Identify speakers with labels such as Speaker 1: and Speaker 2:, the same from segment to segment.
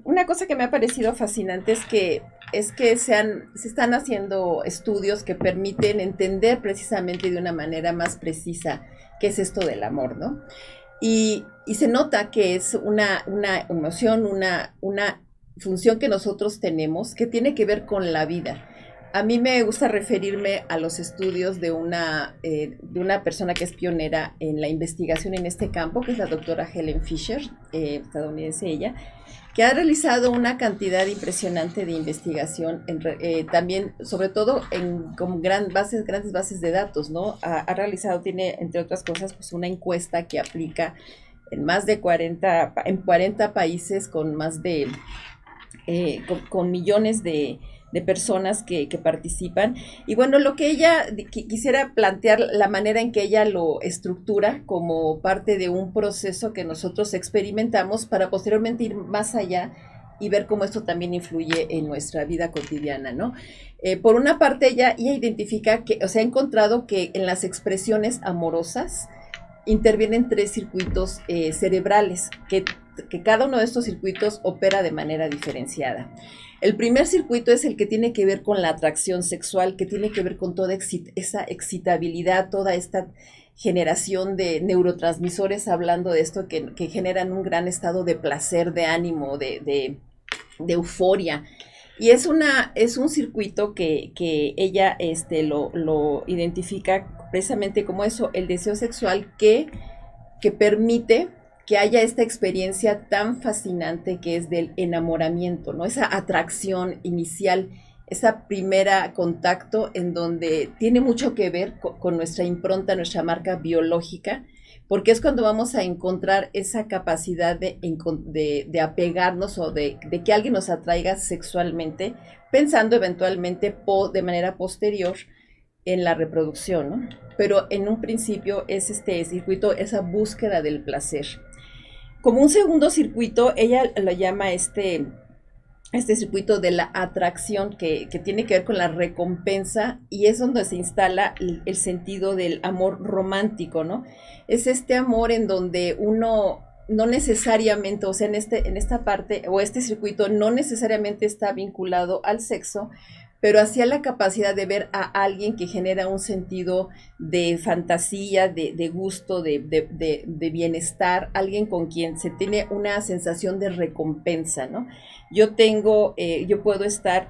Speaker 1: Una cosa que me ha parecido fascinante es que se están haciendo estudios que permiten entender precisamente de una manera más precisa qué es esto del amor, ¿no? Y se nota que es una emoción, una función que nosotros tenemos que tiene que ver con la vida. A mí me gusta referirme a los estudios de una persona que es pionera en la investigación en este campo, que es la doctora Helen Fisher, estadounidense ella, que ha realizado una cantidad impresionante de investigación, también, sobre todo con grandes bases de datos, ¿no? Ha realizado, tiene, entre otras cosas, pues una encuesta que aplica en más de 40 países con más de, con millones de personas que participan. Y bueno, lo que ella quisiera plantear, la manera en que ella lo estructura como parte de un proceso que nosotros experimentamos para posteriormente ir más allá y ver cómo esto también influye en nuestra vida cotidiana, ¿no? Por una parte, ella identifica que, o sea, ha encontrado que en las expresiones amorosas intervienen tres circuitos cerebrales, que cada uno de estos circuitos opera de manera diferenciada. El primer circuito es el que tiene que ver con la atracción sexual, que tiene que ver con toda esa excitabilidad, toda esta generación de neurotransmisores, hablando de esto, que generan un gran estado de placer, de ánimo, de euforia. Y es un circuito que ella lo identifica precisamente como eso, el deseo sexual que permite que haya esta experiencia tan fascinante que es del enamoramiento, ¿no? Esa atracción inicial, esa primera contacto en donde tiene mucho que ver con nuestra impronta, nuestra marca biológica, porque es cuando vamos a encontrar esa capacidad de apegarnos o de que alguien nos atraiga sexualmente, pensando eventualmente de manera posterior en la reproducción, ¿no? Pero en un principio es este circuito, esa búsqueda del placer. Como un segundo circuito, ella lo llama este circuito de la atracción que tiene que ver con la recompensa, y es donde se instala el sentido del amor romántico, ¿no? Es este amor en donde uno no necesariamente, o sea, en esta parte o este circuito no necesariamente está vinculado al sexo, pero hacia la capacidad de ver a alguien que genera un sentido de fantasía, de gusto, de bienestar, alguien con quien se tiene una sensación de recompensa, ¿no? Yo puedo estar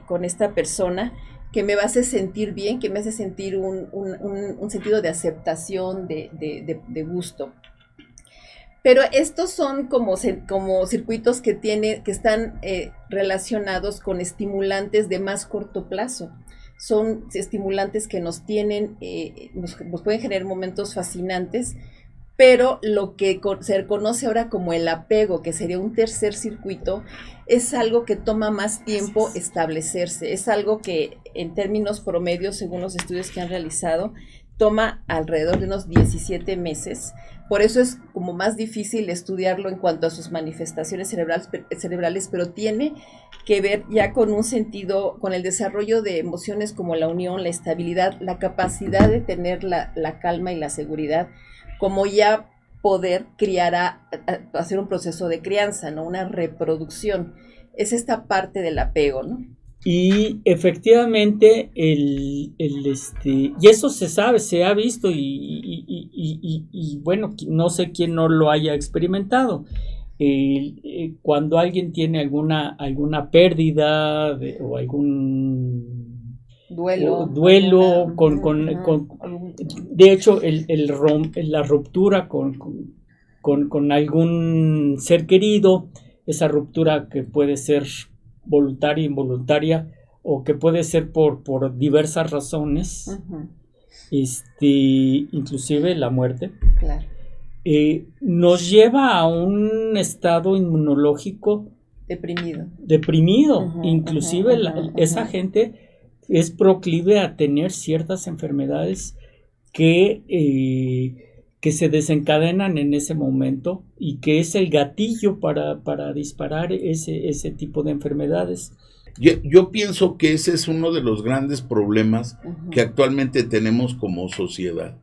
Speaker 1: con esta persona que me hace sentir bien, que me hace sentir un sentido de aceptación, de gusto. Pero estos son como circuitos que están relacionados con estimulantes de más corto plazo. Son estimulantes que nos pueden generar momentos fascinantes, pero lo que se conoce ahora como el apego, que sería un tercer circuito, es algo que toma más tiempo establecerse. Es algo que en términos promedios, según los estudios que han realizado, toma alrededor de unos 17 meses. Por eso es como más difícil estudiarlo en cuanto a sus manifestaciones cerebrales, pero tiene que ver ya con un sentido, con el desarrollo de emociones como la unión, la estabilidad, la capacidad de tener la calma y la seguridad, como ya poder hacer un proceso de crianza, ¿no? Una reproducción. Es esta parte del apego, ¿no?
Speaker 2: Y efectivamente, y eso se sabe, se ha visto, y bueno, no sé quién no lo haya experimentado. Cuando alguien tiene alguna pérdida o algún duelo de hecho, la ruptura con algún ser querido, esa ruptura que puede ser voluntaria, involuntaria, o que puede ser por diversas razones, uh-huh. Inclusive la muerte,
Speaker 1: claro.
Speaker 2: Nos lleva a un estado inmunológico deprimido. Uh-huh, inclusive esa gente es proclive a tener ciertas enfermedades que se desencadenan en ese momento, y que es el gatillo para disparar ese tipo de enfermedades.
Speaker 3: Yo pienso que ese es uno de los grandes problemas uh-huh. que actualmente tenemos como sociedad.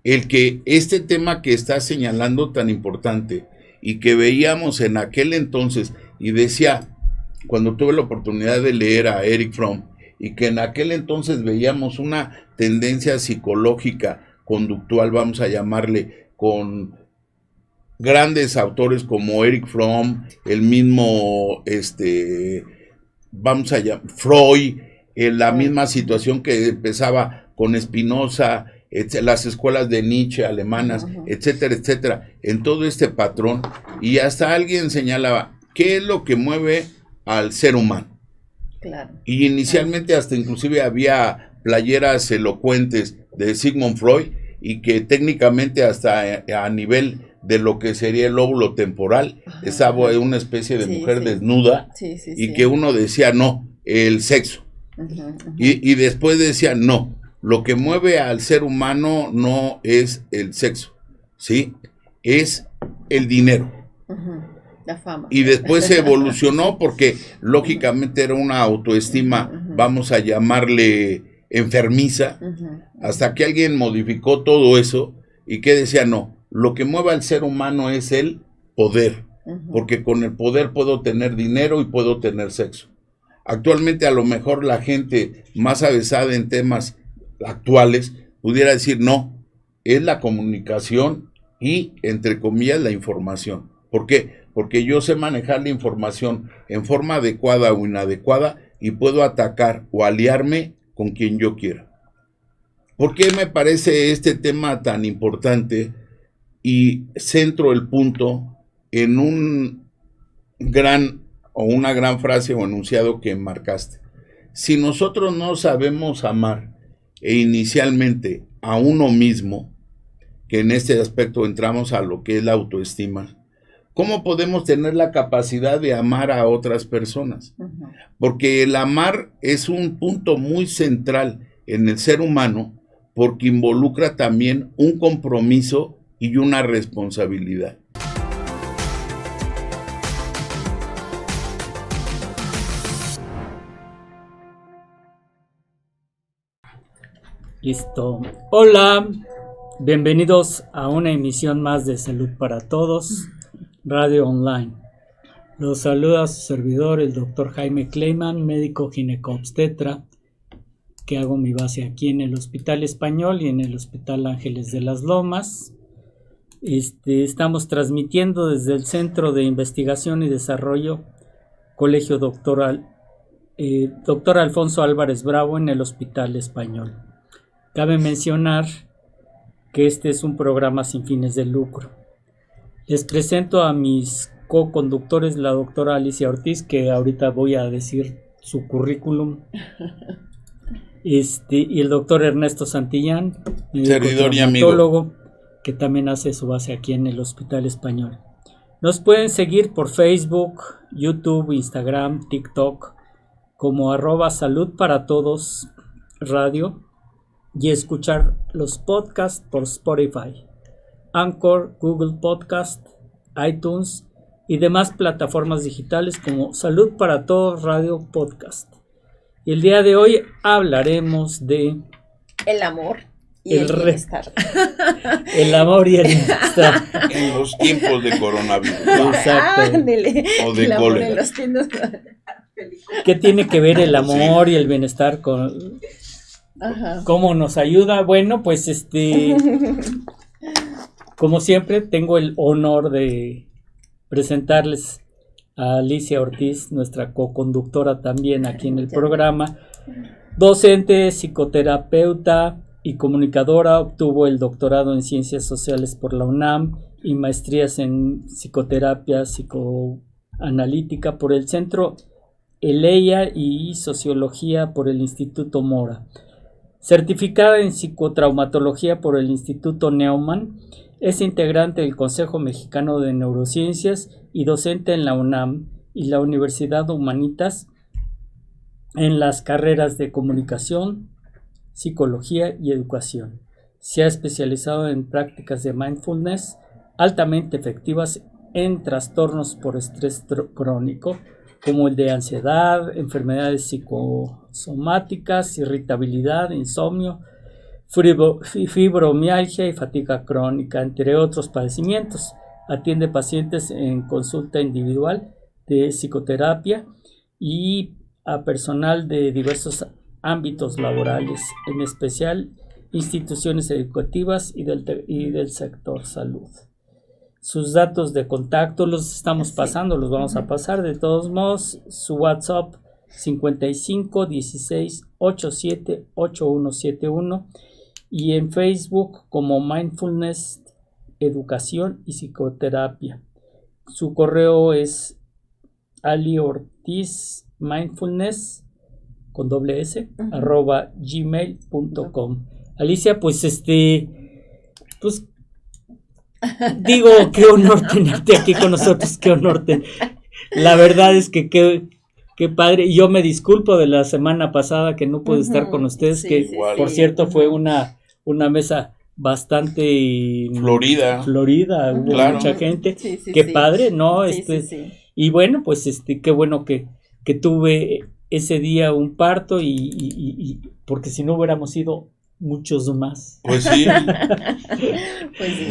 Speaker 3: El que este tema que está señalando tan importante, y que veíamos en aquel entonces y decía, cuando tuve la oportunidad de leer a Erich Fromm, y que en aquel entonces veíamos una tendencia psicológica, conductual, vamos a llamarle, con grandes autores como Erich Fromm, el mismo, vamos a llamar, Freud, en la misma situación que empezaba con Spinoza, las escuelas de Nietzsche alemanas, etcétera, etcétera, en todo este patrón, y hasta alguien señalaba, ¿qué es lo que mueve al ser humano?
Speaker 1: Claro.
Speaker 3: Y inicialmente hasta inclusive había playeras elocuentes de Sigmund Freud, y que técnicamente hasta a nivel de lo que sería el lóbulo temporal, estaba una especie de mujer desnuda, y que uno decía, no, el sexo. Y después decía, no, lo que mueve al ser humano no es el sexo, ¿sí? Es el dinero.
Speaker 1: La fama.
Speaker 3: Y después se evolucionó porque lógicamente era una autoestima, vamos a llamarle enfermiza, hasta que alguien modificó todo eso y que decía, no, lo que mueve al ser humano es el poder, porque con el poder puedo tener dinero y puedo tener sexo. Actualmente a lo mejor la gente más avesada en temas actuales pudiera decir, no, es la comunicación y, entre comillas, la información. ¿Por qué? Porque yo sé manejar la información en forma adecuada o inadecuada y puedo atacar o aliarme con quien yo quiera. ¿Por qué me parece este tema tan importante? Y centro el punto en un gran o una gran frase o enunciado que marcaste. Si nosotros no sabemos amar inicialmente a uno mismo, que en este aspecto entramos a lo que es la autoestima, ¿cómo podemos tener la capacidad de amar a otras personas? Porque el amar es un punto muy central en el ser humano, porque involucra también un compromiso y una responsabilidad.
Speaker 2: Listo. Hola, bienvenidos a una emisión más de Salud para Todos, Radio Online. Los saluda su servidor, el doctor Jaime Kleiman, médico ginecobstetra, que hago mi base aquí en el Hospital Español y en el Hospital Ángeles de las Lomas. Estamos transmitiendo desde el Centro de Investigación y Desarrollo, Colegio Doctor Alfonso Álvarez Bravo, en el Hospital Español. Cabe mencionar que este es un programa sin fines de lucro. Les presento a mis co-conductores, la doctora Alicia Ortiz, que ahorita voy a decir su currículum, y el doctor Ernesto Santillán,
Speaker 3: servidor y amigo,
Speaker 2: que también hace su base aquí en el Hospital Español. Nos pueden seguir por Facebook, YouTube, Instagram, TikTok, como @Salud para Todos Radio, y escuchar los podcasts por Spotify, Anchor, Google Podcast, iTunes y demás plataformas digitales como Salud para Todos Radio Podcast. Y el día de hoy hablaremos de
Speaker 1: el amor y el bienestar.
Speaker 2: El amor y el bienestar.
Speaker 3: En los tiempos de coronavirus.
Speaker 2: Exacto.
Speaker 3: O de cólera.
Speaker 2: ¿Qué tiene que ver el amor y el bienestar con... ¿Cómo nos ayuda? Bueno, pues como siempre, tengo el honor de presentarles a Alicia Ortiz, nuestra co-conductora también aquí en el programa. Docente, psicoterapeuta y comunicadora, obtuvo el doctorado en Ciencias Sociales por la UNAM y maestrías en psicoterapia psicoanalítica por el Centro Eleia y Sociología por el Instituto Mora. Certificada en psicotraumatología por el Instituto Neumann, es integrante del Consejo Mexicano de Neurociencias y docente en la UNAM y la Universidad Humanitas en las carreras de comunicación, psicología y educación. Se ha especializado en prácticas de mindfulness altamente efectivas en trastornos por estrés crónico, como el de ansiedad, enfermedades psicosomáticas, irritabilidad, insomnio, fibromialgia y fatiga crónica, entre otros padecimientos. Atiende pacientes en consulta individual de psicoterapia y a personal de diversos ámbitos laborales, en especial instituciones educativas y del sector salud. Sus datos de contacto los estamos pasando, los vamos a pasar de todos modos. Su WhatsApp 55 16 87 8171 y en Facebook como Mindfulness Educación y Psicoterapia. Su correo es aliortizmindfulness con doble s @gmail.com. Alicia, pues pues digo, qué honor tenerte aquí con nosotros, qué honor. La verdad es que qué padre. Yo me disculpo de la semana pasada que no pude estar con ustedes, sí, que por cierto fue una mesa bastante florida, hubo mucha gente. Qué padre, ¿no? Y bueno, pues qué bueno que tuve ese día un parto y porque si no hubiéramos ido muchos más.
Speaker 3: Pues sí.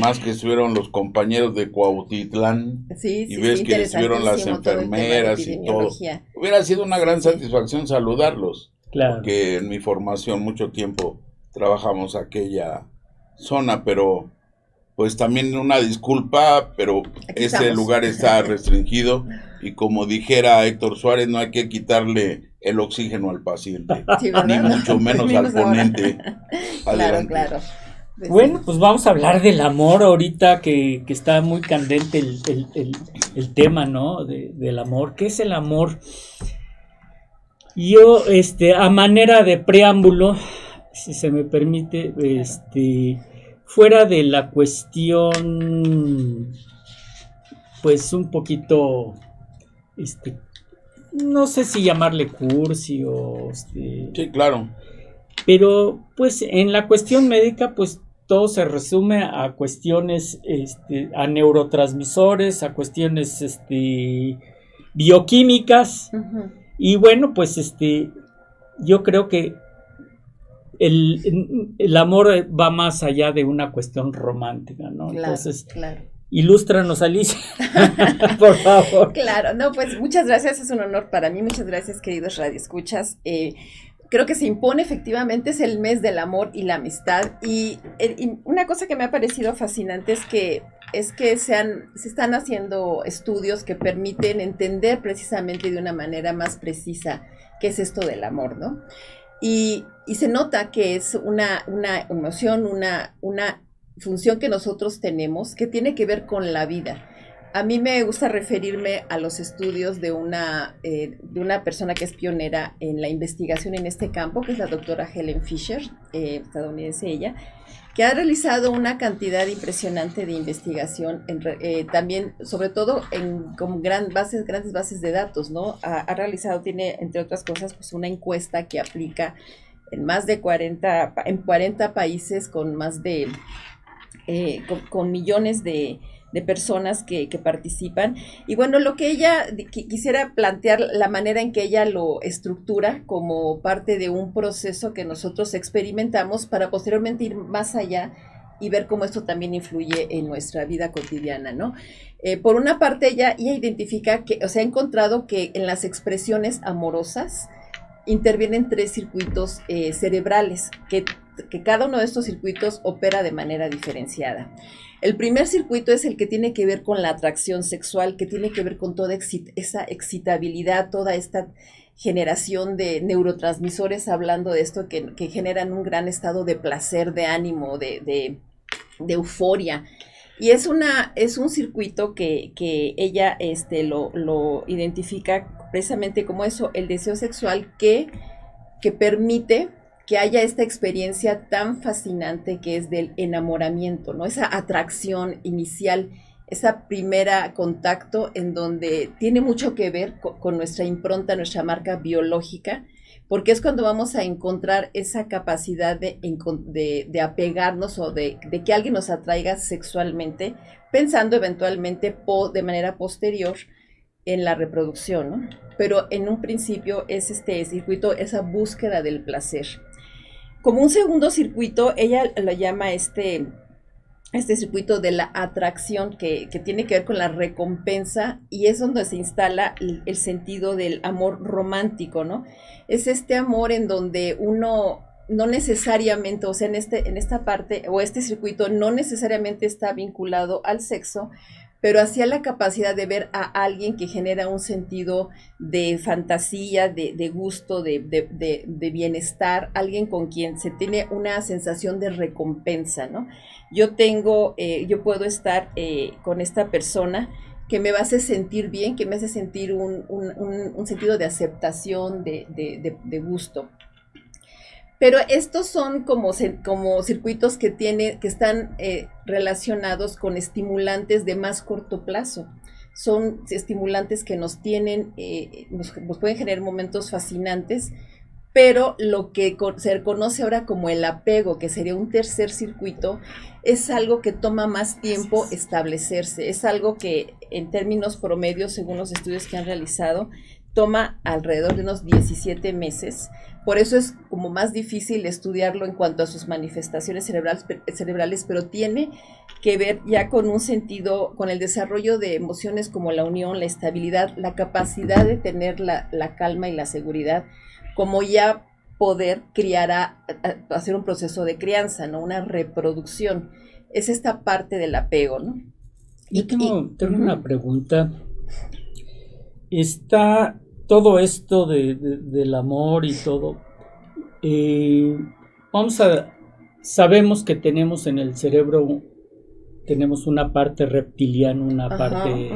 Speaker 3: Más que estuvieron los compañeros de Cuautitlán. Y ves que estuvieron las enfermeras y todo. Hubiera sido una gran satisfacción saludarlos.
Speaker 2: Claro.
Speaker 3: Porque en mi formación mucho tiempo trabajamos aquella zona, pero pues también una disculpa, pero ese lugar está restringido y como dijera Héctor Suárez, no hay que quitarle el oxígeno al paciente, ni mucho menos al ponente.
Speaker 1: Claro.
Speaker 2: Pues bueno, pues vamos a hablar del amor ahorita que está muy candente el tema, ¿no? Del amor. ¿Qué es el amor? Yo, a manera de preámbulo, si se me permite, fuera de la cuestión, pues un poquito, no sé si llamarle cursi o
Speaker 3: Sí, claro.
Speaker 2: Pero pues en la cuestión médica pues todo se resume a cuestiones a neurotransmisores, a cuestiones bioquímicas. Y bueno, pues yo creo que el amor va más allá de una cuestión romántica, ¿no?
Speaker 1: Claro,
Speaker 2: entonces
Speaker 1: claro.
Speaker 2: Ilústranos, Alicia, por favor.
Speaker 1: Claro, no, pues muchas gracias, es un honor para mí, muchas gracias, queridos radioescuchas. Creo que se impone efectivamente, es el mes del amor y la amistad, y una cosa que me ha parecido fascinante es que se están haciendo estudios que permiten entender precisamente de una manera más precisa qué es esto del amor, ¿no? Y se nota que es una emoción, una función que nosotros tenemos que tiene que ver con la vida. A mí me gusta referirme a los estudios de una persona que es pionera en la investigación en este campo, que es la doctora Helen Fisher, estadounidense ella, que ha realizado una cantidad impresionante de investigación, también, sobre todo, con grandes bases de datos, ¿no? Tiene, entre otras cosas, pues una encuesta que aplica en más de 40 países con más de con millones de personas que participan. Y bueno, lo que ella quisiera plantear, la manera en que ella lo estructura como parte de un proceso que nosotros experimentamos para posteriormente ir más allá y ver cómo esto también influye en nuestra vida cotidiana, ¿no? Por una parte, ella identifica que, o sea, ha encontrado que en las expresiones amorosas intervienen 3 circuitos cerebrales, que cada uno de estos circuitos opera de manera diferenciada. El primer circuito es el que tiene que ver con la atracción sexual, que tiene que ver con toda esa excitabilidad, toda esta generación de neurotransmisores, hablando de esto, que generan un gran estado de placer, de ánimo, de euforia. Y es un circuito que ella lo identifica precisamente como eso, el deseo sexual que permite que haya esta experiencia tan fascinante que es del enamoramiento, ¿no? Esa atracción inicial, esa primera contacto en donde tiene mucho que ver con nuestra impronta, nuestra marca biológica, porque es cuando vamos a encontrar esa capacidad de apegarnos o de que alguien nos atraiga sexualmente, pensando eventualmente de manera posterior en la reproducción, ¿no? Pero en un principio es este circuito, esa búsqueda del placer. Como un segundo circuito, ella lo llama este circuito de la atracción que tiene que ver con la recompensa, y es donde se instala el sentido del amor romántico, ¿no? Es este amor en donde uno no necesariamente, o sea, en esta parte o este circuito no necesariamente está vinculado al sexo, pero hacia la capacidad de ver a alguien que genera un sentido de fantasía, de gusto, de bienestar, alguien con quien se tiene una sensación de recompensa, ¿no? Yo puedo estar con esta persona que me hace sentir bien, que me hace sentir un sentido de aceptación, de gusto. Pero estos son como circuitos que están relacionados con estimulantes de más corto plazo. Son estimulantes que nos pueden generar momentos fascinantes, pero lo que se conoce ahora como el apego, que sería un tercer circuito, es algo que toma más tiempo establecerse. Es algo que en términos promedios, según los estudios que han realizado, toma alrededor de unos 17 meses. Por eso es como más difícil estudiarlo en cuanto a sus manifestaciones cerebrales, pero tiene que ver ya con un sentido, con el desarrollo de emociones como la unión, la estabilidad, la capacidad de tener la calma y la seguridad, como ya poder hacer un proceso de crianza, ¿no? Una reproducción. Es esta parte del apego, ¿no?
Speaker 2: Yo tengo una pregunta. Está todo esto del amor y todo. Sabemos que tenemos en el cerebro, tenemos una parte reptiliana, una parte.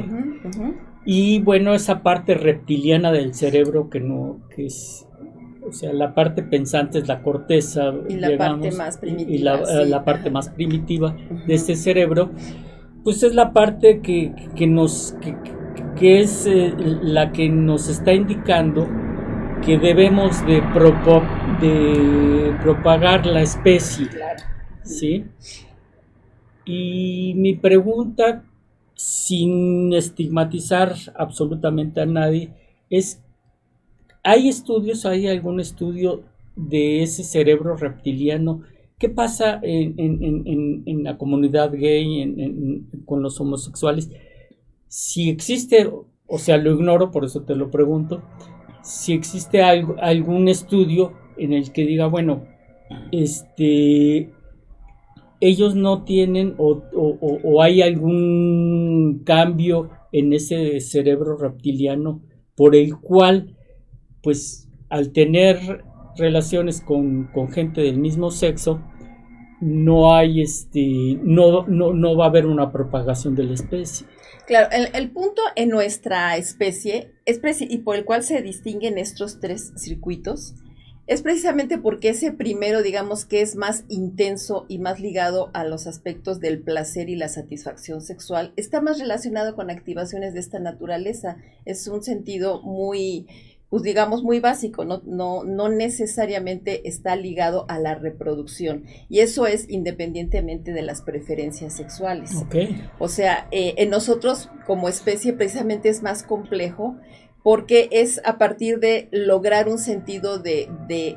Speaker 2: Y bueno, esa parte reptiliana del cerebro que es. O sea, la parte pensante es la corteza,
Speaker 1: y la parte más primitiva,
Speaker 2: la parte más primitiva de este cerebro, pues es la parte que es la que nos está indicando que debemos de propagar la especie,
Speaker 1: claro.
Speaker 2: ¿Sí? Y mi pregunta, sin estigmatizar absolutamente a nadie, es: ¿hay algún estudio de ese cerebro reptiliano? ¿Qué pasa en la comunidad gay, con los homosexuales? Si existe, o sea, lo ignoro, por eso te lo pregunto, si existe algún estudio en el que diga, bueno, ellos no tienen o hay algún cambio en ese cerebro reptiliano por el cual, pues, al tener relaciones con gente del mismo sexo, no hay no va a haber una propagación de la especie.
Speaker 1: Claro, el punto en nuestra especie y por el cual se distinguen estos tres circuitos es precisamente porque ese primero, digamos, que es más intenso y más ligado a los aspectos del placer y la satisfacción sexual, está más relacionado con activaciones de esta naturaleza. Es un sentido muy, pues digamos, muy básico, no necesariamente está ligado a la reproducción, y eso es independientemente de las preferencias sexuales.
Speaker 2: Okay.
Speaker 1: O sea, en nosotros como especie precisamente es más complejo, porque es a partir de lograr un sentido de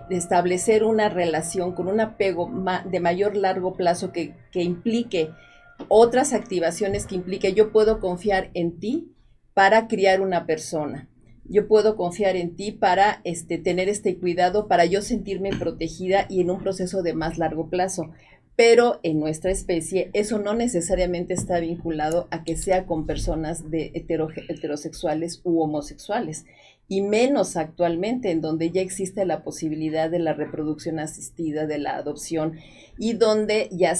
Speaker 1: establecer una relación con un apego de mayor largo plazo que implique otras activaciones, que implique yo puedo confiar en ti para criar una persona. Yo puedo confiar en ti para tener este cuidado, para yo sentirme protegida y en un proceso de más largo plazo. Pero en nuestra especie eso no necesariamente está vinculado a que sea con personas heterosexuales u homosexuales, y menos actualmente, en donde ya existe la posibilidad de la reproducción asistida, de la adopción, y donde ya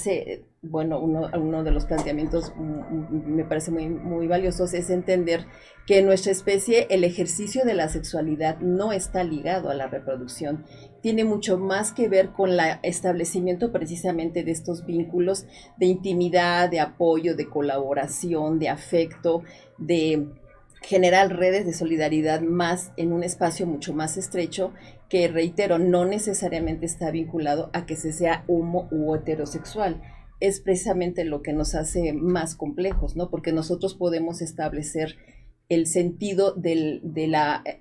Speaker 1: uno de los planteamientos me parece muy, muy valiosos es entender que en nuestra especie el ejercicio de la sexualidad no está ligado a la reproducción. Tiene mucho más que ver con el establecimiento precisamente de estos vínculos de intimidad, de apoyo, de colaboración, de afecto, de generar redes de solidaridad más en un espacio mucho más estrecho, que, reitero, no necesariamente está vinculado a que se sea homo u heterosexual. Es precisamente lo que nos hace más complejos, ¿no? Porque nosotros podemos establecer el sentido del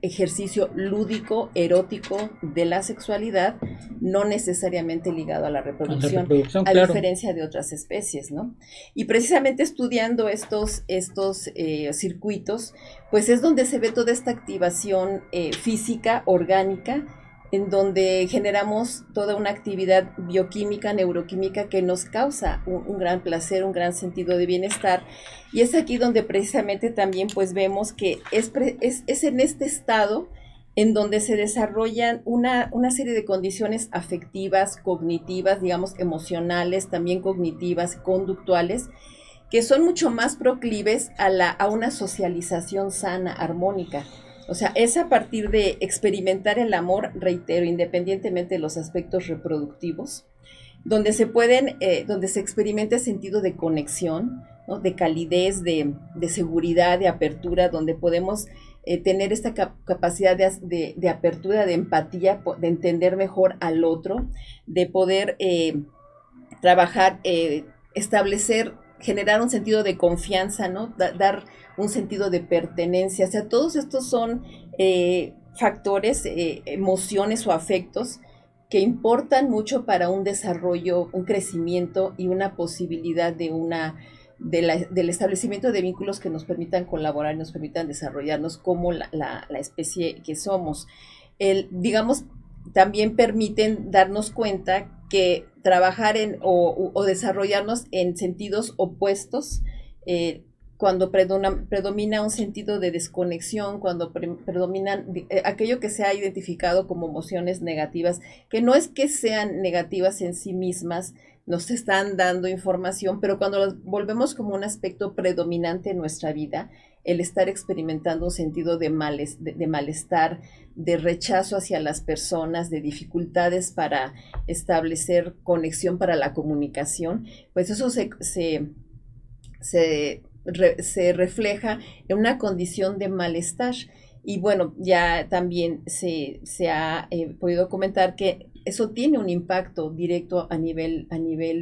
Speaker 1: ejercicio lúdico, erótico de la sexualidad, no necesariamente ligado a la reproducción, a
Speaker 2: claro.
Speaker 1: diferencia de otras especies, ¿no? Y precisamente estudiando estos circuitos, pues es donde se ve toda esta activación física, orgánica, en donde generamos toda una actividad bioquímica, neuroquímica que nos causa un gran placer, un gran sentido de bienestar. Y es aquí donde precisamente también pues vemos que es en este estado en donde se desarrollan una serie de condiciones afectivas, cognitivas, digamos emocionales, también cognitivas, conductuales, que son mucho más proclives a una socialización sana, armónica. O sea, es a partir de experimentar el amor, reitero, independientemente de los aspectos reproductivos, donde se experimenta el sentido de conexión, ¿no? De calidez, de seguridad, de apertura, donde podemos tener esta capacidad de apertura, de empatía, de entender mejor al otro, de poder trabajar, establecer, generar un sentido de confianza, ¿no? Dar un sentido de pertenencia. O sea, todos estos son factores, emociones o afectos que importan mucho para un desarrollo, un crecimiento y una posibilidad del establecimiento de vínculos que nos permitan colaborar y nos permitan desarrollarnos como la especie que somos. Digamos, también permiten darnos cuenta que trabajar o desarrollarnos en sentidos opuestos, cuando predomina un sentido de desconexión, cuando predominan aquello que se ha identificado como emociones negativas, que no es que sean negativas en sí mismas, nos están dando información, pero cuando las volvemos como un aspecto predominante en nuestra vida, el estar experimentando un sentido de malestar, de rechazo hacia las personas, de dificultades para establecer conexión para la comunicación, pues eso se refleja en una condición de malestar. Y bueno, ya también se ha podido comentar que eso tiene un impacto directo a nivel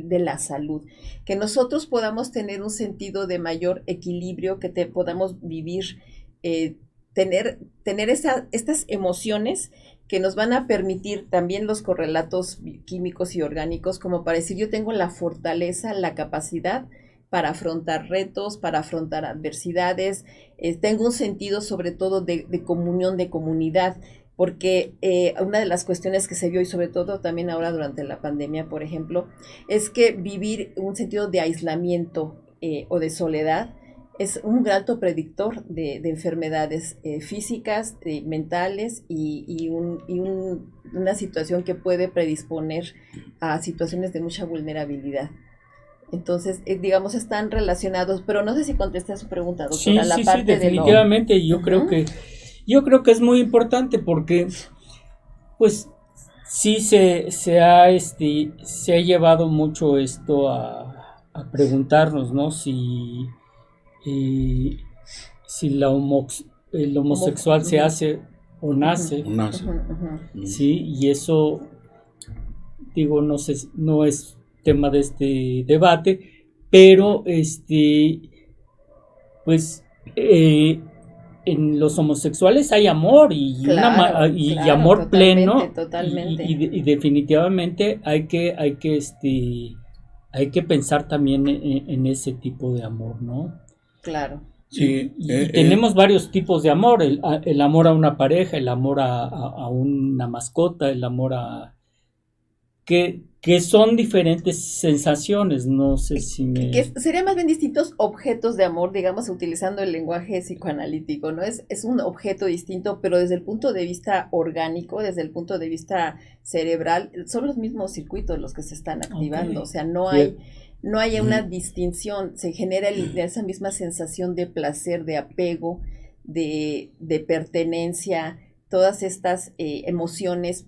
Speaker 1: de la salud. Que nosotros podamos tener un sentido de mayor equilibrio, que podamos vivir, tener estas emociones que nos van a permitir también los correlatos químicos y orgánicos, como para decir, yo tengo la fortaleza, la capacidad para afrontar retos, para afrontar adversidades, tengo un sentido sobre todo de comunión, de comunidad, porque una de las cuestiones que se vio, y sobre todo también ahora durante la pandemia, por ejemplo, es que vivir un sentido de aislamiento o de soledad es un alto predictor de enfermedades físicas, mentales y una situación que puede predisponer a situaciones de mucha vulnerabilidad. Entonces, digamos, están relacionados, pero no sé si contesté a su pregunta, doctora.
Speaker 2: Sí, definitivamente. Yo creo que es muy importante porque, pues, sí se ha llevado mucho esto a preguntarnos, ¿no? Si el homosexual se hace o nace. Sí, y eso, digo, no es tema de este debate, pero pues en los homosexuales hay amor y amor pleno,
Speaker 1: totalmente.
Speaker 2: Y definitivamente hay que pensar también en ese tipo de amor, ¿no?
Speaker 1: Claro.
Speaker 3: Sí,
Speaker 2: y tenemos varios tipos de amor, el amor a una pareja, el amor a una mascota, el amor a que son diferentes sensaciones, no sé si
Speaker 1: que serían más bien distintos objetos de amor, digamos, utilizando el lenguaje psicoanalítico, ¿no? Es un objeto distinto, pero desde el punto de vista orgánico, desde el punto de vista cerebral, son los mismos circuitos los que se están activando, o sea, no hay una distinción, se genera esa misma sensación de placer, de apego, de pertenencia, todas estas emociones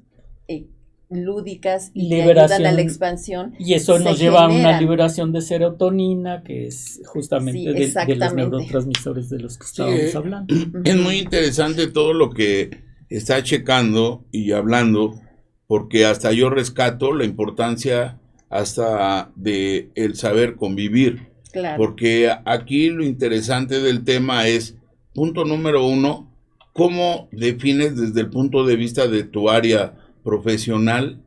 Speaker 1: lúdicas y que ayudan a la expansión.
Speaker 2: Y eso nos lleva a una liberación de serotonina, que es justamente de los neurotransmisores de los que estábamos hablando.
Speaker 3: Es muy interesante todo lo que está checando y hablando, porque hasta yo rescato la importancia hasta de el saber convivir.
Speaker 1: Claro.
Speaker 3: Porque aquí lo interesante del tema es punto número 1, ¿cómo defines desde el punto de vista de tu área profesional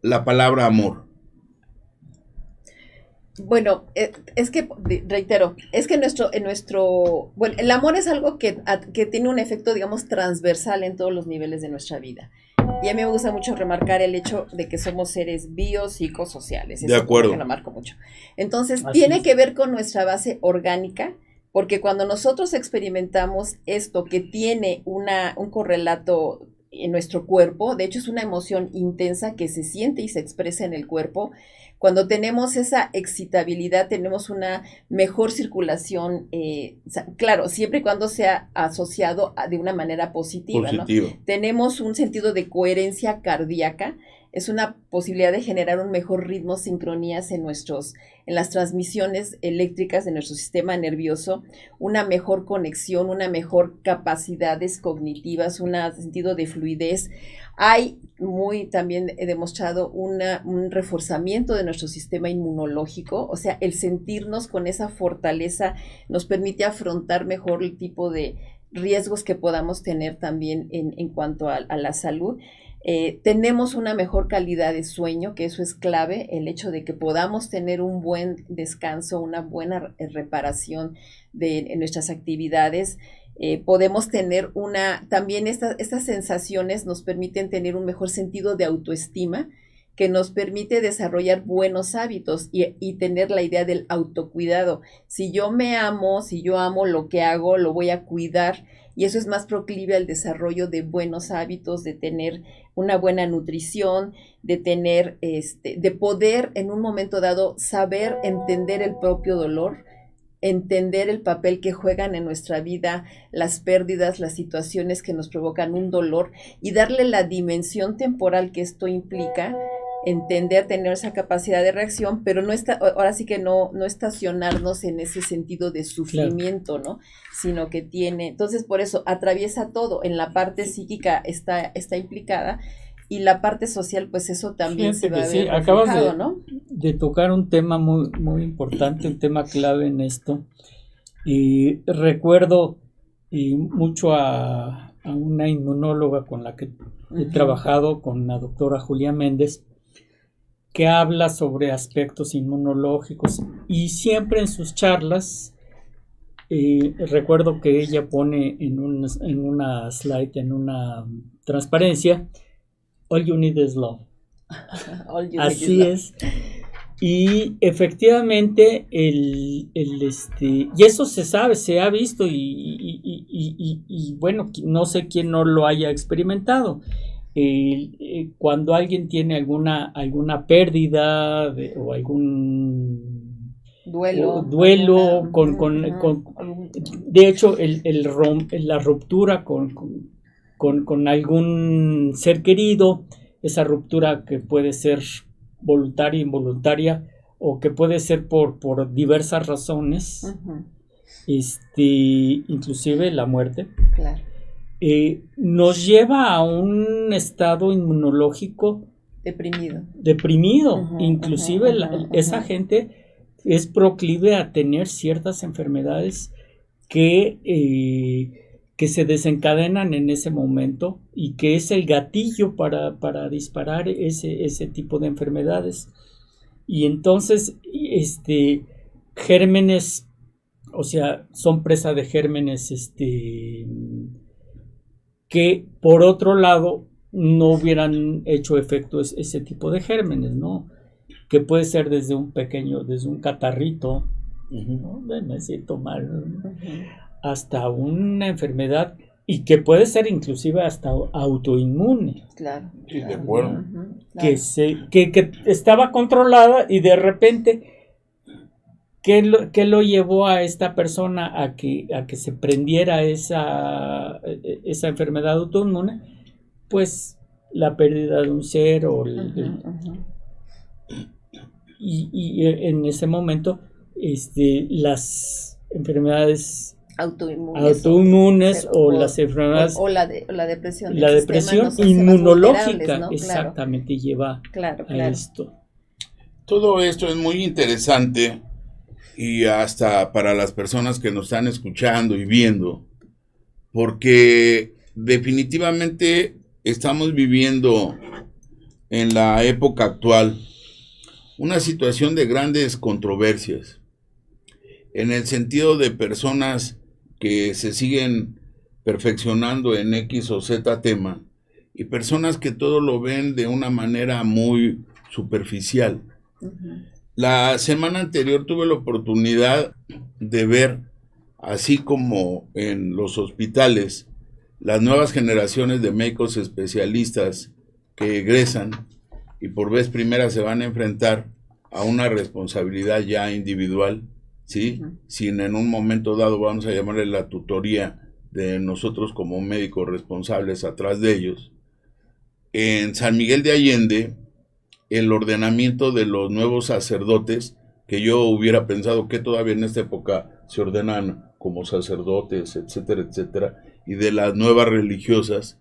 Speaker 3: la palabra amor?
Speaker 1: Bueno, es que, reitero, es que bueno, el amor es algo que tiene un efecto, digamos, transversal en todos los niveles de nuestra vida. Y a mí me gusta mucho remarcar el hecho de que somos seres biopsicosociales.
Speaker 3: De acuerdo.
Speaker 1: Eso lo marco mucho. Entonces, tiene que ver con nuestra base orgánica, porque cuando nosotros experimentamos esto que tiene un correlato en nuestro cuerpo, de hecho es una emoción intensa que se siente y se expresa en el cuerpo. Cuando tenemos esa excitabilidad, tenemos una mejor circulación, claro, siempre y cuando sea asociado de una manera positiva, ¿no? Tenemos un sentido de coherencia cardíaca, es una posibilidad de generar un mejor ritmo, sincronías en las transmisiones eléctricas de nuestro sistema nervioso, una mejor conexión, una mejor capacidades cognitivas, un sentido de fluidez. Hay también he demostrado un reforzamiento de nuestro sistema inmunológico, o sea, el sentirnos con esa fortaleza nos permite afrontar mejor el tipo de riesgos que podamos tener también en cuanto a la salud. Tenemos una mejor calidad de sueño, que eso es clave, el hecho de que podamos tener un buen descanso, una buena reparación de nuestras actividades. Podemos tener también estas sensaciones nos permiten tener un mejor sentido de autoestima, que nos permite desarrollar buenos hábitos y tener la idea del autocuidado. Si yo me amo, si yo amo lo que hago, lo voy a cuidar, y eso es más proclive al desarrollo de buenos hábitos, de tener una buena nutrición, de tener, de poder en un momento dado saber entender el propio dolor, entender el papel que juegan en nuestra vida las pérdidas, las situaciones que nos provocan un dolor y darle la dimensión temporal que esto implica, entender, tener esa capacidad de reacción, pero ahora sí que no estacionarnos en ese sentido de sufrimiento, ¿no? Sino que entonces por eso atraviesa todo, en la parte psíquica está implicada, y la parte social, pues eso también se va a ver reflejado, ¿no?
Speaker 2: De tocar un tema muy, muy importante, un tema clave en esto. Y recuerdo mucho a una inmunóloga con la que he trabajado, con la doctora Julia Méndez, que habla sobre aspectos inmunológicos, y siempre en sus charlas recuerdo que ella pone en una slide, en una transparencia, all you need is love. Así es. Y efectivamente y eso se sabe, se ha visto, y bueno, no sé quién no lo haya experimentado. Cuando alguien tiene alguna pérdida o algún duelo de hecho la ruptura con algún ser querido, esa ruptura que puede ser voluntaria, involuntaria, o que puede ser por diversas razones, inclusive la muerte,
Speaker 1: claro.
Speaker 2: Nos lleva a un estado inmunológico deprimido. Inclusive esa gente es proclive a tener ciertas enfermedades que se desencadenan en ese momento, y que es el gatillo para disparar ese tipo de enfermedades. Y entonces gérmenes, o sea, son presa de gérmenes que por otro lado no hubieran hecho efecto ese tipo de gérmenes, ¿no? Que puede ser desde un catarrito, ¿no? Me siento mal, ¿no? Hasta una enfermedad, y que puede ser inclusive hasta autoinmune.
Speaker 1: Claro.
Speaker 3: Sí, de acuerdo.
Speaker 2: Que estaba controlada, y de repente, ¿qué lo llevó a esta persona a que se prendiera esa enfermedad autoinmune? Pues la pérdida de un ser, y en ese momento las enfermedades autoinmunes o las enfermedades
Speaker 1: o la depresión,
Speaker 2: la depresión inmunológica, ¿no? Exactamente, lleva a esto.
Speaker 3: Todo esto es muy interesante, y hasta para las personas que nos están escuchando y viendo, porque definitivamente estamos viviendo en la época actual una situación de grandes controversias, en el sentido de personas que se siguen perfeccionando en X o Z tema, y personas que todo lo ven de una manera muy superficial. La semana anterior tuve la oportunidad de ver, así como en los hospitales, las nuevas generaciones de médicos especialistas que egresan y por vez primera se van a enfrentar a una responsabilidad ya individual, ¿sí? Sin en un momento dado, vamos a llamarle la tutoría de nosotros como médicos responsables atrás de ellos. En San Miguel de Allende, el ordenamiento de los nuevos sacerdotes, que yo hubiera pensado que todavía en esta época se ordenan como sacerdotes, etcétera, etcétera, y de las nuevas religiosas,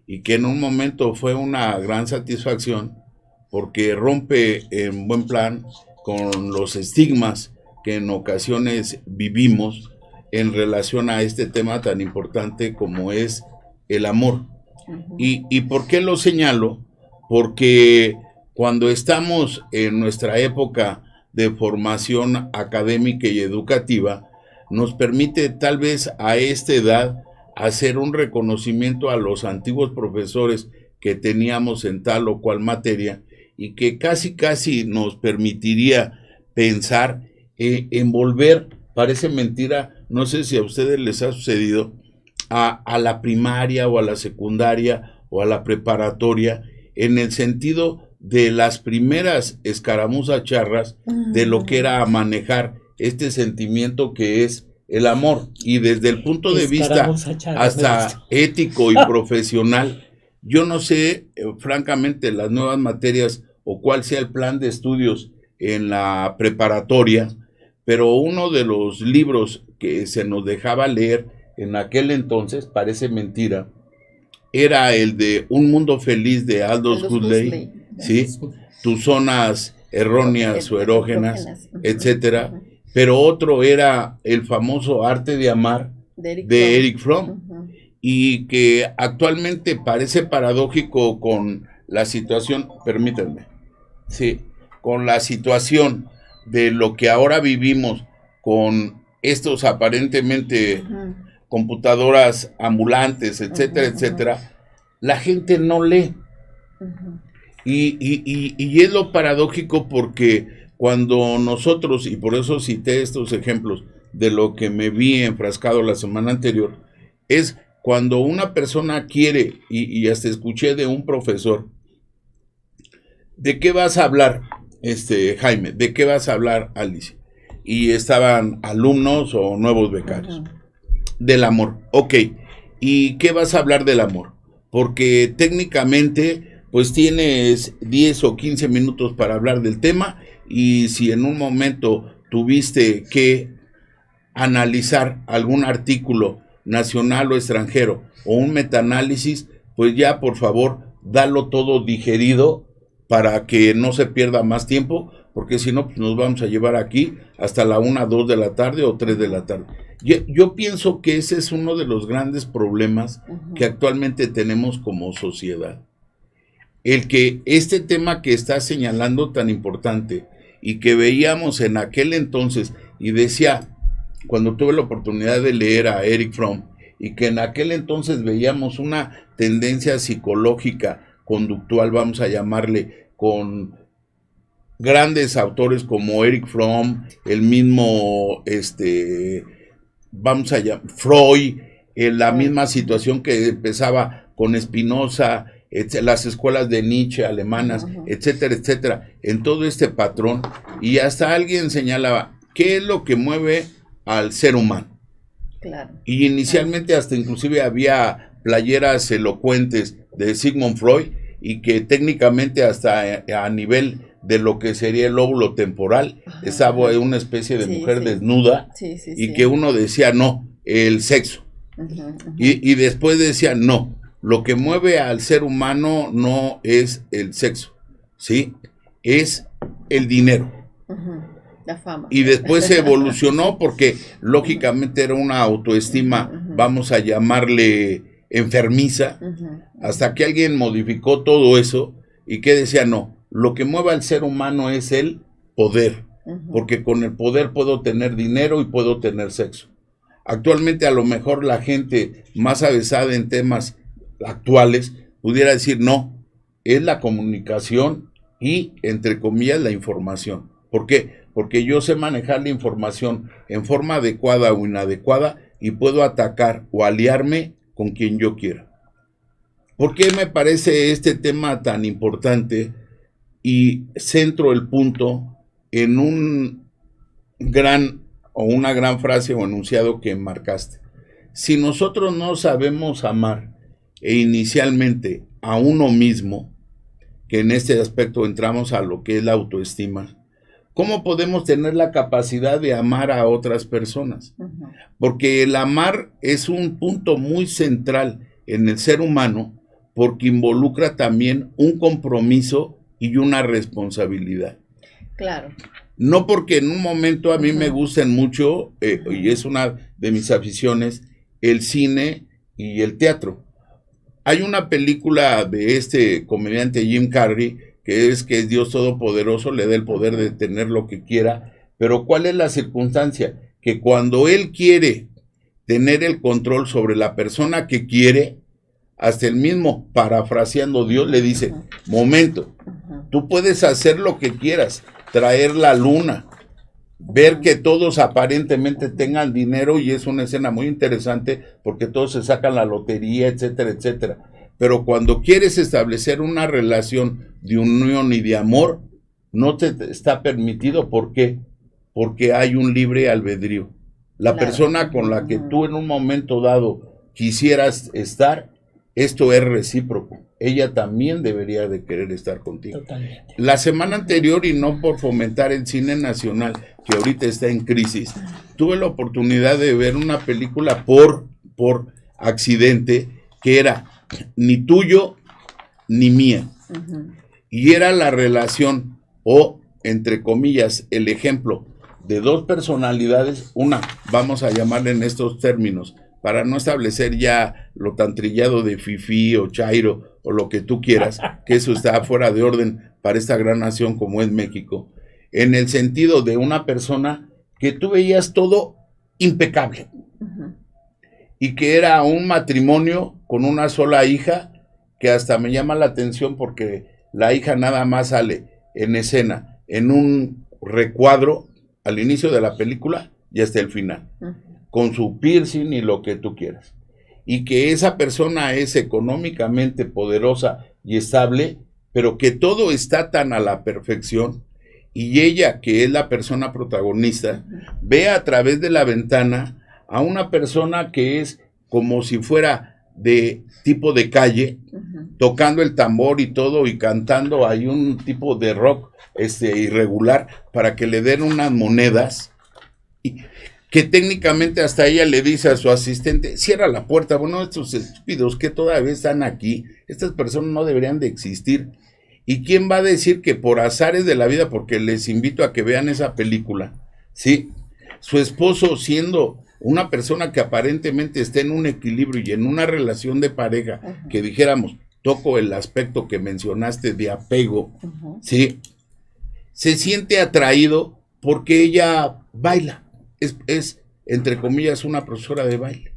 Speaker 3: y que en un momento fue una gran satisfacción porque rompe en buen plan con los estigmas que en ocasiones vivimos en relación a este tema tan importante como es el amor. ¿Y por qué lo señalo? Porque cuando estamos en nuestra época de formación académica y educativa, nos permite tal vez a esta edad hacer un reconocimiento a los antiguos profesores que teníamos en tal o cual materia y que casi nos permitiría pensar en volver, parece mentira, no sé si a ustedes les ha sucedido, a la primaria o a la secundaria o a la preparatoria, en el sentido de las primeras escaramuzas charras de lo que era manejar este sentimiento que es el amor, y desde el punto de vista hasta ético y profesional. Yo no sé, francamente, las nuevas materias o cuál sea el plan de estudios en la preparatoria, pero uno de los libros que se nos dejaba leer en aquel entonces, parece mentira, era el de Un Mundo Feliz de Aldous Huxley, ¿sí? Tus zonas erróneas o erógenas, etcétera. Pero otro era el famoso Arte de Amar de Erich Fromm, y que actualmente parece paradójico con la situación, permítanme, sí, con la situación de lo que ahora vivimos con estos aparentemente computadoras ambulantes, etcétera, etcétera, la gente no lee. Y es lo paradójico porque cuando nosotros, y por eso cité estos ejemplos de lo que me vi enfrascado la semana anterior, es cuando una persona quiere, y hasta escuché de un profesor, ¿de qué vas a hablar, Jaime? ¿De qué vas a hablar, Alicia? Y estaban alumnos o nuevos becarios. Del amor. Ok. ¿Y qué vas a hablar del amor? Porque técnicamente, pues tienes 10 o 15 minutos para hablar del tema, y si en un momento tuviste que analizar algún artículo nacional o extranjero o un metaanálisis, pues ya por favor dalo todo digerido para que no se pierda más tiempo, porque si no, pues nos vamos a llevar aquí hasta la 1, 2 de la tarde o 3 de la tarde. Yo pienso que ese es uno de los grandes problemas que actualmente tenemos como sociedad. El que este tema que está señalando tan importante y que veíamos en aquel entonces, y decía, cuando tuve la oportunidad de leer a Erich Fromm, y que en aquel entonces veíamos una tendencia psicológica, conductual, vamos a llamarle, con grandes autores como Erich Fromm, el mismo, vamos a llamar, Freud, en la misma situación que empezaba con Spinoza, las escuelas de Nietzsche alemanas, etcétera, etcétera, en todo este patrón, y hasta alguien señalaba, ¿qué es lo que mueve al ser humano?
Speaker 1: Claro.
Speaker 3: Y inicialmente hasta inclusive había playeras elocuentes de Sigmund Freud, y que técnicamente hasta a nivel de lo que sería el lóbulo temporal, estaba una especie de mujer desnuda, y que uno decía, no, el sexo. Y después decía, no, lo que mueve al ser humano no es el sexo, ¿sí? Es el dinero.
Speaker 1: La fama.
Speaker 3: Y después se evolucionó porque lógicamente era una autoestima vamos a llamarle enfermiza, hasta que alguien modificó todo eso y que decía, no, lo que mueve al ser humano es el poder, porque con el poder puedo tener dinero y puedo tener sexo. Actualmente a lo mejor la gente más avesada en temas actuales pudiera decir, no, es la comunicación y, entre comillas, la información. ¿Por qué? Porque yo sé manejar la información en forma adecuada o inadecuada y puedo atacar o aliarme con quien yo quiera. ¿Por qué me parece este tema tan importante? Y centro el punto en un gran o una gran frase o enunciado que marcaste. Si nosotros no sabemos amar inicialmente a uno mismo, que en este aspecto entramos a lo que es la autoestima, ¿cómo podemos tener la capacidad de amar a otras personas? Porque el amar es un punto muy central en el ser humano, porque involucra también un compromiso y una responsabilidad.
Speaker 1: Claro.
Speaker 3: No porque en un momento a mí me gusten mucho, y es una de mis aficiones, el cine y el teatro. Hay una película de este comediante Jim Carrey, que es Dios Todopoderoso, le da el poder de tener lo que quiera, pero ¿cuál es la circunstancia? Que cuando él quiere tener el control sobre la persona que quiere, hasta el mismo, parafraseando Dios, le dice, momento, tú puedes hacer lo que quieras, traer la luna, ver que todos aparentemente tengan dinero, y es una escena muy interesante porque todos se sacan la lotería, etcétera, etcétera. Pero cuando quieres establecer una relación de unión y de amor, no te está permitido. ¿Por qué? Porque hay un libre albedrío. La persona con la que tú en un momento dado quisieras estar, esto es recíproco. Ella también debería de querer estar contigo.
Speaker 2: Totalmente.
Speaker 3: La semana anterior, y no por fomentar el cine nacional, que ahorita está en crisis, tuve la oportunidad de ver una película por accidente, que era ni tuyo ni mía. Y era la relación, o entre comillas, el ejemplo de dos personalidades, una, vamos a llamarle en estos términos, para no establecer ya lo tan trillado de fifí o chairo o lo que tú quieras, que eso está fuera de orden para esta gran nación como es México, en el sentido de una persona que tú veías todo impecable, y que era un matrimonio con una sola hija, que hasta me llama la atención porque la hija nada más sale en escena, en un recuadro al inicio de la película y hasta el final, con su piercing y lo que tú quieras. Y que esa persona es económicamente poderosa y estable, pero que todo está tan a la perfección, y ella, que es la persona protagonista, ve a través de la ventana a una persona que es como si fuera de tipo de calle, tocando el tambor y todo, y cantando ahí un tipo de rock irregular, para que le den unas monedas, y que técnicamente hasta ella le dice a su asistente, cierra la puerta. Bueno, estos estúpidos que todavía están aquí, estas personas no deberían de existir. ¿Y quién va a decir que por azares de la vida, porque les invito a que vean esa película, sí, su esposo, siendo una persona que aparentemente está en un equilibrio y en una relación de pareja, que dijéramos, toco el aspecto que mencionaste de apego, sí, se siente atraído porque ella baila, es entre comillas una profesora de baile,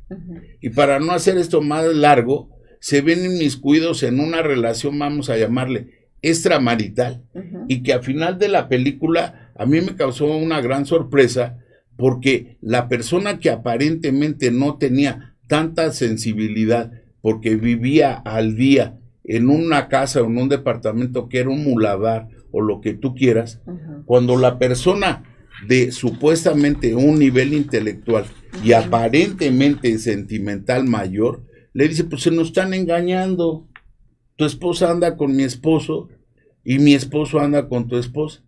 Speaker 3: y para no hacer esto más largo, se ven inmiscuidos en una relación, vamos a llamarle extramarital, y que al final de la película a mí me causó una gran sorpresa, porque la persona que aparentemente no tenía tanta sensibilidad, porque vivía al día en una casa o en un departamento que era un muladar o lo que tú quieras, cuando la persona de supuestamente un nivel intelectual y aparentemente sentimental mayor, le dice, pues se nos están engañando, tu esposa anda con mi esposo y mi esposo anda con tu esposa.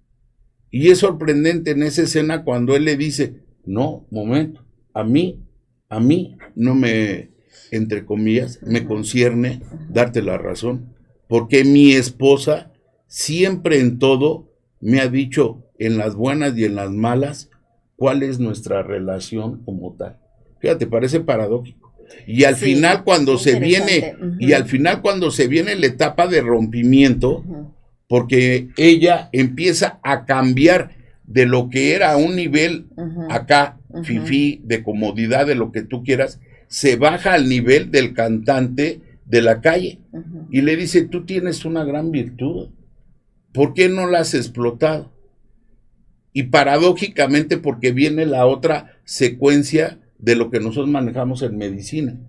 Speaker 3: Y es sorprendente en esa escena cuando él le dice, no, momento, a mí no me, entre comillas, me concierne darte la razón, porque mi esposa siempre en todo me ha dicho, en las buenas y en las malas, cuál es nuestra relación como tal. Fíjate, parece paradójico, Y al final cuando se viene, y al final cuando se viene la etapa de rompimiento, porque ella empieza a cambiar de lo que era un nivel acá, fifí, de comodidad, de lo que tú quieras, se baja al nivel del cantante de la calle. Y le dice, tú tienes una gran virtud, ¿por qué no la has explotado? Y paradójicamente, porque viene la otra secuencia de lo que nosotros manejamos en medicina,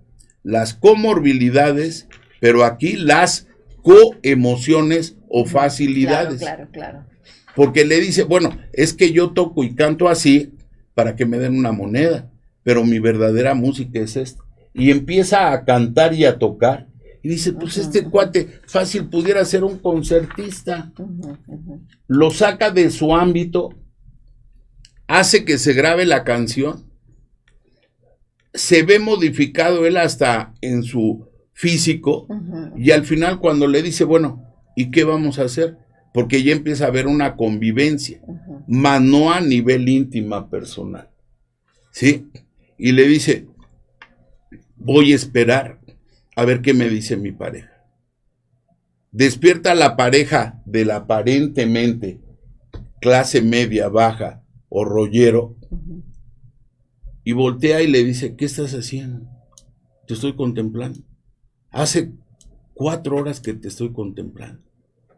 Speaker 3: las comorbilidades, pero aquí las coemociones o facilidades.
Speaker 1: Claro.
Speaker 3: Porque le dice, bueno, es que yo toco y canto así para que me den una moneda, pero mi verdadera música es esta. Y empieza a cantar y a tocar, y dice, pues este cuate fácil pudiera ser un concertista. Lo saca de su ámbito, hace que se grabe la canción, se ve modificado él hasta en su físico, y al final cuando le dice, bueno, ¿y qué vamos a hacer? Porque ya empieza a haber una convivencia, mas no a nivel íntima personal, ¿sí? Y le dice, voy a esperar a ver qué me dice mi pareja. Despierta la pareja del aparentemente clase media, baja o rollero, y voltea y le dice, ¿qué estás haciendo? Te estoy contemplando. Hace 4 horas que te estoy contemplando,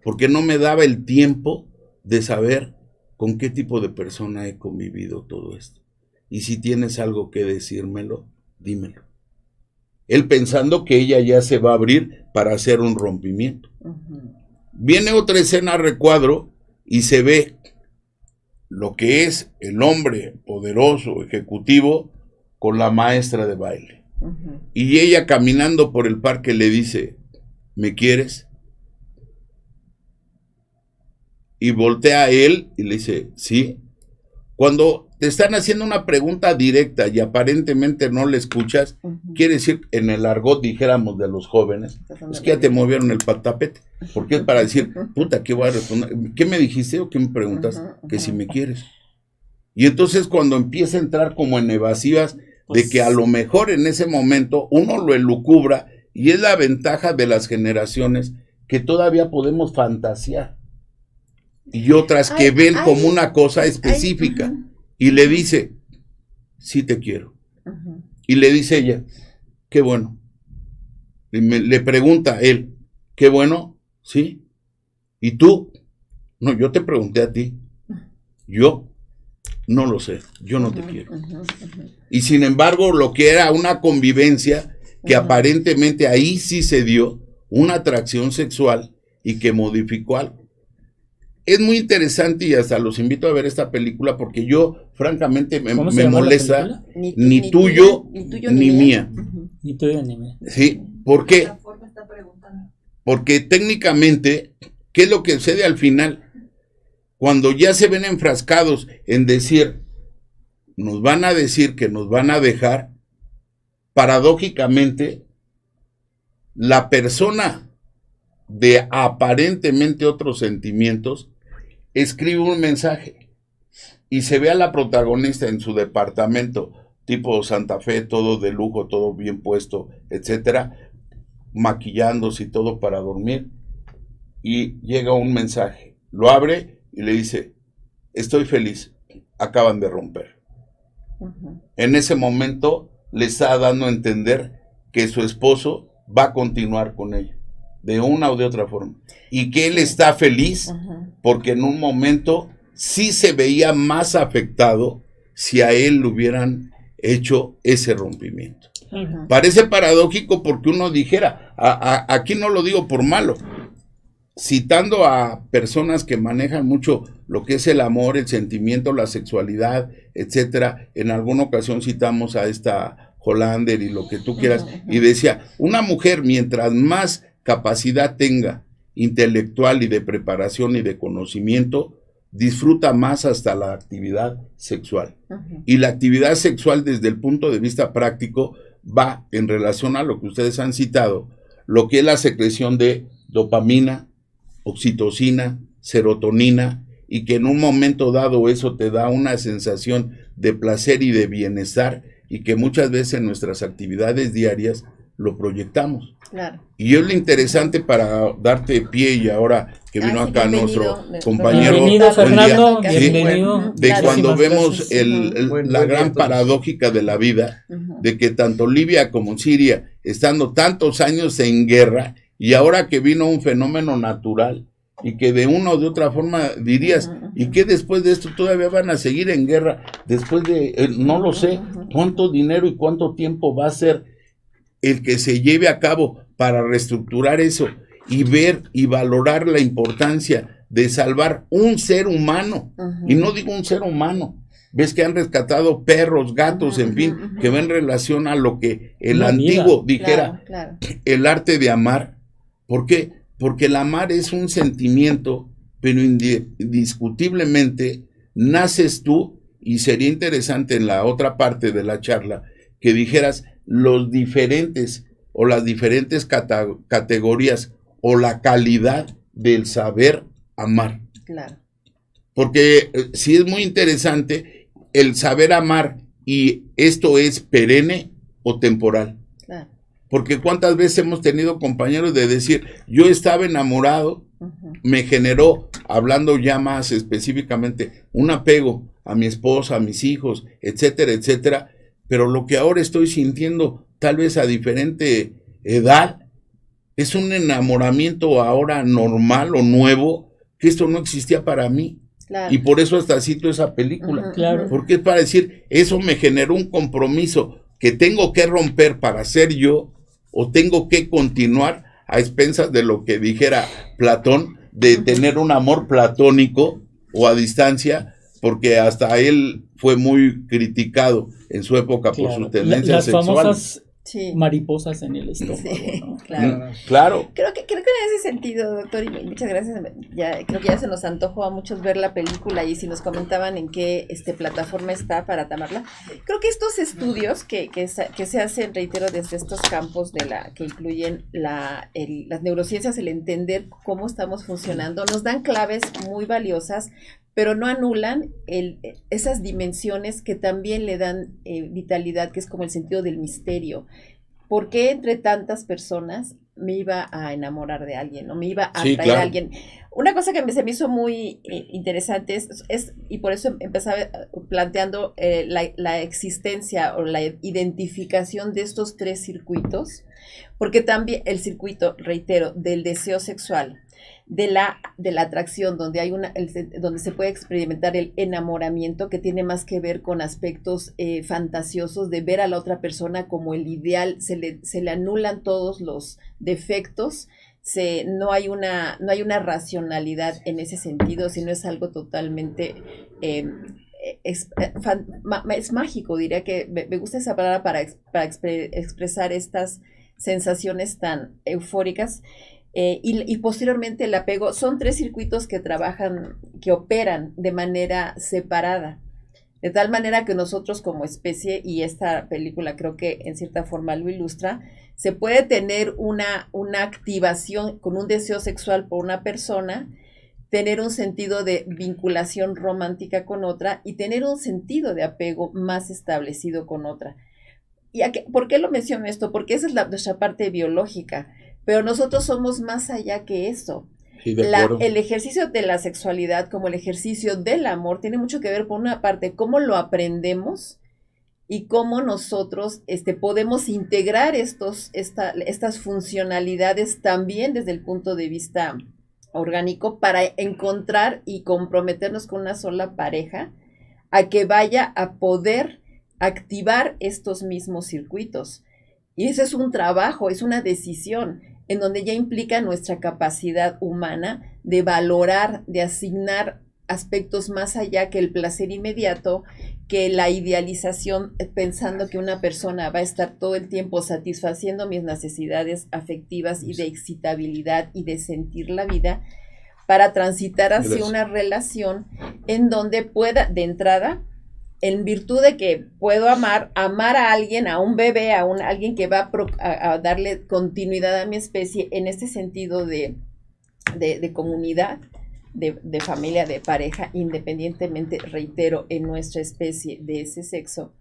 Speaker 3: porque no me daba el tiempo de saber con qué tipo de persona he convivido todo esto. Y si tienes algo que decírmelo, dímelo. Él pensando que ella ya se va a abrir para hacer un rompimiento. Viene otra escena a recuadro y se ve lo que es el hombre poderoso, ejecutivo, con la maestra de baile. Y ella caminando por el parque le dice, ¿me quieres? Y voltea a él y le dice, sí. Cuando te están haciendo una pregunta directa y aparentemente no le escuchas, quiere decir, en el argot dijéramos de los jóvenes, es que ya te movieron el tapete, porque es para decir, puta, ¿qué voy a responder? ¿Qué me dijiste o qué me preguntas? Que si me quieres. Y entonces cuando empieza a entrar como en evasivas, de que a lo mejor en ese momento uno lo elucubra, y es la ventaja de las generaciones que todavía podemos fantasear, y otras que ven como una cosa específica, y le dice, sí te quiero. Y le dice ella, qué bueno. Y le pregunta él, qué bueno, sí. ¿Y tú? No, yo te pregunté a ti. Yo no lo sé, yo no te quiero. Y sin embargo, lo que era una convivencia, que aparentemente ahí sí se dio una atracción sexual y que modificó algo. Es muy interesante y hasta los invito a ver esta película porque yo, francamente, me molesta ni tuyo ni mía.
Speaker 2: Ni tuyo ni mía.
Speaker 3: Sí, ¿por qué? Porque técnicamente, ¿qué es lo que sucede al final? Cuando ya se ven enfrascados en decir, nos van a decir que nos van a dejar, paradójicamente, la persona de aparentemente otros sentimientos escribe un mensaje y se ve a la protagonista en su departamento tipo Santa Fe, todo de lujo, todo bien puesto, etcétera, maquillándose y todo para dormir, y llega un mensaje, lo abre y le dice, estoy feliz, acaban de romper. En ese momento le está dando a entender que su esposo va a continuar con ella de una o de otra forma, y que él está feliz porque en un momento sí se veía más afectado si a él le hubieran hecho ese rompimiento. Parece paradójico porque uno dijera, aquí no lo digo por malo, citando a personas que manejan mucho lo que es el amor, el sentimiento, la sexualidad, etcétera, en alguna ocasión citamos a esta Hollander y lo que tú quieras, y decía, una mujer mientras más capacidad tenga intelectual y de preparación y de conocimiento, disfruta más hasta la actividad sexual. Y la actividad sexual desde el punto de vista práctico va en relación a lo que ustedes han citado, lo que es la secreción de dopamina, oxitocina, serotonina, y que en un momento dado eso te da una sensación de placer y de bienestar, y que muchas veces en nuestras actividades diarias lo proyectamos.
Speaker 1: Claro.
Speaker 3: Y es lo interesante para darte pie, y ahora que vino acá nuestro compañero.
Speaker 2: Bienvenido, Fernando. Bienvenido.
Speaker 3: De cuando vemos la gran paradójica de la vida, de que tanto Libia como Siria, estando tantos años en guerra, y ahora que vino un fenómeno natural, y que de una o de otra forma dirías, ¿y qué después de esto todavía van a seguir en guerra? Después de, no lo sé, cuánto dinero y cuánto tiempo va a ser el que se lleve a cabo para reestructurar eso y ver y valorar la importancia de salvar un ser humano. Y no digo un ser humano. Ves que han rescatado perros, gatos, en fin, que va en relación a lo que el antiguo dijera, claro. El arte de amar. ¿Por qué? Porque el amar es un sentimiento, pero indiscutiblemente naces tú, y sería interesante en la otra parte de la charla que dijeras los diferentes o las diferentes categorías o la calidad del saber amar.
Speaker 1: Claro.
Speaker 3: Porque sí es muy interesante el saber amar, y esto es perenne o temporal. Claro. Porque cuántas veces hemos tenido compañeros de decir, yo estaba enamorado, me generó, hablando ya más específicamente, un apego a mi esposa, a mis hijos, etcétera, etcétera, pero lo que ahora estoy sintiendo, tal vez a diferente edad, es un enamoramiento ahora normal o nuevo, que esto no existía para mí. Claro. Y por eso hasta cito esa película.
Speaker 2: Claro.
Speaker 3: Porque es para decir, eso me generó un compromiso que tengo que romper para ser yo, o tengo que continuar a expensas de lo que dijera Platón, de tener un amor platónico o a distancia, porque hasta él fue muy criticado en su época por su tendencia sexual.
Speaker 2: Las famosas mariposas en el estómago.
Speaker 1: Sí,
Speaker 2: ¿no?
Speaker 1: claro. Creo que en ese sentido, doctor, y muchas gracias, creo que ya se nos antojó a muchos ver la película, y si nos comentaban en qué plataforma está para tomarla. Creo que estos estudios que se hacen, reitero, desde estos campos que incluyen las neurociencias, el entender cómo estamos funcionando, nos dan claves muy valiosas, pero no anulan esas dimensiones que también le dan vitalidad, que es como el sentido del misterio. ¿Por qué entre tantas personas me iba a enamorar de alguien, o me iba a atraer a alguien? Una cosa que se me hizo muy interesante es, y por eso empezaba planteando la existencia o la identificación de estos tres circuitos, porque también el circuito, reitero, del deseo sexual, de la atracción, donde hay donde se puede experimentar el enamoramiento, que tiene más que ver con aspectos fantasiosos, de ver a la otra persona como el ideal, se le anulan todos los defectos, no hay una racionalidad en ese sentido, sino es algo totalmente es mágico. Diría que me gusta esa palabra para expresar estas sensaciones tan eufóricas. Y posteriormente el apego. Son tres circuitos que operan de manera separada, de tal manera que nosotros como especie, y esta película creo que en cierta forma lo ilustra, se puede tener una activación con un deseo sexual por una persona, tener un sentido de vinculación romántica con otra, y tener un sentido de apego más establecido con otra. ¿Por qué lo menciono esto? Porque esa es nuestra parte biológica. Pero nosotros somos más allá que eso.
Speaker 3: Sí,
Speaker 1: el ejercicio de la sexualidad, como el ejercicio del amor, tiene mucho que ver, por una parte, cómo lo aprendemos y cómo nosotros podemos integrar estas funcionalidades también desde el punto de vista orgánico, para encontrar y comprometernos con una sola pareja a que vaya a poder activar estos mismos circuitos. Y ese es un trabajo, es una decisión, en donde ya implica nuestra capacidad humana de valorar, de asignar aspectos más allá que el placer inmediato, que la idealización, pensando que una persona va a estar todo el tiempo satisfaciendo mis necesidades afectivas y de excitabilidad y de sentir la vida, para transitar hacia una relación en donde pueda, de entrada, en virtud de que puedo amar a alguien, a un bebé, a alguien que va a darle continuidad a mi especie, en este sentido de comunidad, de familia, de pareja, independientemente, reitero, en nuestra especie de ese sexo,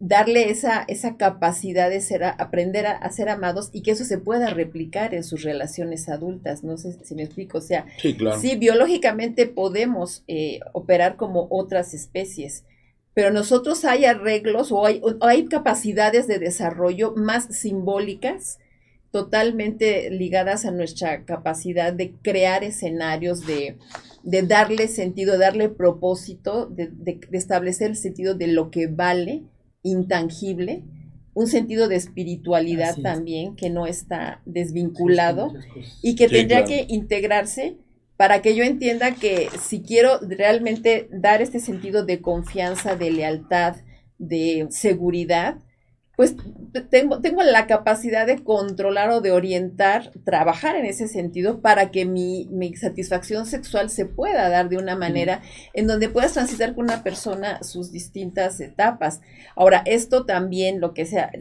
Speaker 1: darle esa capacidad de aprender a ser amados y que eso se pueda replicar en sus relaciones adultas. No sé si me explico. O sea,
Speaker 3: sí, claro.
Speaker 1: Sí, biológicamente podemos operar como otras especies, pero nosotros hay arreglos o hay capacidades de desarrollo más simbólicas, totalmente ligadas a nuestra capacidad de crear escenarios, de darle sentido, darle propósito, de establecer el sentido de lo que vale, intangible, un sentido de espiritualidad también que no está desvinculado y que tendría que integrarse para que yo entienda que si quiero realmente dar este sentido de confianza, de lealtad, de seguridad, pues tengo la capacidad de controlar o de orientar, trabajar en ese sentido para que mi satisfacción sexual se pueda dar de una manera en donde puedas transitar con una persona sus distintas etapas. Ahora, esto también, lo que se ha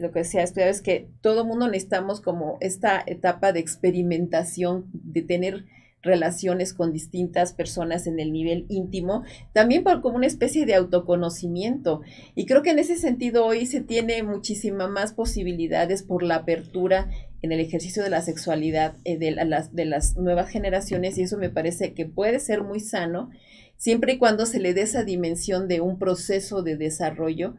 Speaker 1: estudiado es que todo mundo necesitamos como esta etapa de experimentación, de tener relaciones con distintas personas en el nivel íntimo, también como una especie de autoconocimiento. Y creo que en ese sentido hoy se tiene muchísimas más posibilidades por la apertura en el ejercicio de la sexualidad de las nuevas generaciones, y eso me parece que puede ser muy sano, siempre y cuando se le dé esa dimensión de un proceso de desarrollo,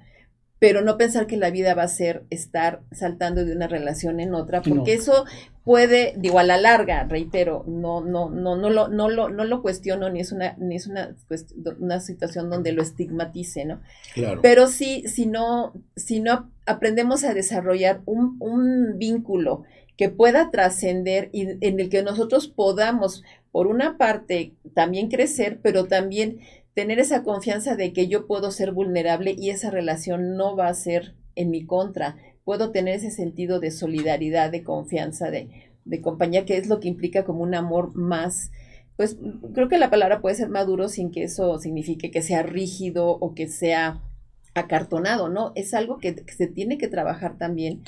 Speaker 1: pero no pensar que la vida va a ser estar saltando de una relación en otra, porque eso puede, digo, a la larga, reitero, no lo cuestiono, ni es una situación donde lo estigmatice, ¿no?
Speaker 3: Claro.
Speaker 1: Pero sí, si no aprendemos a desarrollar un vínculo que pueda trascender y en el que nosotros podamos, por una parte, también crecer, pero también tener esa confianza de que yo puedo ser vulnerable y esa relación no va a ser en mi contra. Puedo tener ese sentido de solidaridad, de confianza, de compañía, que es lo que implica como un amor más, pues creo que la palabra puede ser maduro sin que eso signifique que sea rígido o que sea acartonado, ¿no? Es algo que se tiene que trabajar también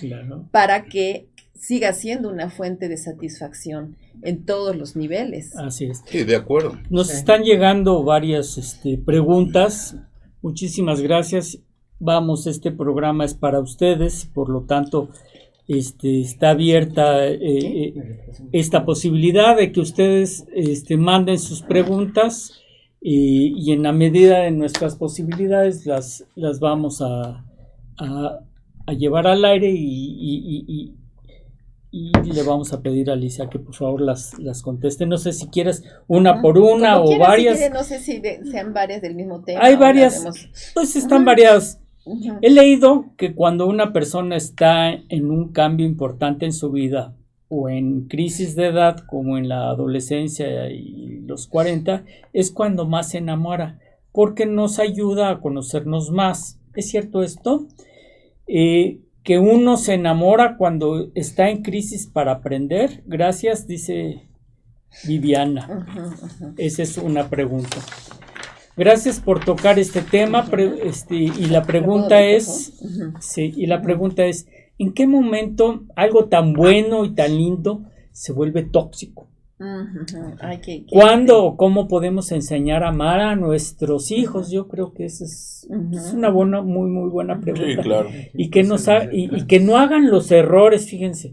Speaker 1: para que siga siendo una fuente de satisfacción en todos los niveles.
Speaker 2: Así es.
Speaker 3: Sí, de acuerdo.
Speaker 2: Nos están llegando varias preguntas. Muchísimas gracias. Vamos, este programa es para ustedes, por lo tanto, está abierta esta posibilidad de que ustedes manden sus preguntas y en la medida de nuestras posibilidades las vamos a llevar al aire y le vamos a pedir a Alicia que por favor las conteste. No sé si quieres una por una o varias.
Speaker 1: Si no sé si sean varias del mismo tema.
Speaker 2: Hay varias, pues están variadas. He leído que cuando una persona está en un cambio importante en su vida o en crisis de edad, como en la adolescencia y los 40, es cuando más se enamora, porque nos ayuda a conocernos más. ¿Es cierto esto? Que uno se enamora cuando está en crisis para aprender. Gracias, dice Viviana. Esa es una pregunta. Gracias por tocar este tema. Y la pregunta es, ¿en qué momento algo tan bueno y tan lindo se vuelve tóxico? ¿Cuándo o cómo podemos enseñar a amar a nuestros hijos? Yo creo que esa es una muy muy buena pregunta.
Speaker 3: Sí, claro.
Speaker 2: Y que no hagan los errores, fíjense,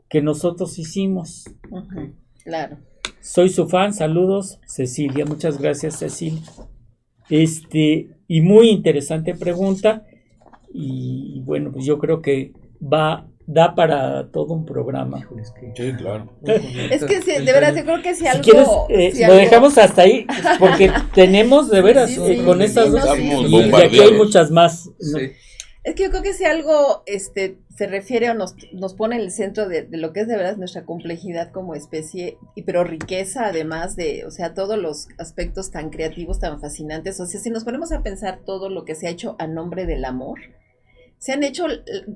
Speaker 2: que nosotros hicimos.
Speaker 1: Claro.
Speaker 2: Soy su fan, saludos, Cecilia. Muchas gracias, Cecilia. Y muy interesante pregunta. Y bueno, pues yo creo que da para todo un programa.
Speaker 3: Sí, claro.
Speaker 1: Es que sí, de veras, yo creo que si algo...
Speaker 2: Si lo dejamos hasta ahí, porque tenemos de veras con estas dos, y aquí hay muchas más. ¿No?
Speaker 1: Sí. Es que yo creo que si algo se refiere o nos pone en el centro de lo que es de verdad nuestra complejidad como especie, pero riqueza además de, o sea, todos los aspectos tan creativos, tan fascinantes. O sea, si nos ponemos a pensar todo lo que se ha hecho a nombre del amor, se han hecho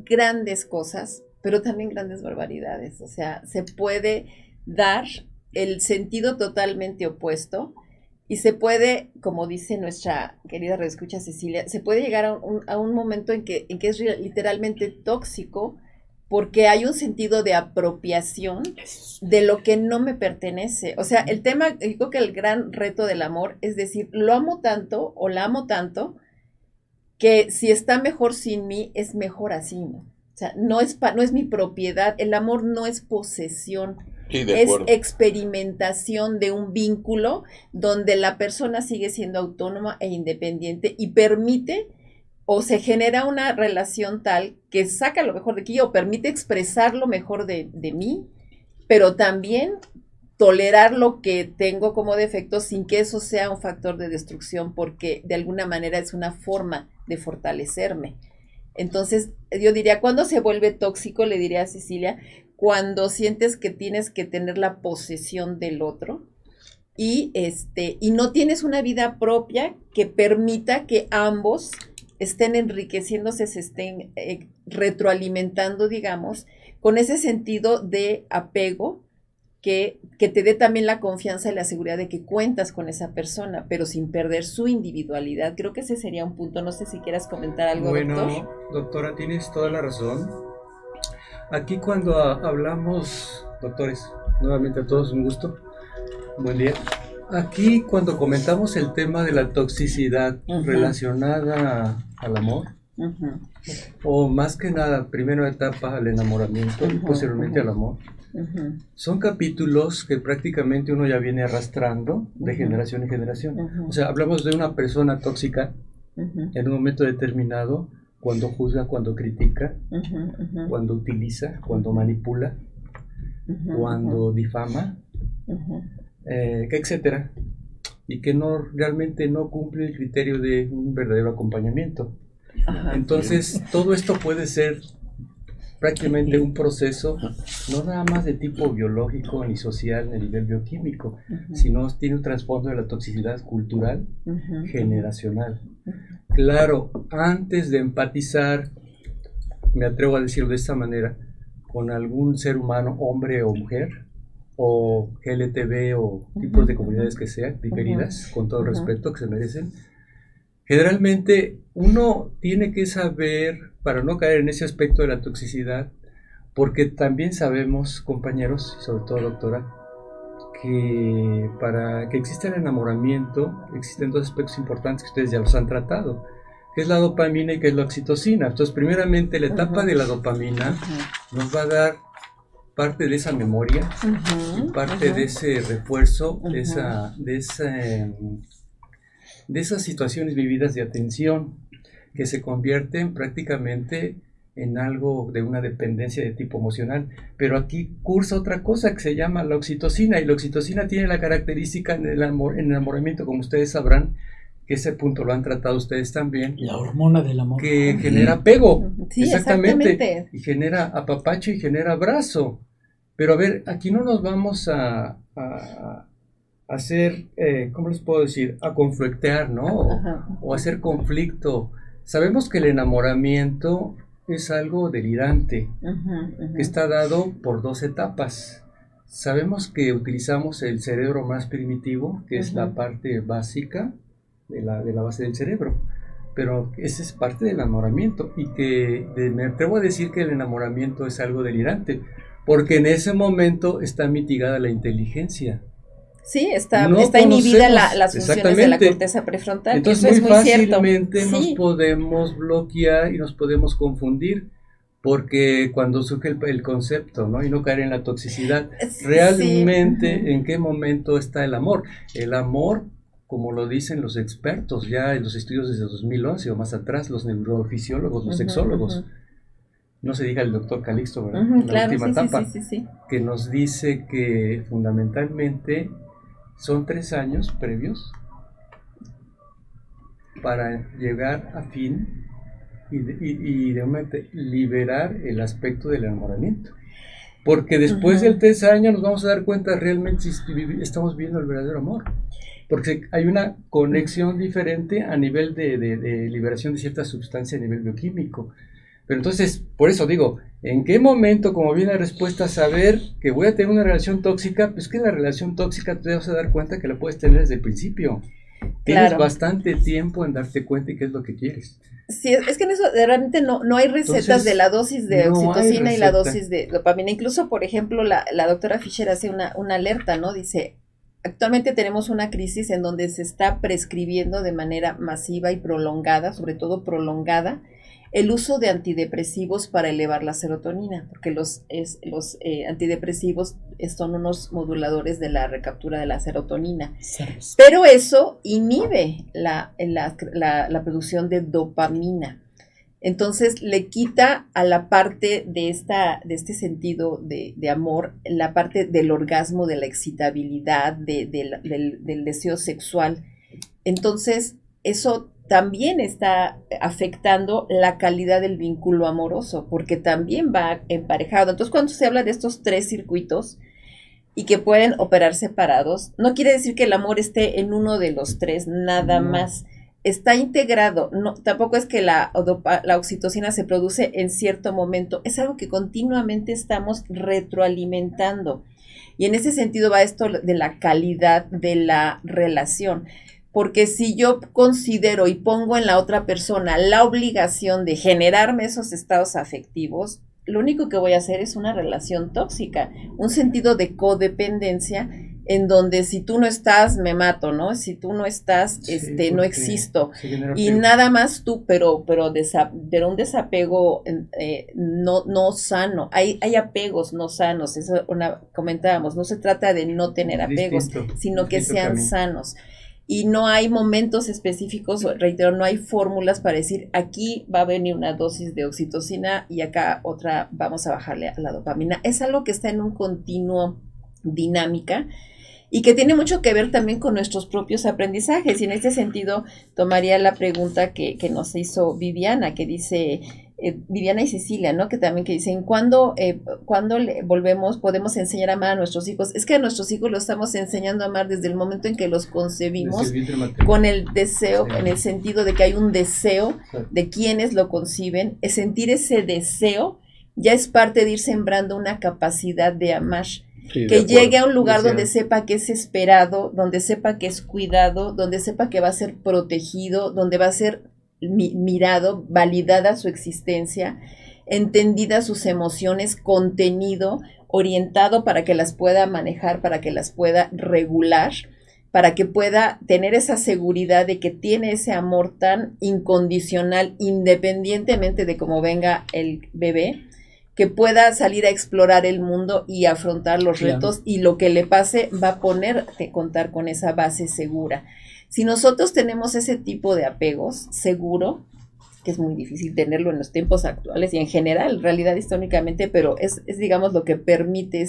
Speaker 1: grandes cosas, pero también grandes barbaridades. O sea, se puede dar el sentido totalmente opuesto y se puede, como dice nuestra querida reescucha Cecilia, se puede llegar a un momento en que es literalmente tóxico porque hay un sentido de apropiación de lo que no me pertenece. O sea, el tema, yo creo que el gran reto del amor es decir, lo amo tanto o la amo tanto que si está mejor sin mí, es mejor así, ¿no? O sea, no es mi propiedad, el amor no es posesión,
Speaker 3: Sí,
Speaker 1: es experimentación de un vínculo donde la persona sigue siendo autónoma e independiente y permite o se genera una relación tal que saca lo mejor de aquí o permite expresar lo mejor de mí, pero también tolerar lo que tengo como defecto sin que eso sea un factor de destrucción, porque de alguna manera es una forma de fortalecerme. Entonces, yo diría, ¿cuándo se vuelve tóxico? Le diría a Cecilia, cuando sientes que tienes que tener la posesión del otro y no tienes una vida propia que permita que ambos estén enriqueciéndose, se estén retroalimentando, digamos, con ese sentido de apego que te dé también la confianza y la seguridad de que cuentas con esa persona, pero sin perder su individualidad. Creo que ese sería un punto. No sé si quieras comentar algo, doctor.
Speaker 4: Bueno, doctora, tienes toda la razón. Aquí cuando hablamos, doctores, nuevamente a todos un gusto, buen día. Aquí cuando comentamos el tema de la toxicidad relacionada al amor, o más que nada, primero etapa al enamoramiento y posteriormente al amor, son capítulos que prácticamente uno ya viene arrastrando de generación en generación. O sea, hablamos de una persona tóxica en un momento determinado, cuando juzga, cuando critica, cuando utiliza, cuando manipula, cuando difama, etcétera, y que realmente no cumple el criterio de un verdadero acompañamiento. Entonces, todo esto puede ser prácticamente un proceso no nada más de tipo biológico ni social ni a nivel bioquímico, sino tiene un trasfondo de la toxicidad cultural, generacional. Claro, antes de empatizar, me atrevo a decirlo de esta manera, con algún ser humano, hombre o mujer, o LTV o tipos de comunidades que sean diferidas, con todo el respeto que se merecen, generalmente uno tiene que saber, para no caer en ese aspecto de la toxicidad, porque también sabemos, compañeros, y sobre todo doctora, que para que exista el enamoramiento existen dos aspectos importantes que ustedes ya los han tratado, que es la dopamina y que es la oxitocina. Entonces, primeramente, la etapa de la dopamina nos va a dar parte de esa memoria, y parte de ese refuerzo, de esas situaciones vividas de atención que se convierten prácticamente en algo de una dependencia de tipo emocional. Pero aquí cursa otra cosa que se llama la oxitocina, y la oxitocina tiene la característica en el enamoramiento, como ustedes sabrán, que ese punto lo han tratado ustedes también.
Speaker 2: La hormona del amor.
Speaker 4: Que genera apego,
Speaker 1: sí, exactamente,
Speaker 4: y genera apapacho y genera abrazo. Pero a ver, aquí no nos vamos a hacer, ¿cómo les puedo decir? A conflictear, ¿no? O hacer conflicto. Sabemos que el enamoramiento es algo delirante, que está dado por dos etapas. Sabemos que utilizamos el cerebro más primitivo, que es la parte básica de la base del cerebro, pero esa es parte del enamoramiento, y que me atrevo a decir que el enamoramiento es algo delirante, porque en ese momento está mitigada la inteligencia.
Speaker 1: Sí, está inhibida las funciones de la corteza prefrontal.
Speaker 4: Entonces
Speaker 1: eso es
Speaker 4: muy fácilmente nos podemos bloquear y nos podemos confundir, porque cuando surge el concepto, ¿no? Y no caer en la toxicidad, realmente ¿en qué momento está el amor? El amor, como lo dicen los expertos ya en los estudios desde 2011 o más atrás, los neurofisiólogos, los sexólogos, no se diga el doctor Calixto, ¿verdad? La última etapa, que nos dice que fundamentalmente son 3 años previos para llegar a fin y realmente liberar el aspecto del enamoramiento. Porque después del 3 años nos vamos a dar cuenta realmente si estamos viendo el verdadero amor. Porque hay una conexión diferente a nivel de liberación de ciertas sustancias a nivel bioquímico. Pero entonces, por eso digo, ¿en qué momento, como viene la respuesta, saber que voy a tener una relación tóxica? Pues que la relación tóxica te vas a dar cuenta que la puedes tener desde el principio. Tienes bastante tiempo en darte cuenta y qué es lo que quieres.
Speaker 1: Sí, es que en eso realmente no hay recetas. Entonces, de la dosis de oxitocina y la dosis de dopamina. Incluso, por ejemplo, la doctora Fisher hace una alerta, ¿no? Dice, Actualmente tenemos una crisis en donde se está prescribiendo de manera masiva y prolongada, sobre todo prolongada, el uso de antidepresivos para elevar la serotonina, porque los antidepresivos son unos moduladores de la recaptura de la serotonina. Pero eso inhibe la producción de dopamina. Entonces le quita a la parte de este sentido de amor, la parte del orgasmo, de la excitabilidad, del deseo sexual. Entonces eso también está afectando la calidad del vínculo amoroso, porque también va emparejado. Entonces, cuando se habla de estos 3 circuitos y que pueden operar separados, no quiere decir que el amor esté en uno de los 3, nada más. Está integrado. No, tampoco es que la oxitocina se produce en cierto momento. Es algo que continuamente estamos retroalimentando. Y en ese sentido va esto de la calidad de la relación. Porque si yo considero y pongo en la otra persona la obligación de generarme esos estados afectivos, lo único que voy a hacer es una relación tóxica, un sentido de codependencia en donde si tú no estás, me mato, ¿no? Si tú no estás, no existo. Y nada más tú, pero un desapego no sano. Hay apegos no sanos, eso comentábamos, no se trata de no tener apegos, sino que sean sanos. Y no hay momentos específicos, reitero, no hay fórmulas para decir aquí va a venir una dosis de oxitocina y acá otra vamos a bajarle a la dopamina. Es algo que está en un continuo dinámica y que tiene mucho que ver también con nuestros propios aprendizajes. Y en este sentido tomaría la pregunta que nos hizo Viviana, que dice, Viviana y Cecilia, ¿no? Que también que dicen, ¿cuándo podemos enseñar a amar a nuestros hijos? Es que a nuestros hijos los estamos enseñando a amar desde el momento en que los concebimos, con el deseo, en el sentido de que hay un deseo de quienes lo conciben. Es sentir ese deseo ya es parte de ir sembrando una capacidad de amar. Sí, que llegue a un lugar donde sepa que es esperado, donde sepa que es cuidado, donde sepa que va a ser protegido, donde va a ser mirado, validada su existencia, entendidas sus emociones, contenido, orientado para que las pueda manejar, para que las pueda regular, para que pueda tener esa seguridad de que tiene ese amor tan incondicional, independientemente de cómo venga el bebé, que pueda salir a explorar el mundo y afrontar los retos, y lo que le pase va a contar con esa base segura. Si nosotros tenemos ese tipo de apegos, seguro, que es muy difícil tenerlo en los tiempos actuales y en general, en realidad históricamente, pero es digamos lo que permite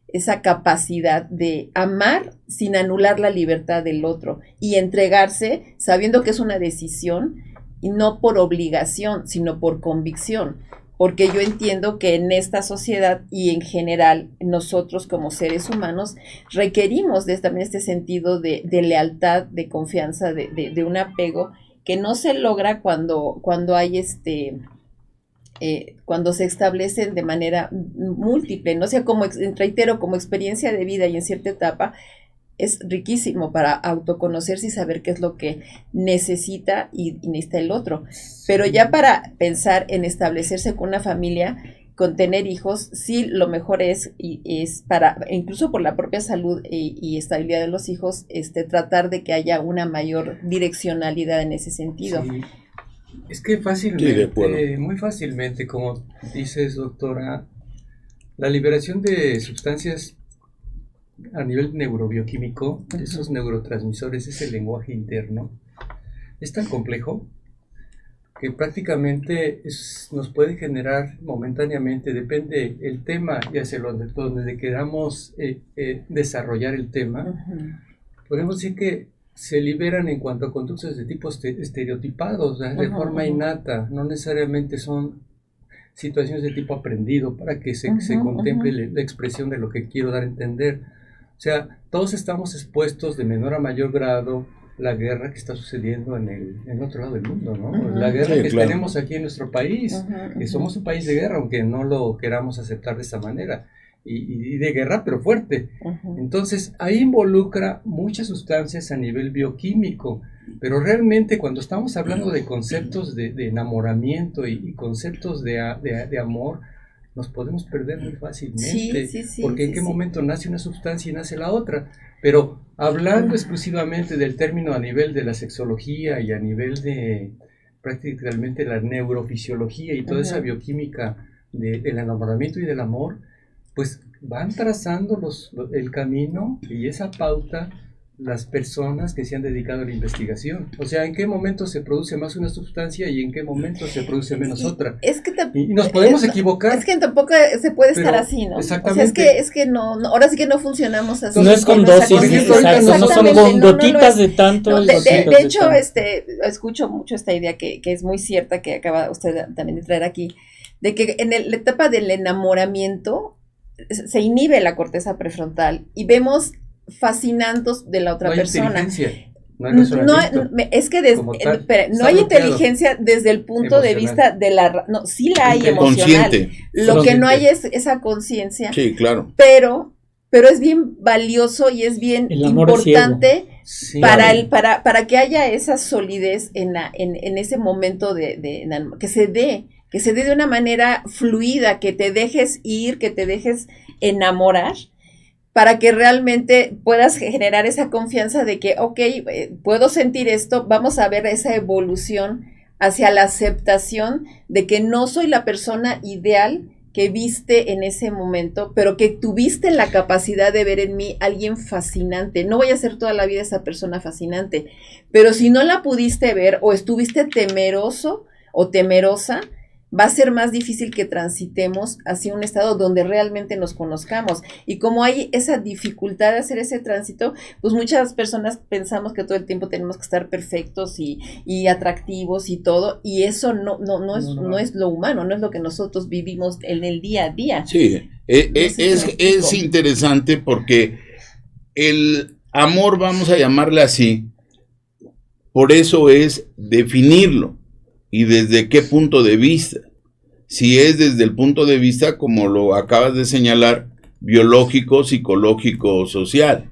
Speaker 1: esa capacidad de amar sin anular la libertad del otro y entregarse sabiendo que es una decisión y no por obligación, sino por convicción. Porque yo entiendo que en esta sociedad y en general nosotros como seres humanos requerimos también este sentido de lealtad, de confianza, de un apego que no se logra cuando hay cuando se establecen de manera múltiple, ¿no? O sea, reitero, como experiencia de vida y en cierta etapa, es riquísimo para autoconocerse y saber qué es lo que necesita y necesita el otro. Pero ya para pensar en establecerse con una familia, con tener hijos, sí lo mejor es para, incluso por la propia salud y estabilidad de los hijos, tratar de que haya una mayor direccionalidad en ese sentido.
Speaker 4: Sí. Es que fácilmente, muy fácilmente, como dices, doctora, la liberación de sustancias a nivel neurobioquímico, esos neurotransmisores, ese lenguaje interno, es tan complejo que prácticamente nos puede generar momentáneamente, depende el tema y hacia donde queramos desarrollar el tema, podemos decir que se liberan en cuanto a conductas de tipo estereotipados, de forma innata, no necesariamente son situaciones de tipo aprendido para que se contemple la expresión de lo que quiero dar a entender. O sea, todos estamos expuestos de menor a mayor grado la guerra que está sucediendo en otro lado del mundo, ¿no? La guerra que tenemos aquí en nuestro país, que somos un país de guerra, aunque no lo queramos aceptar de esta manera, y de guerra pero fuerte. Entonces, ahí involucra muchas sustancias a nivel bioquímico, pero realmente cuando estamos hablando de conceptos de enamoramiento y conceptos de amor, nos podemos perder muy fácilmente,
Speaker 1: sí,
Speaker 4: porque en qué momento nace una sustancia y nace la otra. Pero hablando exclusivamente del término a nivel de la sexología y a nivel de prácticamente la neurofisiología y toda esa bioquímica del enamoramiento y del amor, pues van trazando el camino y esa pauta las personas que se han dedicado a la investigación. O sea, en qué momento se produce más una sustancia y en qué momento se produce menos otra.
Speaker 1: Es que
Speaker 4: y nos podemos equivocar.
Speaker 1: Es que tampoco se puede estar así, ¿no?
Speaker 4: Exactamente.
Speaker 1: O sea, es que no, ahora sí que no funcionamos así.
Speaker 2: No es con dosis, no son con gotitas de tanto.
Speaker 1: De hecho, escucho mucho esta idea que es muy cierta, que acaba usted también de traer aquí, de que en la etapa del enamoramiento se inhibe la corteza prefrontal y vemos fascinandos de la otra persona. No hay inteligencia desde el punto de vista de sí la hay emocional. Lo que no hay es esa conciencia.
Speaker 3: Sí, claro.
Speaker 1: Pero es bien valioso y es bien importante para que haya esa solidez en ese momento que se dé de una manera fluida, que te dejes ir, que te dejes enamorar, para que realmente puedas generar esa confianza de que, puedo sentir esto, vamos a ver esa evolución hacia la aceptación de que no soy la persona ideal que viste en ese momento, pero que tuviste la capacidad de ver en mí alguien fascinante. No voy a ser toda la vida esa persona fascinante, pero si no la pudiste ver o estuviste temeroso o temerosa, va a ser más difícil que transitemos hacia un estado donde realmente nos conozcamos. Y como hay esa dificultad de hacer ese tránsito, pues muchas personas pensamos que todo el tiempo tenemos que estar perfectos y atractivos y todo, y eso no es lo humano, no es lo que nosotros vivimos en el día a día.
Speaker 3: Sí, es interesante porque el amor, vamos a llamarle así, por eso es definirlo. ¿Y desde qué punto de vista? Si es desde el punto de vista, como lo acabas de señalar, biológico, psicológico, social.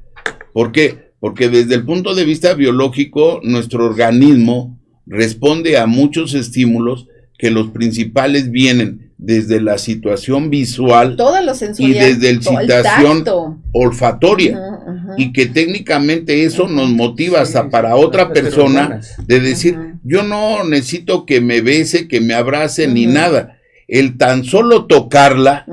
Speaker 3: ¿Por qué? Porque desde el punto de vista biológico, nuestro organismo responde a muchos estímulos que los principales vienen desde la situación visual y desde la situación olfatoria. Y que técnicamente eso nos motiva hasta para otra persona de decir, yo no necesito que me bese, que me abrace, ni nada. El tan solo tocarla,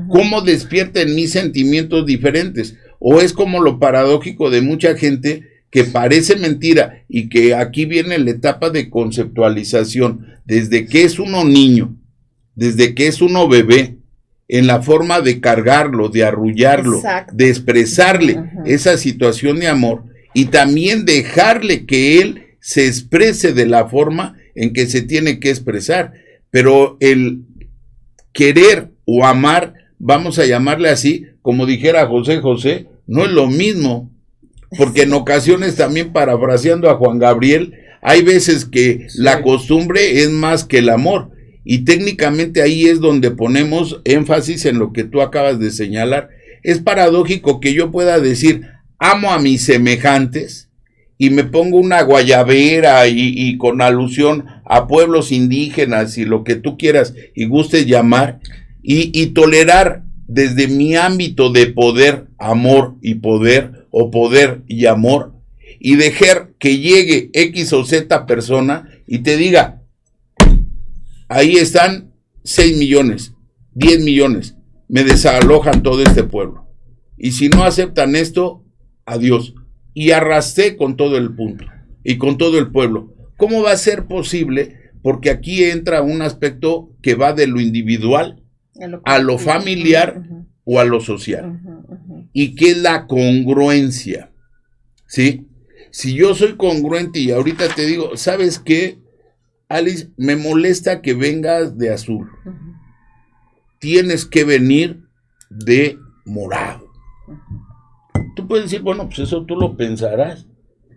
Speaker 3: cómo despierta en mí sentimientos diferentes. O es como lo paradójico de mucha gente que parece mentira y que aquí viene la etapa de conceptualización. Desde que es uno niño, desde que es uno bebé, en la forma de cargarlo, de arrullarlo, de expresarle esa situación de amor y también dejarle que él se exprese de la forma en que se tiene que expresar. Pero el querer o amar, vamos a llamarle así, como dijera José José, no es lo mismo, porque en ocasiones también, parafraseando a Juan Gabriel, hay veces que la costumbre es más que el amor. Y técnicamente ahí es donde ponemos énfasis en lo que tú acabas de señalar. Es paradójico que yo pueda decir, amo a mis semejantes, y me pongo una guayabera y con alusión a pueblos indígenas y lo que tú quieras y gustes llamar, y tolerar desde mi ámbito de poder, amor y poder, o poder y amor, y dejar que llegue X o Z persona y te diga, ahí están 6 millones, 10 millones, me desalojan todo este pueblo. Y si no aceptan esto, adiós. Y arrastré con todo el punto y con todo el pueblo. ¿Cómo va a ser posible? Porque aquí entra un aspecto que va de lo individual a lo familiar o a lo social. ¿Y qué es la congruencia? ¿Sí? Si yo soy congruente y ahorita te digo, ¿sabes qué? Alice, me molesta que vengas de azul. Tienes que venir de morado. Tú puedes decir, bueno, pues eso tú lo pensarás,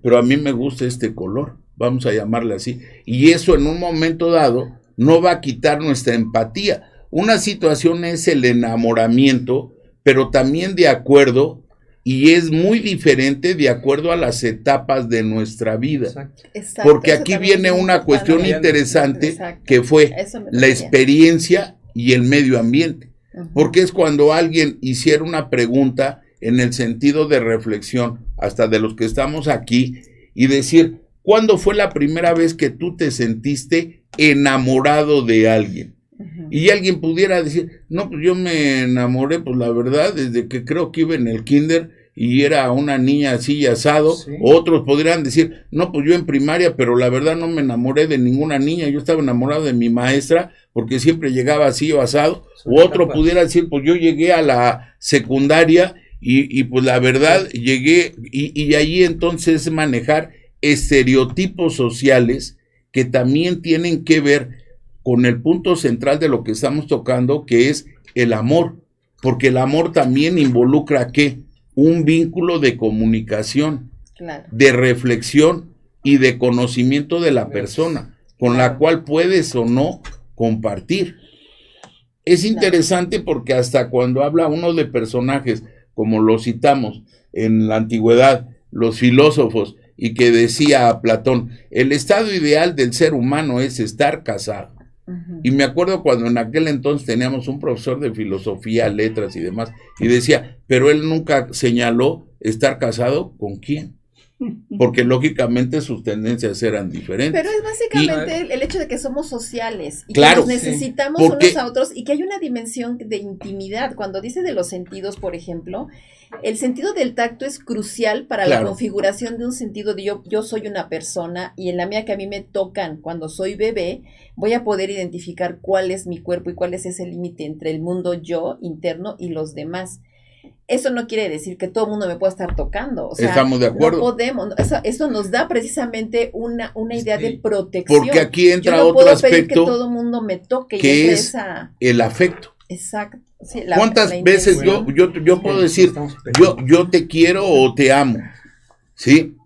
Speaker 3: pero a mí me gusta este color, vamos a llamarle así. Y eso en un momento dado no va a quitar nuestra empatía. Una situación es el enamoramiento, pero también de acuerdo, y es muy diferente de acuerdo a las etapas de nuestra vida.
Speaker 1: Exacto.
Speaker 3: Porque aquí viene una cuestión interesante que fue la experiencia y el medio ambiente. Porque es cuando alguien hiciera una pregunta en el sentido de reflexión, hasta de los que estamos aquí, y decir, ¿cuándo fue la primera vez que tú te sentiste enamorado de alguien? Y alguien pudiera decir, no, pues yo me enamoré, pues la verdad, desde que creo que iba en el kinder y era una niña así y asado. Sí. Otros podrían decir, no, pues yo en primaria, pero la verdad no me enamoré de ninguna niña, yo estaba enamorado de mi maestra, porque siempre llegaba así o asado. O otro pudiera decir, pues yo llegué a la secundaria y pues la verdad llegué, y ahí entonces manejar estereotipos sociales que también tienen que ver con el punto central de lo que estamos tocando, que es el amor, porque el amor también involucra ¿qué? Un vínculo de comunicación, claro, de reflexión y de conocimiento de la persona, con claro, la cual puedes o no compartir. Es interesante porque hasta cuando habla uno de personajes, como lo citamos en la antigüedad, los filósofos, y que decía a Platón, el estado ideal del ser humano es estar casado. Y me acuerdo cuando en aquel entonces teníamos un profesor de filosofía, letras y demás, y decía, pero él nunca señaló estar casado con quién, porque lógicamente sus tendencias eran diferentes.
Speaker 1: Pero es básicamente el hecho de que somos sociales y claro, que nos necesitamos unos a otros y que hay una dimensión de intimidad. Cuando dice de los sentidos, por ejemplo, el sentido del tacto es crucial para claro, la configuración de un sentido de yo soy una persona y en la medida que a mí me tocan cuando soy bebé, voy a poder identificar cuál es mi cuerpo y cuál es ese límite entre el mundo yo interno y los demás. Eso no quiere decir que todo el mundo me pueda estar tocando. O sea,
Speaker 3: estamos de acuerdo.
Speaker 1: No podemos. Eso nos da precisamente una idea de protección.
Speaker 3: Porque aquí entra
Speaker 1: yo no
Speaker 3: otro
Speaker 1: puedo
Speaker 3: aspecto
Speaker 1: pedir que todo el mundo me toque.
Speaker 3: Que es el afecto.
Speaker 1: Exacto. Sí,
Speaker 3: ¿cuántas veces yo puedo decir, yo te quiero o te amo? ¿Sí?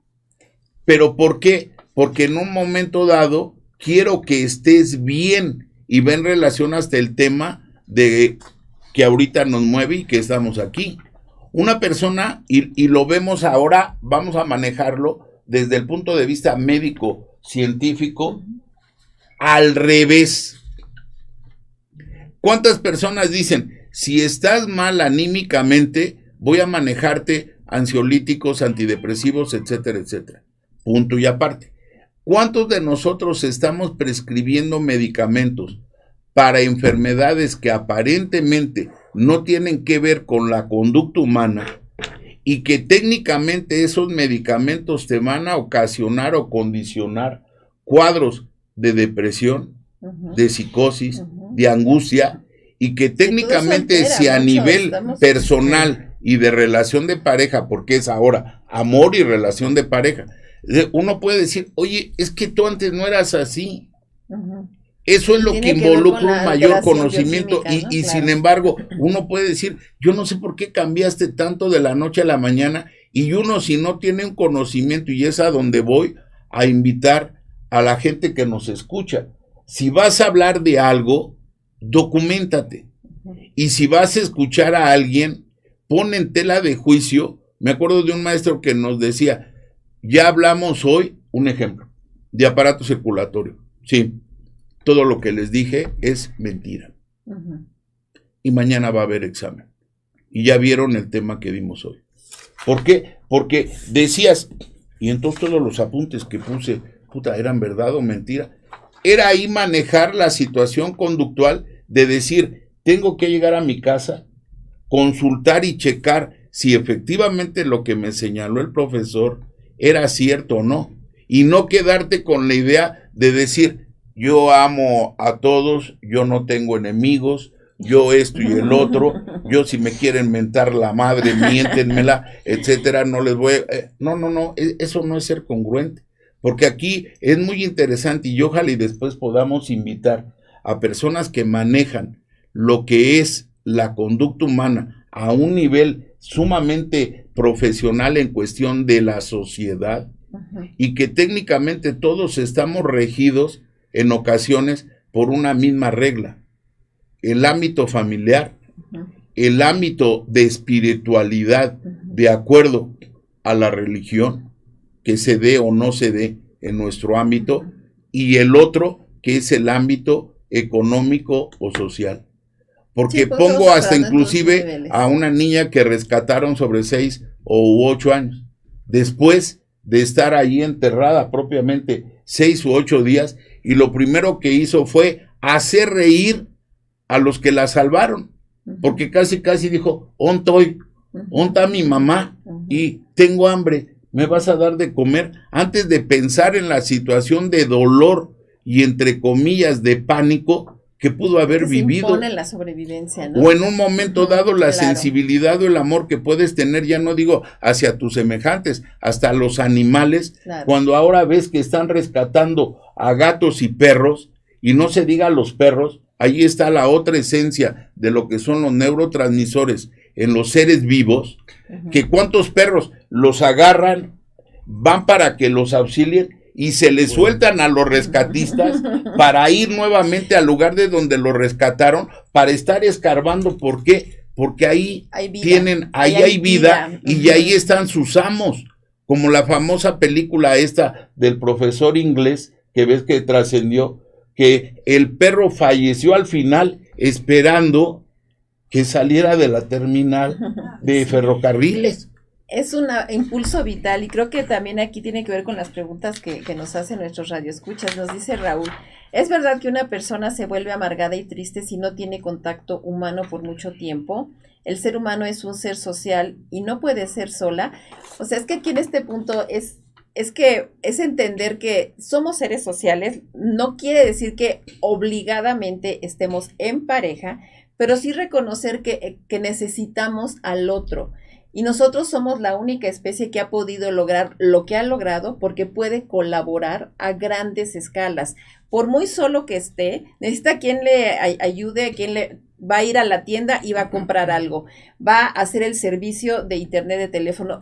Speaker 3: ¿Pero por qué? Porque en un momento dado quiero que estés bien y va en relación hasta el tema de que ahorita nos mueve y que estamos aquí. Una persona, y lo vemos ahora, vamos a manejarlo desde el punto de vista médico, científico, al revés. ¿Cuántas personas dicen, si estás mal anímicamente, voy a manejarte ansiolíticos, antidepresivos, etcétera, etcétera? Punto y aparte. ¿Cuántos de nosotros estamos prescribiendo medicamentos para enfermedades que aparentemente no tienen que ver con la conducta humana y que técnicamente esos medicamentos te van a ocasionar o condicionar cuadros de depresión, de psicosis, de angustia, y que técnicamente si a nivel personal y de relación de pareja, porque es ahora amor y relación de pareja, uno puede decir, oye, es que tú antes no eras así. Eso es lo que involucra un mayor conocimiento y, ¿no? Y claro, sin embargo, uno puede decir, yo no sé por qué cambiaste tanto de la noche a la mañana, y uno si no tiene un conocimiento, y es a donde voy a invitar a la gente que nos escucha, si vas a hablar de algo, documéntate, y si vas a escuchar a alguien, pon en tela de juicio. Me acuerdo de un maestro que nos decía, ya hablamos hoy, un ejemplo, de aparato circulatorio, sí, todo lo que les dije es mentira. Y mañana va a haber examen. Y ya vieron el tema que dimos hoy. ¿Por qué? Porque decías, y entonces todos los apuntes que puse, puta, ¿eran verdad o mentira? Era ahí manejar la situación conductual de decir, tengo que llegar a mi casa, consultar y checar si efectivamente lo que me señaló el profesor era cierto o no. Y no quedarte con la idea de decir, yo amo a todos, yo no tengo enemigos, yo esto y el otro, yo si me quieren mentar la madre, miéntenmela, etcétera, no les voy a... No, eso no es ser congruente, porque aquí es muy interesante y ojalá y después podamos invitar a personas que manejan lo que es la conducta humana a un nivel sumamente profesional en cuestión de la sociedad, y que técnicamente todos estamos regidos en ocasiones por una misma regla, el ámbito familiar, el ámbito de espiritualidad, de acuerdo a la religión, que se dé o no se dé en nuestro ámbito, y el otro que es el ámbito económico o social. Porque pongo hasta inclusive a una niña que rescataron sobre 6 u 8 años, después de estar ahí enterrada propiamente 6 u 8 días, y lo primero que hizo fue hacer reír a los que la salvaron, porque casi dijo, ¿onde está mi mamá? Y tengo hambre, ¿me vas a dar de comer? Antes de pensar en la situación de dolor y entre comillas de pánico que pudo haber vivido.
Speaker 1: Se impone la sobrevivencia, ¿no?
Speaker 3: O en un momento dado la sensibilidad o el amor que puedes tener, ya no digo hacia tus semejantes, hasta los animales, cuando ahora ves que están rescatando a gatos y perros, y no se diga a los perros, ahí está la otra esencia de lo que son los neurotransmisores en los seres vivos, que cuántos perros los agarran, van para que los auxilien, y se les sueltan a los rescatistas para ir nuevamente al lugar de donde los rescataron, para estar escarbando. ¿Por qué? Porque ahí hay vida, y ahí están sus amos, como la famosa película esta del profesor inglés, que ves que trascendió, que el perro falleció al final esperando que saliera de la terminal de ferrocarriles.
Speaker 1: Es un impulso vital, y creo que también aquí tiene que ver con las preguntas que nos hacen nuestros radioescuchas. Nos dice Raúl, ¿es verdad que una persona se vuelve amargada y triste si no tiene contacto humano por mucho tiempo? El ser humano es un ser social y no puede ser sola. O sea, es que aquí en este punto es entender que somos seres sociales. No quiere decir que obligadamente estemos en pareja, pero sí reconocer que necesitamos al otro. Y nosotros somos la única especie que ha podido lograr lo que ha logrado porque puede colaborar a grandes escalas. Por muy solo que esté, necesita quien le ayude, quien le va a ir a la tienda y va a comprar algo, va a hacer el servicio de internet, de teléfono.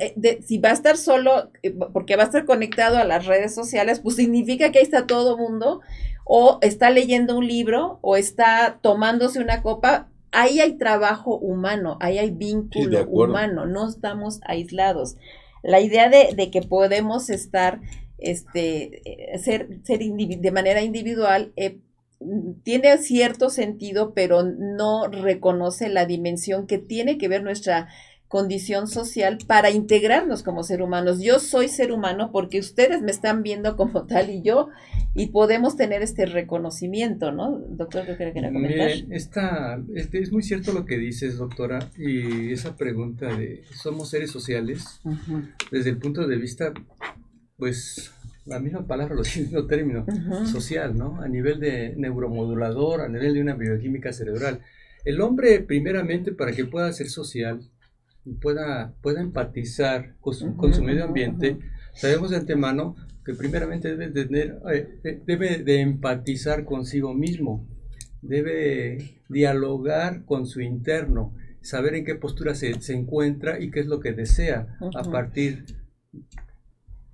Speaker 1: Si va a estar solo, porque va a estar conectado a las redes sociales, pues significa que ahí está todo mundo, o está leyendo un libro, o está tomándose una copa. Ahí hay trabajo humano, ahí hay vínculo humano, no estamos aislados. La idea de que podemos estar, ser de manera individual, tiene cierto sentido, pero no reconoce la dimensión que tiene que ver nuestra condición social para integrarnos como ser humanos. Yo soy ser humano porque ustedes me están viendo como tal, y podemos tener este reconocimiento, ¿no? Doctor, ¿qué quiere comentar?
Speaker 4: Es muy cierto lo que dices, doctora, y esa pregunta de ¿somos seres sociales? Desde el punto de vista, pues, la misma palabra, el mismo término, social, ¿no? A nivel de neuromodulador, a nivel de una bioquímica cerebral. El hombre, primeramente, para que pueda ser social y pueda empatizar con su medio ambiente, sabemos de antemano que primeramente debe de empatizar consigo mismo, debe dialogar con su interno, saber en qué postura se encuentra y qué es lo que desea a partir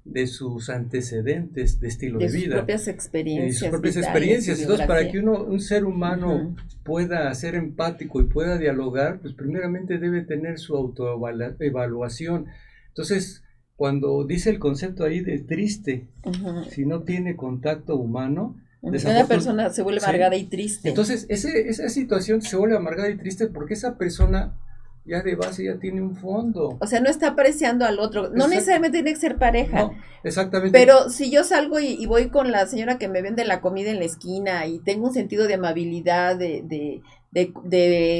Speaker 4: de sus antecedentes de estilo de vida.
Speaker 1: De sus propias
Speaker 4: experiencias. Entonces, para que un ser humano pueda ser empático y pueda dialogar, pues primeramente debe tener su autoevaluación. Entonces, cuando dice el concepto ahí de triste, si no tiene contacto humano,
Speaker 1: una persona se vuelve amargada y triste.
Speaker 4: Entonces, esa situación se vuelve amargada y triste porque esa persona ya de base ya tiene un fondo.
Speaker 1: O sea, no está apreciando al otro. No necesariamente tiene que ser pareja.
Speaker 4: No, exactamente.
Speaker 1: Pero si yo salgo y voy con la señora que me vende la comida en la esquina y tengo un sentido de amabilidad, de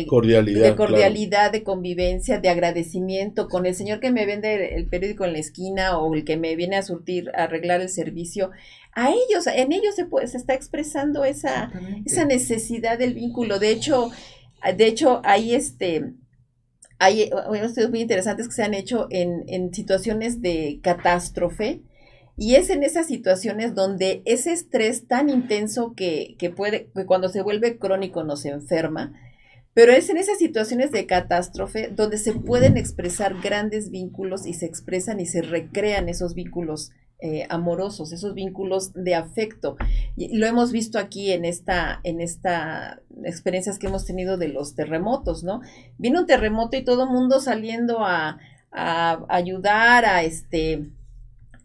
Speaker 1: cordialidad, de convivencia, de agradecimiento con el señor que me vende el periódico en la esquina o el que me viene a surtir, a arreglar el servicio, en ellos se está expresando esa necesidad del vínculo. De hecho, hay estudios muy interesantes que se han hecho en situaciones de catástrofe, y es en esas situaciones donde ese estrés tan intenso que cuando se vuelve crónico nos enferma, pero es en esas situaciones de catástrofe donde se pueden expresar grandes vínculos y se expresan y se recrean esos vínculos amorosos, esos vínculos de afecto. Y lo hemos visto aquí en esta experiencias que hemos tenido de los terremotos, ¿no? Vino un terremoto y todo el mundo saliendo a ayudar,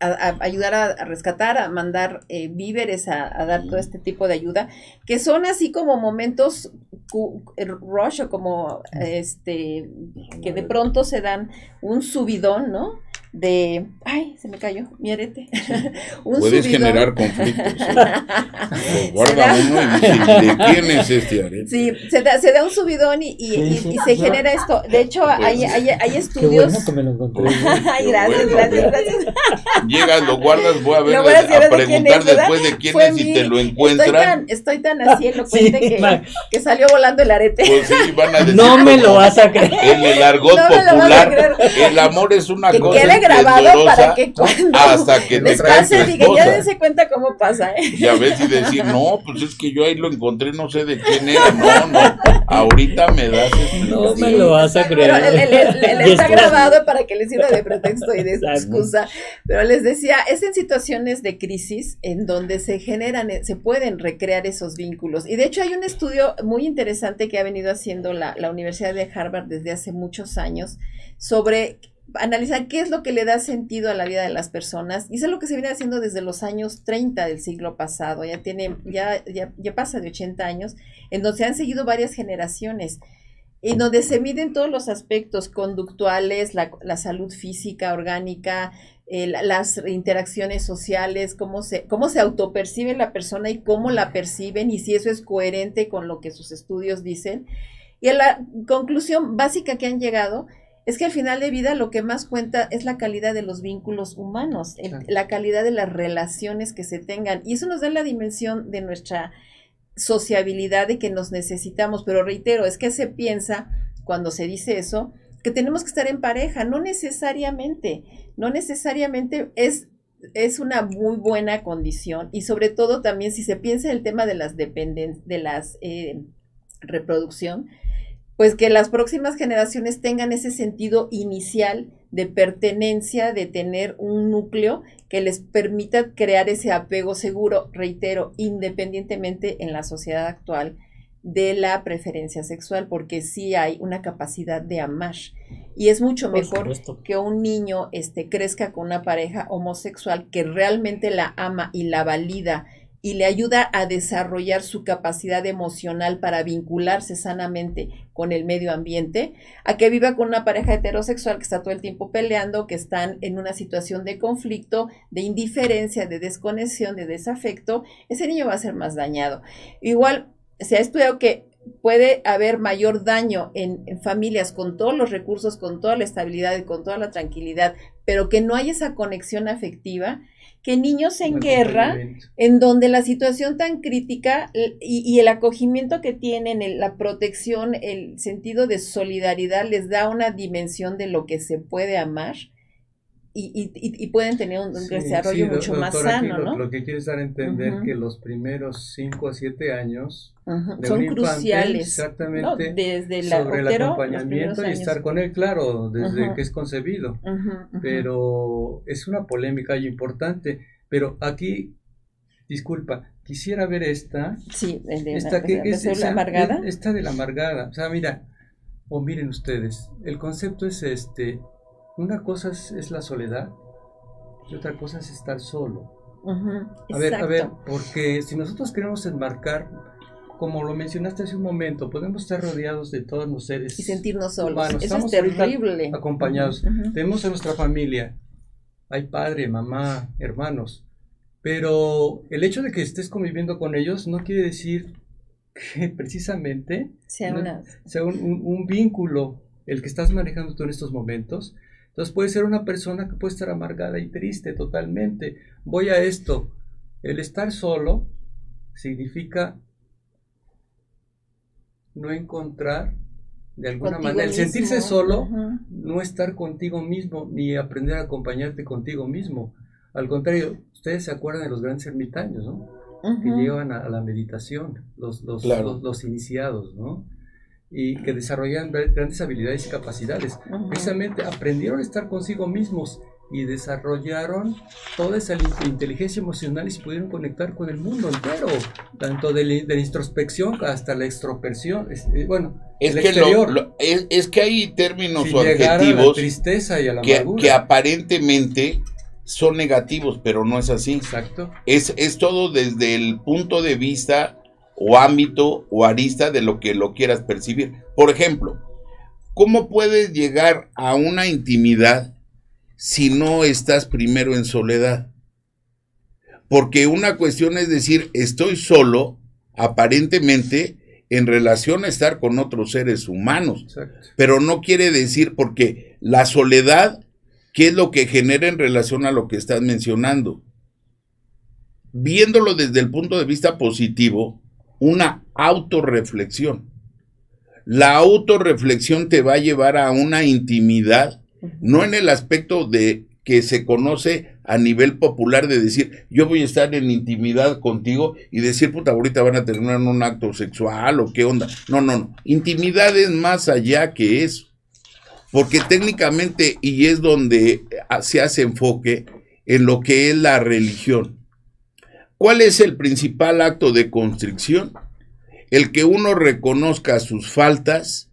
Speaker 1: ayudar a rescatar, a mandar víveres, a dar todo este tipo de ayuda, que son así como momentos rush o como que de pronto se dan un subidón, ¿no? Ay, se me cayó mi arete.
Speaker 3: Puedes subidón. Generar conflictos. Guarda uno y dice, ¿de quién es este arete?
Speaker 1: Sí, se da un subidón y se genera esto. De hecho, hay estudios.
Speaker 2: Qué bueno que me lo encontré.
Speaker 1: Ay, gracias.
Speaker 3: Llegas, lo guardas, voy a ver, a preguntar después de quién es y te lo encuentran.
Speaker 1: Estoy tan así elocuente que salió volando el arete.
Speaker 3: Pues sí, van a decir.
Speaker 2: No me lo vas a creer.
Speaker 3: En el argot popular, el amor es una cosa
Speaker 1: grabado para que cuando
Speaker 3: hasta que te cae tu esposa.
Speaker 1: Ya dense cuenta cómo pasa,
Speaker 3: Y a veces decir, no, pues es que yo ahí lo encontré, no sé de quién era, no, ahorita me das
Speaker 2: no me lo vas a creer.
Speaker 1: Pero está grabado para que les sirva de pretexto y de excusa, pero les decía, es en situaciones de crisis en donde se pueden recrear esos vínculos, y de hecho hay un estudio muy interesante que ha venido haciendo la Universidad de Harvard desde hace muchos años sobre analizar qué es lo que le da sentido a la vida de las personas, y eso es lo que se viene haciendo desde los años 30 del siglo pasado, ya pasa de 80 años, en donde se han seguido varias generaciones, y donde se miden todos los aspectos conductuales, la salud física, orgánica, las interacciones sociales, cómo se autopercibe la persona y cómo la perciben, y si eso es coherente con lo que sus estudios dicen, y a la conclusión básica que han llegado es que al final de vida lo que más cuenta es la calidad de los vínculos humanos, la calidad de las relaciones que se tengan, y eso nos da la dimensión de nuestra sociabilidad, de que nos necesitamos, pero reitero, es que se piensa, cuando se dice eso, que tenemos que estar en pareja, no necesariamente es una muy buena condición, y sobre todo también si se piensa en el tema de las reproducción, pues que las próximas generaciones tengan ese sentido inicial de pertenencia, de tener un núcleo que les permita crear ese apego seguro, reitero, independientemente en la sociedad actual de la preferencia sexual, porque sí hay una capacidad de amar, y es mucho mejor que un niño crezca con una pareja homosexual que realmente la ama y la valida y le ayuda a desarrollar su capacidad emocional para vincularse sanamente con el medio ambiente, a que viva con una pareja heterosexual que está todo el tiempo peleando, que están en una situación de conflicto, de indiferencia, de desconexión, de desafecto. Ese niño va a ser más dañado. Igual se ha estudiado que puede haber mayor daño en familias con todos los recursos, con toda la estabilidad y con toda la tranquilidad, pero que no hay esa conexión afectiva, que niños en guerra, en donde la situación tan crítica y el acogimiento que tienen, la protección, el sentido de solidaridad les da una dimensión de lo que se puede amar y pueden tener un desarrollo mucho más sano, ¿no?
Speaker 4: Lo que quieres dar a entender que los primeros 5 a 7 años de
Speaker 1: son
Speaker 4: un infante,
Speaker 1: cruciales,
Speaker 4: exactamente,
Speaker 1: ¿no? Desde
Speaker 4: sobre el acompañamiento y estar con él, claro, desde que es concebido, pero es una polémica y importante, pero aquí, disculpa, quisiera ver esta,
Speaker 1: la amargada,
Speaker 4: esta de la amargada, o sea, miren ustedes, el concepto es una cosa es la soledad y otra cosa es estar solo. A ver, porque si nosotros queremos enmarcar, como lo mencionaste hace un momento, podemos estar rodeados de todos los seres
Speaker 1: y sentirnos solos.
Speaker 4: Humanos.
Speaker 1: Eso es terrible.
Speaker 4: Acompañados. Tenemos a nuestra familia, hay padre, mamá, hermanos, pero el hecho de que estés conviviendo con ellos no quiere decir que precisamente sea un vínculo el que estás manejando tú en estos momentos. Entonces puede ser una persona que puede estar amargada y triste totalmente. Voy a esto. El estar solo significa no encontrar, de alguna manera, el sentirse solo, no estar contigo mismo, ni aprender a acompañarte contigo mismo. Al contrario, ustedes se acuerdan de los grandes ermitaños, ¿no? Que llevan a la meditación, los iniciados, ¿no? Y que desarrollan grandes habilidades y capacidades. Precisamente aprendieron a estar consigo mismos y desarrollaron toda esa inteligencia emocional y se pudieron conectar con el mundo entero, tanto de la introspección hasta la extroversión,
Speaker 3: es que exterior. Es que hay términos o adjetivos
Speaker 4: a la tristeza y a la
Speaker 3: que aparentemente son negativos, pero no es así.
Speaker 4: Exacto.
Speaker 3: Es todo desde el punto de vista o ámbito o arista de lo que lo quieras percibir. Por ejemplo, ¿cómo puedes llegar a una intimidad si no estás primero en soledad? Porque una cuestión es decir, estoy solo, aparentemente, en relación a estar con otros seres humanos.
Speaker 4: Exacto.
Speaker 3: Pero no quiere decir, porque la soledad, ¿qué es lo que genera en relación a lo que estás mencionando? Viéndolo desde el punto de vista positivo, una autorreflexión. La autorreflexión te va a llevar a una intimidad, no en el aspecto de que se conoce a nivel popular de decir, yo voy a estar en intimidad contigo y decir, puta, ahorita van a terminar en un acto sexual o qué onda. No. Intimidad es más allá que eso. Porque técnicamente, y es donde se hace enfoque en lo que es la religión. ¿Cuál es el principal acto de constricción? El que uno reconozca sus faltas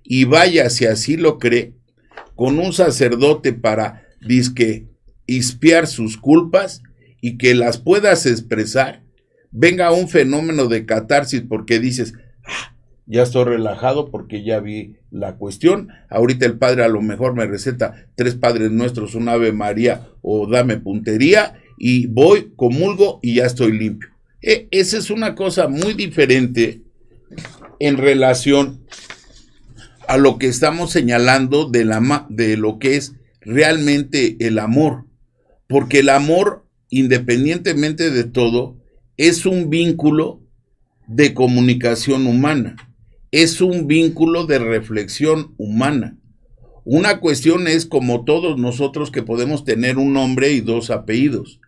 Speaker 3: y vaya, si así lo cree, con un sacerdote para dizque expiar sus culpas y que las puedas expresar, venga un fenómeno de catarsis porque dices, ya estoy relajado porque ya vi la cuestión, ahorita el padre a lo mejor me receta 3 Padres Nuestros, un Ave María o dame puntería y voy, comulgo y ya estoy limpio. Esa es una cosa muy diferente en relación a lo que estamos señalando de lo que es realmente el amor, porque el amor, independientemente de todo, es un vínculo de comunicación humana, es un vínculo de reflexión humana. Una cuestión es como todos nosotros que podemos tener un nombre y 2 apellidos,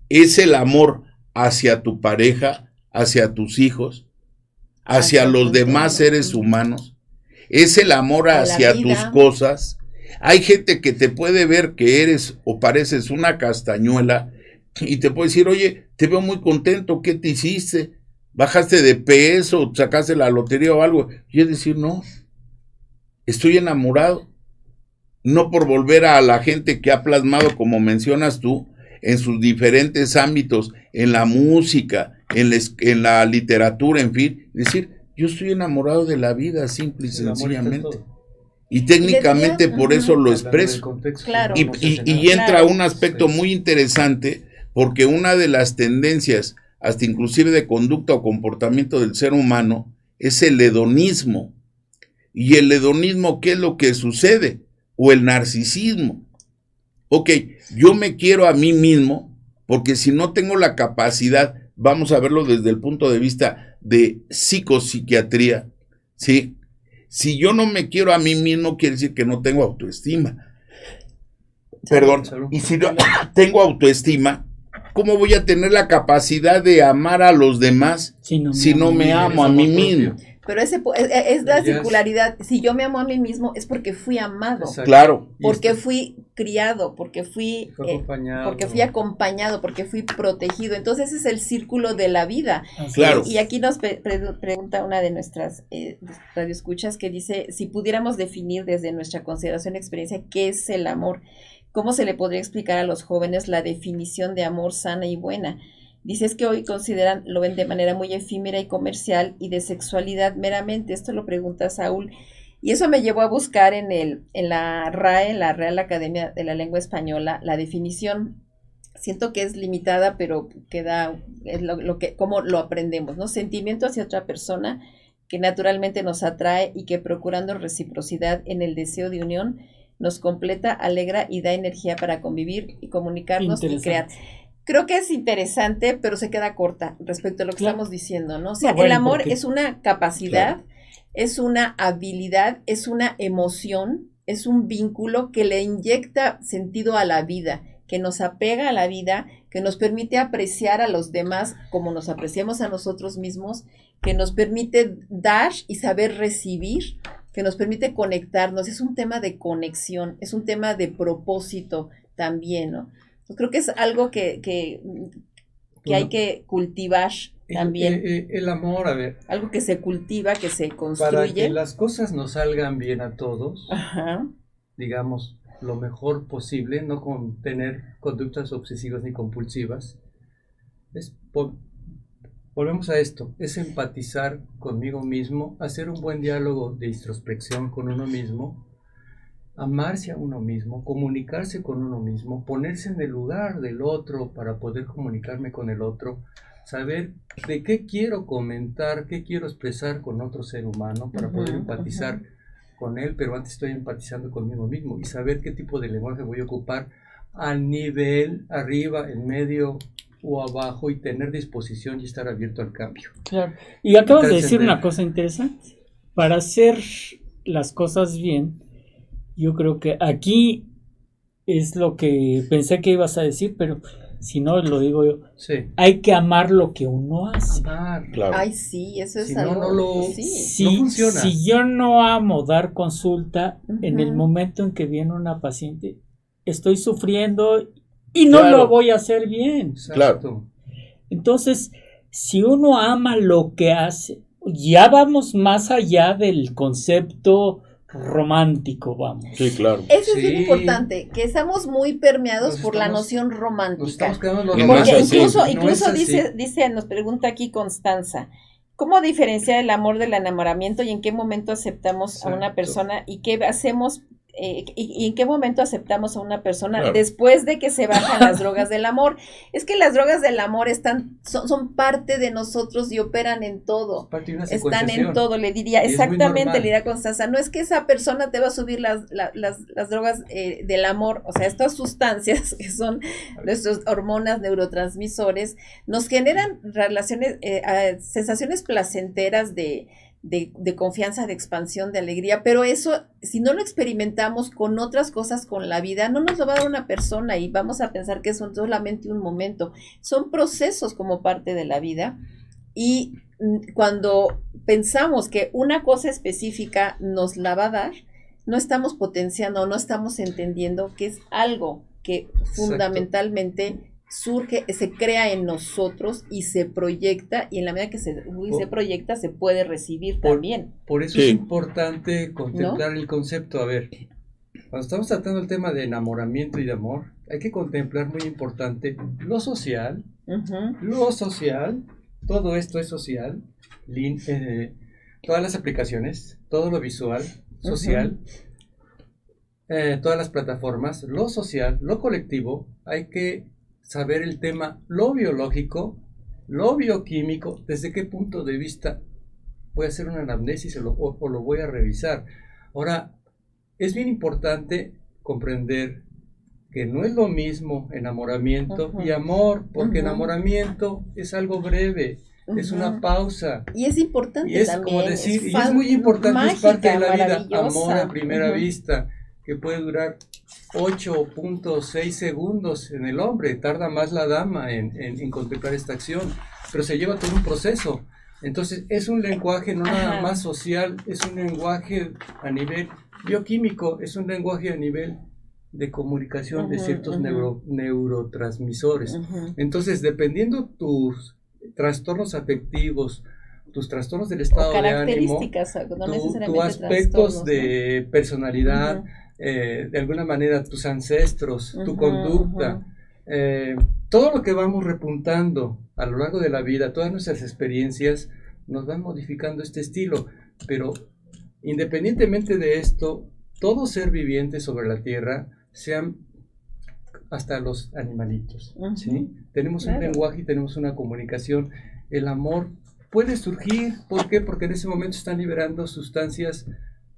Speaker 3: es el amor hacia tu pareja, hacia tus hijos, hacia los demás seres humanos, es el amor hacia tus cosas. Hay gente que te puede ver que eres o pareces una castañuela y te puede decir, oye, te veo muy contento, ¿qué te hiciste? ¿Bajaste de peso? ¿Sacaste la lotería o algo? Y es decir, no, estoy enamorado. No por volver a la gente que ha plasmado, como mencionas tú, en sus diferentes ámbitos, en la música, en la literatura, en fin, decir, yo estoy enamorado de la vida, simple y sencillamente. Y técnicamente por eso lo expreso.
Speaker 1: Claro.
Speaker 3: Y entra un aspecto muy interesante, porque una de las tendencias, hasta inclusive de conducta o comportamiento del ser humano, es el hedonismo. Y el hedonismo, ¿qué es lo que sucede? O el narcisismo. Ok, yo me quiero a mí mismo, porque si no tengo la capacidad, vamos a verlo desde el punto de vista de psicopsiquiatría, ¿sí? Si yo no me quiero a mí mismo, quiere decir que no tengo autoestima. Perdón, y si no tengo autoestima, ¿cómo voy a tener la capacidad de amar a los demás si no me amo a mí mismo?
Speaker 1: Pero es la circularidad. Si yo me amo a mí mismo es porque fui amado.
Speaker 3: Exacto. Claro.
Speaker 1: Porque fui criado, porque fui acompañado, porque fui protegido. Entonces ese es el círculo de la vida.
Speaker 3: Claro.
Speaker 1: Y aquí nos pregunta una de nuestras radioescuchas que dice, si pudiéramos definir desde nuestra consideración y experiencia qué es el amor, ¿cómo se le podría explicar a los jóvenes la definición de amor sana y buena? Dice, es que hoy lo ven de manera muy efímera y comercial y de sexualidad meramente. Esto lo pregunta Saúl. Y eso me llevó a buscar en la RAE, en la Real Academia de la Lengua Española, la definición. Siento que es limitada, pero es cómo lo aprendemos, ¿no? Sentimiento hacia otra persona que naturalmente nos atrae y que procurando reciprocidad en el deseo de unión nos completa, alegra y da energía para convivir y comunicarnos y crear. Creo que es interesante, pero se queda corta respecto a lo que estamos diciendo, ¿no? O sea, el amor es una capacidad, es una habilidad, es una emoción, es un vínculo que le inyecta sentido a la vida, que nos apega a la vida, que nos permite apreciar a los demás como nos apreciamos a nosotros mismos, que nos permite dar y saber recibir, que nos permite conectarnos. Es un tema de conexión, es un tema de propósito también, ¿no? Yo creo que es algo que hay que cultivar también.
Speaker 4: El amor, a ver.
Speaker 1: Algo que se cultiva, que se construye.
Speaker 4: Para que las cosas nos salgan bien a todos,
Speaker 1: Ajá.
Speaker 4: digamos, lo mejor posible, no con tener conductas obsesivas ni compulsivas. Volvemos a esto, es empatizar conmigo mismo, hacer un buen diálogo de introspección con uno mismo, amarse a uno mismo, comunicarse con uno mismo, ponerse en el lugar del otro para poder comunicarme con el otro, saber de qué quiero comentar, qué quiero expresar con otro ser humano para poder empatizar con él, pero antes estoy empatizando conmigo mismo y saber qué tipo de lenguaje voy a ocupar al nivel, arriba, en medio o abajo, y tener disposición y estar abierto al cambio.
Speaker 2: Claro. Y acabas de decir una cosa interesante. Para hacer las cosas bien, yo creo que aquí es lo que pensé que ibas a decir, pero si no lo digo yo.
Speaker 4: Sí.
Speaker 2: Hay que amar lo que uno hace.
Speaker 4: Amar.
Speaker 3: Claro.
Speaker 1: Ay, sí, eso es
Speaker 4: Si
Speaker 1: algo.
Speaker 4: no
Speaker 2: Si
Speaker 4: funciona.
Speaker 2: Si yo no amo dar consulta, en el momento en que viene una paciente, estoy sufriendo y no lo voy a hacer bien.
Speaker 4: Exacto.
Speaker 3: Claro.
Speaker 2: Entonces, si uno ama lo que hace, ya vamos más allá del concepto romántico, vamos.
Speaker 3: Sí, claro.
Speaker 1: Eso es bien importante, que estamos muy permeados por la noción romántica.
Speaker 4: Nos estamos quedando en lo
Speaker 3: No es
Speaker 4: romántico.
Speaker 3: así.
Speaker 1: Incluso
Speaker 4: No es así.
Speaker 1: dice, nos pregunta aquí Constanza, ¿cómo diferenciar el amor del enamoramiento y en qué momento aceptamos a una
Speaker 4: Exacto.
Speaker 1: persona y qué hacemos y en qué momento aceptamos a una persona
Speaker 3: Claro.
Speaker 1: después de que se bajan las drogas del amor? Es que las drogas del amor son parte de nosotros y operan en todo.
Speaker 4: Parte de una
Speaker 1: Están
Speaker 4: secuenciación.
Speaker 1: en todo, le diría,
Speaker 4: Y es muy
Speaker 1: exactamente,
Speaker 4: normal.
Speaker 1: le diría Constanza, no es que esa persona te va a subir las drogas del amor, o sea, estas sustancias que son nuestras hormonas, neurotransmisores, nos generan relaciones, sensaciones placenteras de confianza, de expansión, de alegría, pero eso, si no lo experimentamos con otras cosas, con la vida, no nos lo va a dar una persona y vamos a pensar que es solamente un momento. Son procesos como parte de la vida, y cuando pensamos que una cosa específica nos la va a dar, no estamos potenciando, no estamos entendiendo que es algo que fundamentalmente surge, se crea en nosotros y se proyecta, y en la medida que se proyecta se puede recibir también.
Speaker 4: Por eso es importante contemplar el concepto. A ver, cuando estamos tratando el tema de enamoramiento y de amor, hay que contemplar, muy importante, lo social, todo esto es social, todas las aplicaciones, todo lo visual, social, todas las plataformas, lo social, lo colectivo. Hay que saber el tema, lo biológico, lo bioquímico, desde qué punto de vista voy a hacer una anamnesis o lo voy a revisar. Ahora, es bien importante comprender que no es lo mismo enamoramiento y amor, porque enamoramiento es algo breve, es una pausa.
Speaker 1: Y es importante
Speaker 4: y es
Speaker 1: también.
Speaker 4: Como decir, y es muy importante,
Speaker 1: mágica,
Speaker 4: es parte de la vida,
Speaker 1: maravillosa.
Speaker 4: amor a primera vista, que puede durar 8.6 segundos en el hombre, tarda más la dama en contemplar esta acción, pero se lleva todo un proceso. Entonces es un lenguaje no nada más social, es un lenguaje a nivel bioquímico, es un lenguaje a nivel de comunicación de ciertos neurotransmisores. Entonces, dependiendo tus trastornos afectivos, tus trastornos del estado de ánimo, tus aspectos de personalidad, de alguna manera tus ancestros, tu conducta, todo lo que vamos repuntando a lo largo de la vida, todas nuestras experiencias nos van modificando este estilo. Pero independientemente de esto, todo ser viviente sobre la tierra, sean hasta los animalitos, ¿sí? Tenemos un lenguaje y tenemos una comunicación. El amor puede surgir, ¿por qué? Porque en ese momento están liberando sustancias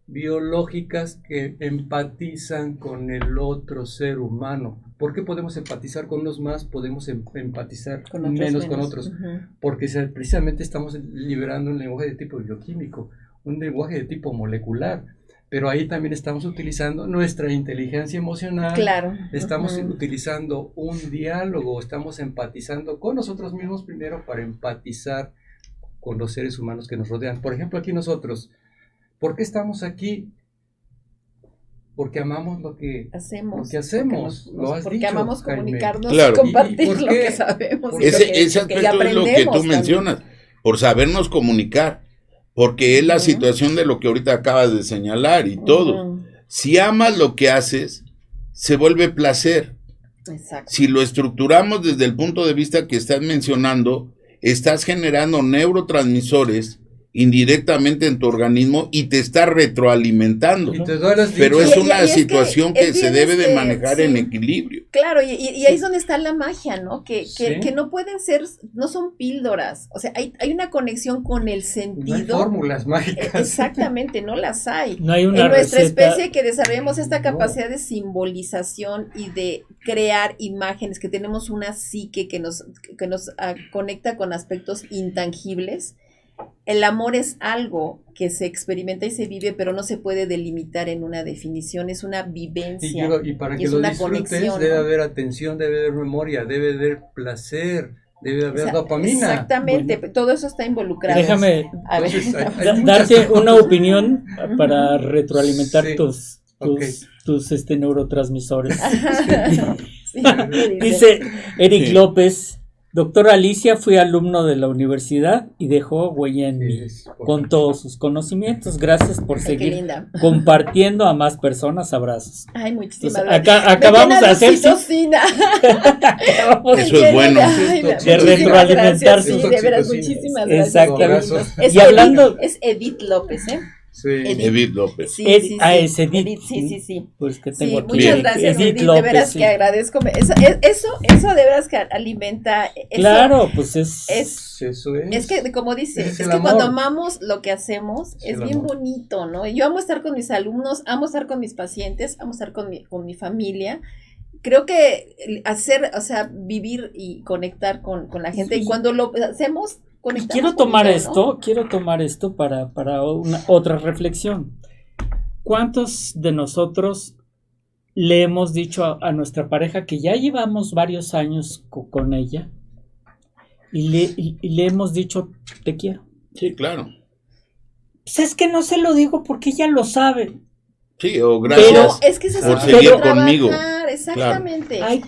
Speaker 4: biológicas que empatizan con el otro ser humano. ¿Por qué podemos empatizar con unos más? Podemos empatizar menos con otros. Porque precisamente estamos liberando un lenguaje de tipo bioquímico, un lenguaje de tipo molecular. Pero ahí también estamos utilizando nuestra inteligencia emocional. Estamos utilizando un diálogo, estamos empatizando con nosotros mismos primero para empatizar con los seres humanos que nos rodean. Por ejemplo, aquí nosotros, ¿por qué estamos aquí? Porque amamos lo que hacemos.
Speaker 1: Porque amamos comunicarnos,
Speaker 3: claro.
Speaker 1: compartir lo que sabemos.
Speaker 3: Ese aspecto es lo que tú mencionas, por sabernos comunicar, porque es la situación de lo que ahorita acabas de señalar y todo. Si amas lo que haces, se vuelve placer.
Speaker 1: Exacto.
Speaker 3: Si lo estructuramos desde el punto de vista que estás mencionando, estás generando neurotransmisores indirectamente en tu organismo y te está retroalimentando. Pero es una situación que se debe de manejar en equilibrio.
Speaker 1: Claro, y ahí es donde está la magia, ¿no? Que no pueden ser, no son píldoras. O sea, hay una conexión con el sentido.
Speaker 4: No hay fórmulas mágicas.
Speaker 1: Exactamente, no las hay.
Speaker 2: No hay una
Speaker 1: en nuestra
Speaker 2: receta.
Speaker 1: especie que desarrollemos esta capacidad de simbolización y de crear imágenes, que tenemos una psique que nos conecta con aspectos intangibles. El amor es algo que se experimenta y se vive, pero no se puede delimitar en una definición, es una vivencia.
Speaker 4: Y para que lo disfrutes, debe haber atención, debe haber memoria, debe haber placer, debe haber dopamina.
Speaker 1: Exactamente, bueno, todo eso está involucrado.
Speaker 2: Déjame darte una opinión para retroalimentar tus neurotransmisores. Dice Eric López: Doctora Alicia, fui alumno de la universidad y dejó huella en mí con todos sus conocimientos. Gracias por seguir compartiendo a más personas. Abrazos.
Speaker 1: Ay, muchísimas gracias.
Speaker 2: Acabamos de hacer
Speaker 3: eso es bueno.
Speaker 2: De retroalimentarse.
Speaker 1: Sí, de veras, muchísimas gracias.
Speaker 2: Exactamente. Y hablando...
Speaker 1: Es Edith López, ¿eh?
Speaker 3: Sí. Edith López.
Speaker 1: Sí, sí.
Speaker 2: Es Edith.
Speaker 1: Sí.
Speaker 2: Pues que tengo aquí.
Speaker 1: Muchas gracias, Edith López, de veras que agradezco. Eso de veras que alimenta.
Speaker 2: Claro, pues es
Speaker 4: eso es.
Speaker 1: Es que, como dice, es que cuando amamos lo que hacemos, es bien bonito, ¿no? Yo amo estar con mis alumnos, amo estar con mis pacientes, amo estar con mi familia. Creo que vivir y conectar con la gente, y cuando lo hacemos,
Speaker 2: y quiero tomar esto para otra reflexión. ¿Cuántos de nosotros le hemos dicho a nuestra pareja que ya llevamos varios años con ella y le hemos dicho te quiero?
Speaker 3: Sí, claro.
Speaker 2: Pues es que no se lo digo porque ella lo sabe.
Speaker 3: Sí, o gracias
Speaker 1: pero es que
Speaker 3: por seguir conmigo.
Speaker 1: Exactamente.
Speaker 2: Claro.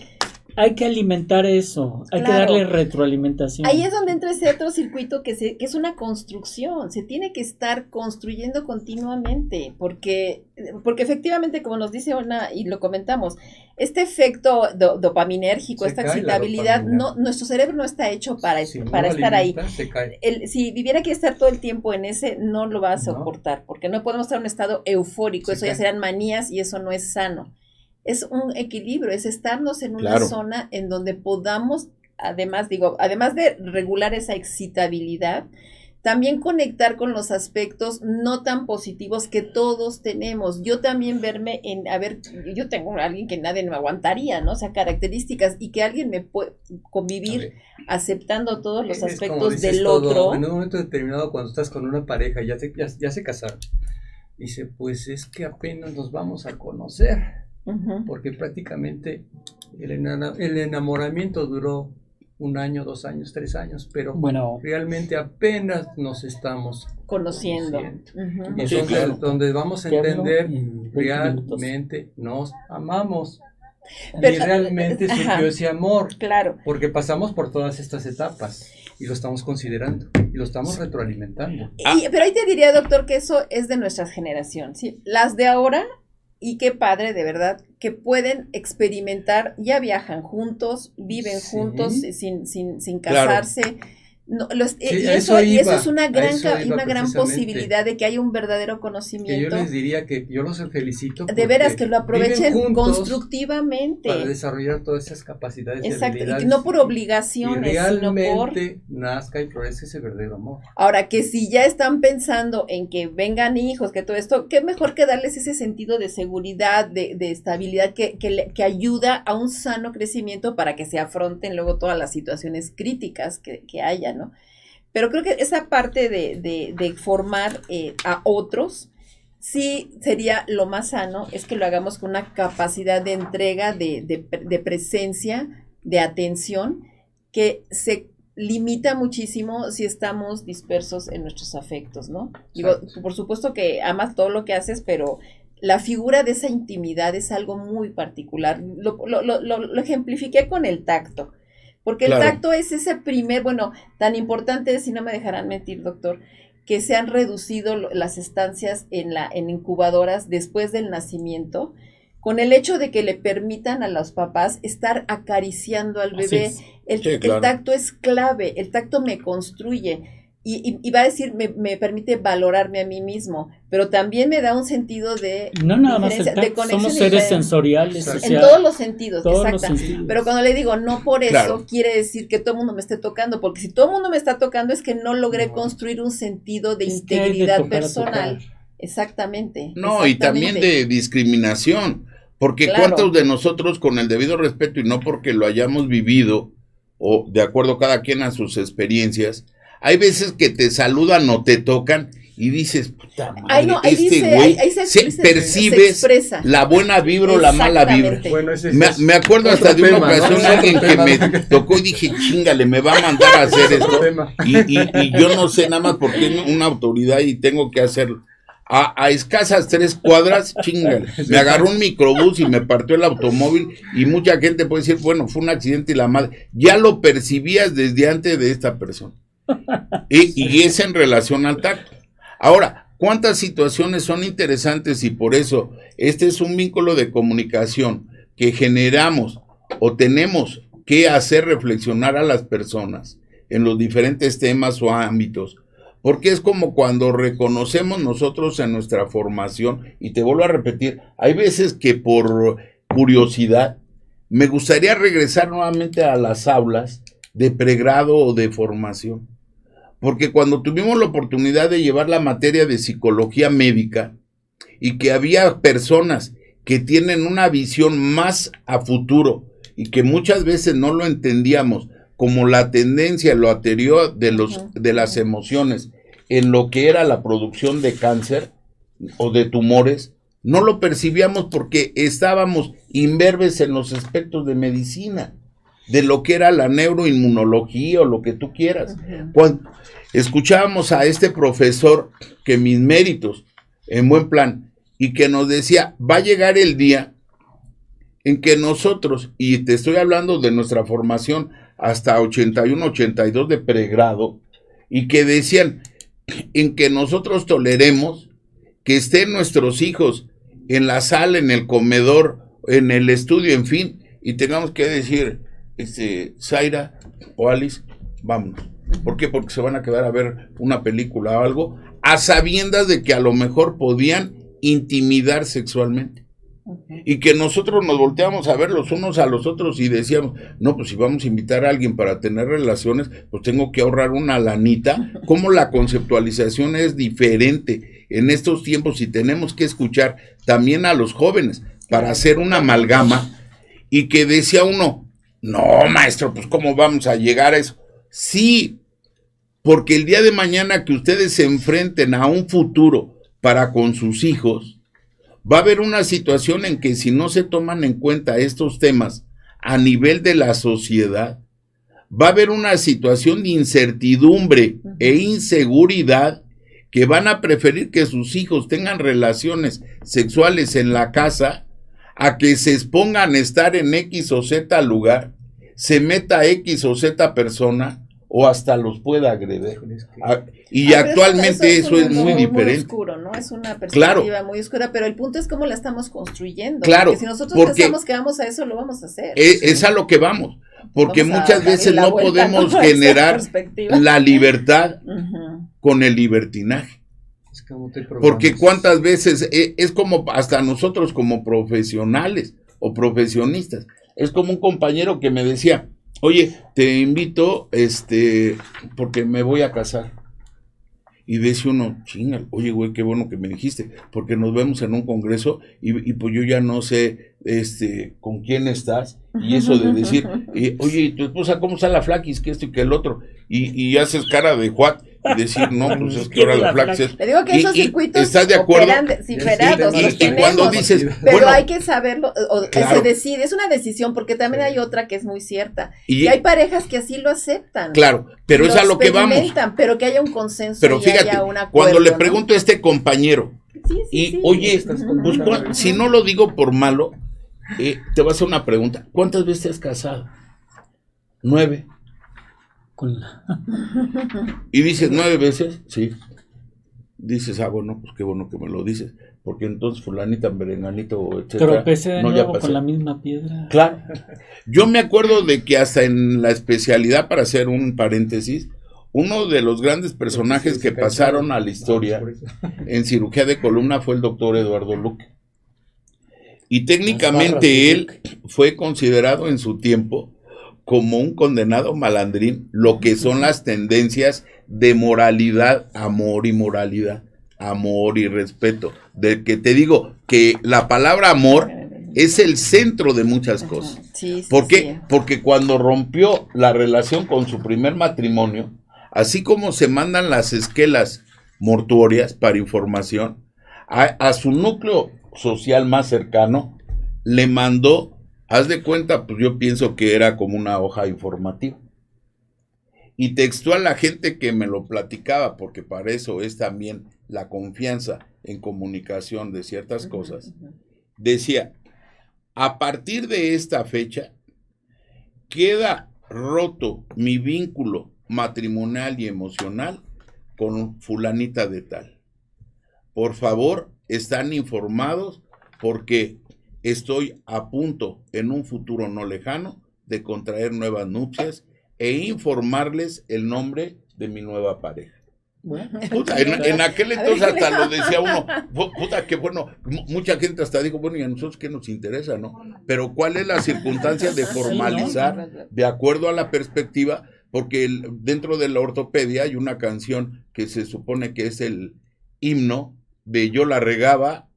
Speaker 2: Hay que alimentar eso, hay que darle retroalimentación.
Speaker 1: Ahí es donde entra ese otro circuito que es una construcción, se tiene que estar construyendo continuamente, porque efectivamente, como nos dice Ona y lo comentamos, este efecto dopaminérgico, esta excitabilidad, nuestro cerebro no está hecho para estar ahí. Si viviera que estar todo el tiempo en ese, no lo va a soportar, porque no podemos estar en un estado eufórico, eso ya serán manías y eso no es sano. Es un equilibrio, es estarnos en una zona en donde podamos, además de regular esa excitabilidad, también conectar con los aspectos no tan positivos que todos tenemos. Yo también verme yo tengo a alguien que nadie me aguantaría, ¿no? O sea, características, y que alguien me puede convivir aceptando todos los aspectos del otro.
Speaker 4: En un momento determinado, cuando estás con una pareja, ya se casaron, dice, pues es que apenas nos vamos a conocer. Porque prácticamente el enamoramiento duró 1 año, 2 años, 3 años, pero realmente apenas nos estamos conociendo. Y entonces donde vamos a entender realmente nos amamos. Pero, y realmente surgió ese amor.
Speaker 1: Claro.
Speaker 4: Porque pasamos por todas estas etapas y lo estamos considerando y lo estamos retroalimentando.
Speaker 1: Pero ahí te diría, doctor, que eso es de nuestra generación, ¿sí? Las de ahora. Y qué padre, de verdad, que pueden experimentar, ya viajan juntos, viven juntos sin casarse. No, eso es una gran posibilidad de que haya un verdadero conocimiento.
Speaker 4: Que yo les diría que yo los felicito.
Speaker 1: De veras, que lo aprovechen constructivamente.
Speaker 4: Para desarrollar todas esas capacidades.
Speaker 1: Exacto, y no por obligaciones,
Speaker 4: sino por nazca y florezca ese verdadero amor.
Speaker 1: Ahora, que si ya están pensando en que vengan hijos, que todo esto, qué mejor que darles ese sentido de seguridad, de estabilidad, que ayuda a un sano crecimiento para que se afronten luego todas las situaciones críticas que haya, ¿no? Pero creo que esa parte de formar a otros, sí sería lo más sano, es que lo hagamos con una capacidad de entrega, de presencia, de atención, que se limita muchísimo si estamos dispersos en nuestros afectos, ¿no? Digo, por supuesto que amas todo lo que haces, pero la figura de esa intimidad es algo muy particular. Lo ejemplifiqué con el tacto. Porque el tacto es ese tan importante es, si no me dejarán mentir, doctor, que se han reducido las estancias en incubadoras después del nacimiento, con el hecho de que le permitan a los papás estar acariciando al bebé. El tacto es clave, el tacto me construye. Y va a decir, me permite valorarme a mí mismo, pero también me da un sentido de
Speaker 2: no nada más el tacto, somos seres sensoriales,
Speaker 1: en todos los sentidos, exacto. Pero cuando le digo no por eso, quiere decir que todo el mundo me esté tocando, porque si todo el mundo me está tocando es que no logré construir un sentido de integridad personal. Exactamente.
Speaker 3: No, y también de discriminación, porque cuántos de nosotros, con el debido respeto y no porque lo hayamos vivido, o de acuerdo cada quien a sus experiencias, hay veces que te saludan o te tocan y dices, puta madre, güey, percibes la buena vibra o la mala vibra. Bueno, me acuerdo hasta de una ocasión alguien que me tocó y dije, chingale, me va a mandar a hacer esto. Y yo no sé nada más porque es una autoridad y tengo que hacerlo. A escasas 3 cuadras, chingale. Me agarró un microbús y me partió el automóvil y mucha gente puede decir, bueno, fue un accidente y la madre. Ya lo percibías desde antes de esta persona. Y es en relación al tacto. Ahora, ¿cuántas situaciones son interesantes? Y por eso, este es un vínculo de comunicación que generamos o tenemos que hacer reflexionar a las personas en los diferentes temas o ámbitos. Porque es como cuando reconocemos nosotros en nuestra formación, y te vuelvo a repetir, hay veces que por curiosidad me gustaría regresar nuevamente a las aulas de pregrado o de formación. Porque cuando tuvimos la oportunidad de llevar la materia de psicología médica y que había personas que tienen una visión más a futuro y que muchas veces no lo entendíamos como la tendencia, lo anterior de las emociones en lo que era la producción de cáncer o de tumores, no lo percibíamos porque estábamos imberbes en los aspectos de medicina, de lo que era la neuroinmunología o lo que tú quieras. Cuando escuchábamos a este profesor, que mis méritos, en buen plan, y que nos decía, va a llegar el día en que nosotros, y te estoy hablando de nuestra formación hasta 81, 82 de pregrado, y que decían, en que nosotros toleremos que estén nuestros hijos en la sala, en el comedor, en el estudio, en fin, y tengamos que decir, Zaira o Alice, vámonos. ¿Por qué? Porque se van a quedar a ver una película o algo, a sabiendas de que a lo mejor podían intimidar sexualmente. Y que nosotros nos volteamos a ver los unos a los otros y decíamos, no, pues si vamos a invitar a alguien para tener relaciones, pues tengo que ahorrar una lanita. Como la conceptualización es diferente en estos tiempos y tenemos que escuchar también a los jóvenes para hacer una amalgama. Y que decía uno, no, maestro, pues ¿cómo vamos a llegar a eso? Sí, porque el día de mañana que ustedes se enfrenten a un futuro para con sus hijos, va a haber una situación en que si no se toman en cuenta estos temas a nivel de la sociedad, va a haber una situación de incertidumbre e inseguridad que van a preferir que sus hijos tengan relaciones sexuales en la casa a que se expongan a estar en X o Z lugar, se meta X o Z persona o hasta los pueda agredir. Y actualmente eso es muy diferente.
Speaker 1: Muy oscuro, ¿no? Es una perspectiva muy oscura, pero el punto es cómo la estamos construyendo.
Speaker 3: Claro.
Speaker 1: Porque si nosotros pensamos que vamos a eso, lo vamos a hacer.
Speaker 3: Es a lo que vamos. Porque muchas veces no podemos generar la libertad con el libertinaje. Porque cuántas veces es como hasta nosotros como profesionales o profesionistas. Es como un compañero que me decía, oye, te invito, porque me voy a casar. Y dice uno, chinga, oye, güey, qué bueno que me dijiste, porque nos vemos en un congreso y pues yo ya no sé, con quién estás. Y eso de decir, oye, ¿y tu esposa cómo está la flaquis? Que esto y que el otro. Y haces cara de Juan y decir, no, pues es que ahora la flaquis.
Speaker 1: Le digo que esos circuitos
Speaker 3: ¿estás de acuerdo?
Speaker 1: Cifrados,
Speaker 3: y cuando dices,
Speaker 1: pero bueno, hay que saberlo, claro, se decide, es una decisión, porque también hay otra que es muy cierta. Y hay parejas que así lo aceptan.
Speaker 3: Claro, pero es a lo que vamos.
Speaker 1: Pero que haya un consenso,
Speaker 3: pero fíjate,
Speaker 1: haya un acuerdo,
Speaker 3: cuando le pregunto a este compañero, oye, pues, si no lo digo por malo, te voy a hacer una pregunta. ¿Cuántas veces te has casado? 9. Y dices, 9 veces, sí. Dices, bueno, pues qué bueno que me lo dices. porque entonces fulanita, merenganito, etcétera.
Speaker 2: Tropecé de nuevo con la misma piedra.
Speaker 3: Claro. Yo me acuerdo de que hasta en la especialidad, para hacer un paréntesis, uno de los grandes personajes que pasaron a la historia en cirugía de columna fue el doctor Eduardo Luque. Y técnicamente él fue considerado en su tiempo como un condenado malandrín, lo que son las tendencias de moralidad, amor y moralidad, amor y respeto. De que te digo que la palabra amor es el centro de muchas cosas. ¿Por qué? Porque cuando rompió la relación con su primer matrimonio, así como se mandan las esquelas mortuorias para información, a su núcleo social más cercano le mandó, haz de cuenta, pues yo pienso que era como una hoja informativa. Y textual, la gente que me lo platicaba, porque para eso es también la confianza en comunicación de ciertas cosas, decía, a partir de esta fecha queda roto mi vínculo matrimonial y emocional con fulanita de tal. Por favor, están informados porque estoy a punto, en un futuro no lejano, de contraer nuevas nupcias e informarles el nombre de mi nueva pareja. Puta, en aquel entonces hasta lo decía uno, puta, que bueno, mucha gente hasta dijo, bueno, y a nosotros qué nos interesa, ¿no? Pero ¿cuál es la circunstancia de formalizar de acuerdo a la perspectiva? Porque dentro de la ortopedia hay una canción que se supone que es el himno de yo la regaba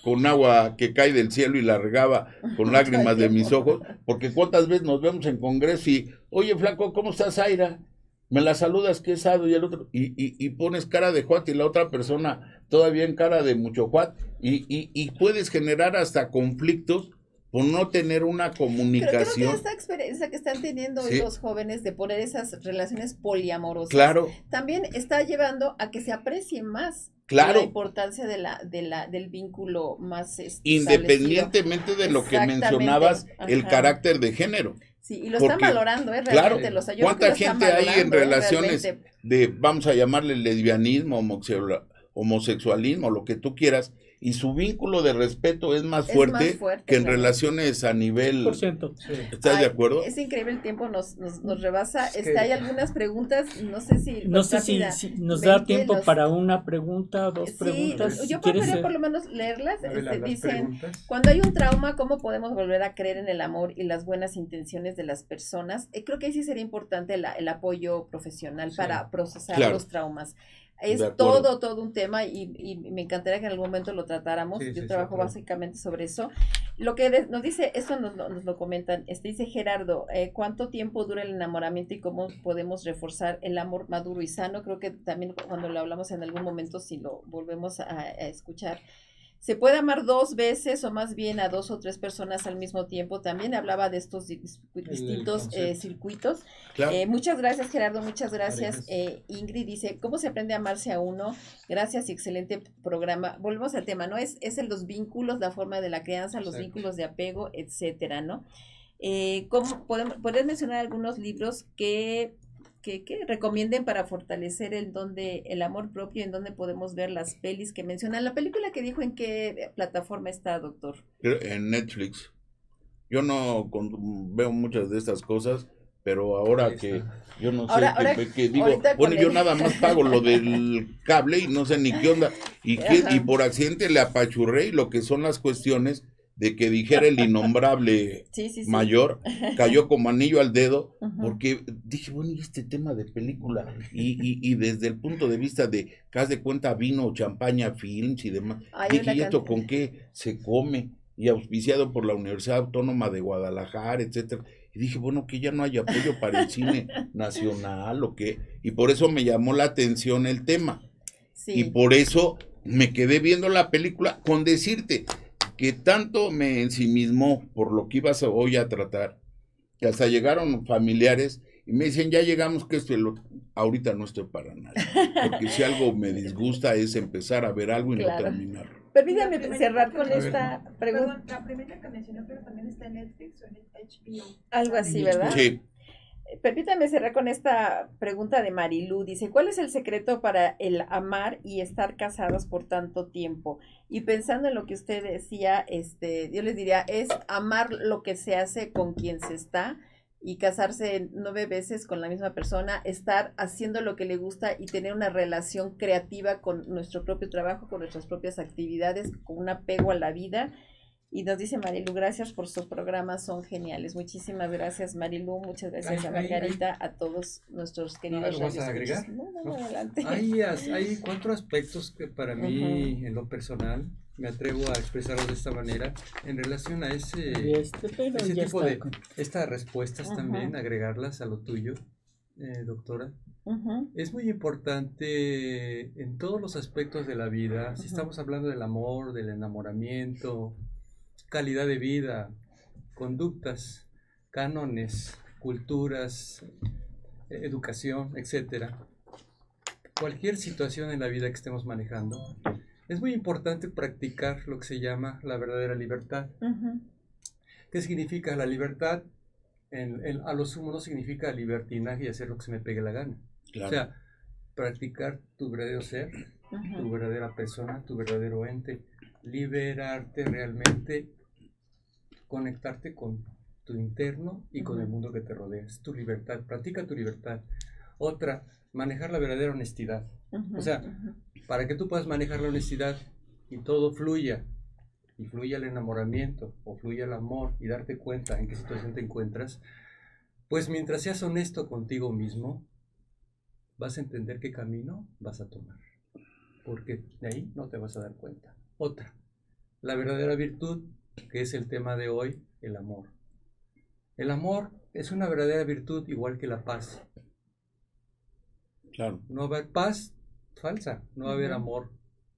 Speaker 3: con agua que cae del cielo y la regaba con lágrimas de mis ojos, porque cuántas veces nos vemos en congreso y, oye flaco, ¿cómo estás, Aira? Me la saludas, que es Sado, y el otro, y pones cara de Juat y la otra persona todavía en cara de mucho Juat, y puedes generar hasta conflictos por no tener una comunicación.
Speaker 1: Pero creo que esta experiencia que están teniendo hoy los jóvenes de poner esas relaciones poliamorosas, también está llevando a que se aprecie más la importancia del vínculo más
Speaker 3: independientemente de lo que mencionabas, el carácter de género.
Speaker 1: Sí, y lo están valorando, realmente.
Speaker 3: ¿Cuánta gente hay en relaciones de, vamos a llamarle lesbianismo, homosexualismo, lo que tú quieras, y su vínculo de respeto es más fuerte que en relaciones a nivel... ¿Estás de acuerdo?
Speaker 1: Es increíble, el tiempo nos rebasa. Hay algunas preguntas, no sé si
Speaker 2: nos da tiempo para una pregunta, dos preguntas.
Speaker 1: Yo podría por lo menos leerlas. Dicen, cuando hay un trauma, ¿cómo podemos volver a creer en el amor y las buenas intenciones de las personas? Creo que ahí sí sería importante el apoyo profesional para procesar los traumas. Es todo un tema y me encantaría que en algún momento lo tratáramos. Yo trabajo básicamente sobre eso. Lo que nos dice, eso nos lo comentan, dice Gerardo, ¿cuánto tiempo dura el enamoramiento y cómo podemos reforzar el amor maduro y sano? Creo que también cuando lo hablamos en algún momento, si lo volvemos a escuchar, ¿se puede amar dos veces o más bien a dos o tres personas al mismo tiempo? También hablaba de estos distintos circuitos. Muchas gracias, Gerardo, muchas gracias. Ingrid dice, ¿cómo se aprende a amarse a uno? Gracias y excelente programa. Volvemos al tema, ¿no? Es los vínculos, la forma de la crianza, los vínculos de apego, etcétera, ¿no? ¿Cómo podés mencionar algunos libros que recomienden para fortalecer el amor propio, en donde podemos ver las pelis que mencionan? La película que dijo, ¿en qué plataforma está, doctor?
Speaker 3: En Netflix. Yo no veo muchas de estas cosas, pero ahora que yo no sé qué digo, bueno, yo nada más pago lo del cable y no sé ni qué onda, y por accidente le apachurré, y lo que son las cuestiones de que dijera el innombrable mayor, cayó como anillo al dedo, porque dije, bueno, y este tema de película, y desde el punto de vista de, que haz de cuenta, vino, champaña, films y demás, dije, ¿y esto con qué se come? Y auspiciado por la Universidad Autónoma de Guadalajara, etcétera. Y dije, bueno, que ya no hay apoyo para el cine nacional, o qué, y por eso me llamó la atención el tema, y por eso me quedé viendo la película, con decirte que tanto me ensimismó por lo que ibas hoy a tratar, que hasta llegaron familiares y me dicen, ya llegamos, que ahorita no estoy para nada, porque si algo me disgusta es empezar a ver algo y no terminarlo.
Speaker 1: Permítame cerrar con esta pregunta.
Speaker 5: La primera que mencioné, pero también está en Netflix o en HBO.
Speaker 1: Algo así, ¿verdad?
Speaker 3: Sí.
Speaker 1: Permítame cerrar con esta pregunta de Marilú. Dice, ¿cuál es el secreto para el amar y estar casados por tanto tiempo? Y pensando en lo que usted decía, yo les diría, es amar lo que se hace con quien se está y casarse 9 veces con la misma persona, estar haciendo lo que le gusta y tener una relación creativa con nuestro propio trabajo, con nuestras propias actividades, con un apego a la vida. Y nos dice Marilu, gracias por sus programas, son geniales. Muchísimas gracias, Marilu, muchas gracias a Margarita, a todos nuestros queridos.
Speaker 4: ¿Lo vas a agregar?
Speaker 1: No, adelante.
Speaker 4: Hay 4 aspectos que para mí, en lo personal, me atrevo a expresarlo de esta manera, en relación a ese tipo de estas respuestas también, agregarlas a lo tuyo, doctora. Es muy importante en todos los aspectos de la vida, si estamos hablando del amor, del enamoramiento, calidad de vida, conductas, cánones, culturas, educación, etcétera. Cualquier situación en la vida que estemos manejando, es muy importante practicar lo que se llama la verdadera libertad. ¿Qué significa la libertad? A lo sumo no significa libertinaje y hacer lo que se me pegue la gana. Claro. O sea, practicar tu verdadero ser, tu verdadera persona, tu verdadero ente, liberarte realmente, conectarte con tu interno y con el mundo que te rodea. Es tu libertad, practica tu libertad. Otra, manejar la verdadera honestidad. O sea, para que tú puedas manejar la honestidad y todo fluya, y fluya el enamoramiento o fluya el amor y darte cuenta en qué situación te encuentras, pues mientras seas honesto contigo mismo, vas a entender qué camino vas a tomar, porque de ahí no te vas a dar cuenta. Otra, la verdadera virtud, que es el tema de hoy, el amor. El amor es una verdadera virtud igual que la paz.
Speaker 3: Claro.
Speaker 4: No va a haber paz falsa, no va a haber amor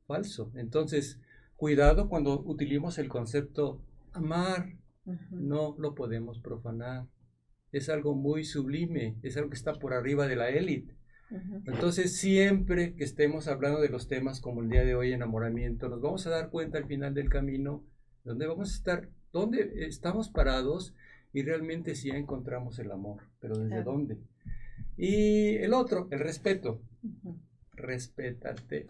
Speaker 4: falso. Entonces, cuidado cuando utilicemos el concepto amar, no lo podemos profanar. Es algo muy sublime, es algo que está por arriba de la élite. Entonces, siempre que estemos hablando de los temas como el día de hoy, enamoramiento, nos vamos a dar cuenta al final del camino donde vamos a estar, dónde estamos parados y realmente si ya encontramos el amor, pero ¿desde dónde? Y el otro, el respeto. Respétate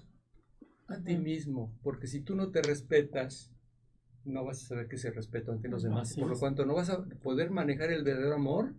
Speaker 4: a ti mismo, porque si tú no te respetas, no vas a saber qué es el respeto ante los demás. Por lo cuanto no vas a poder manejar el verdadero amor,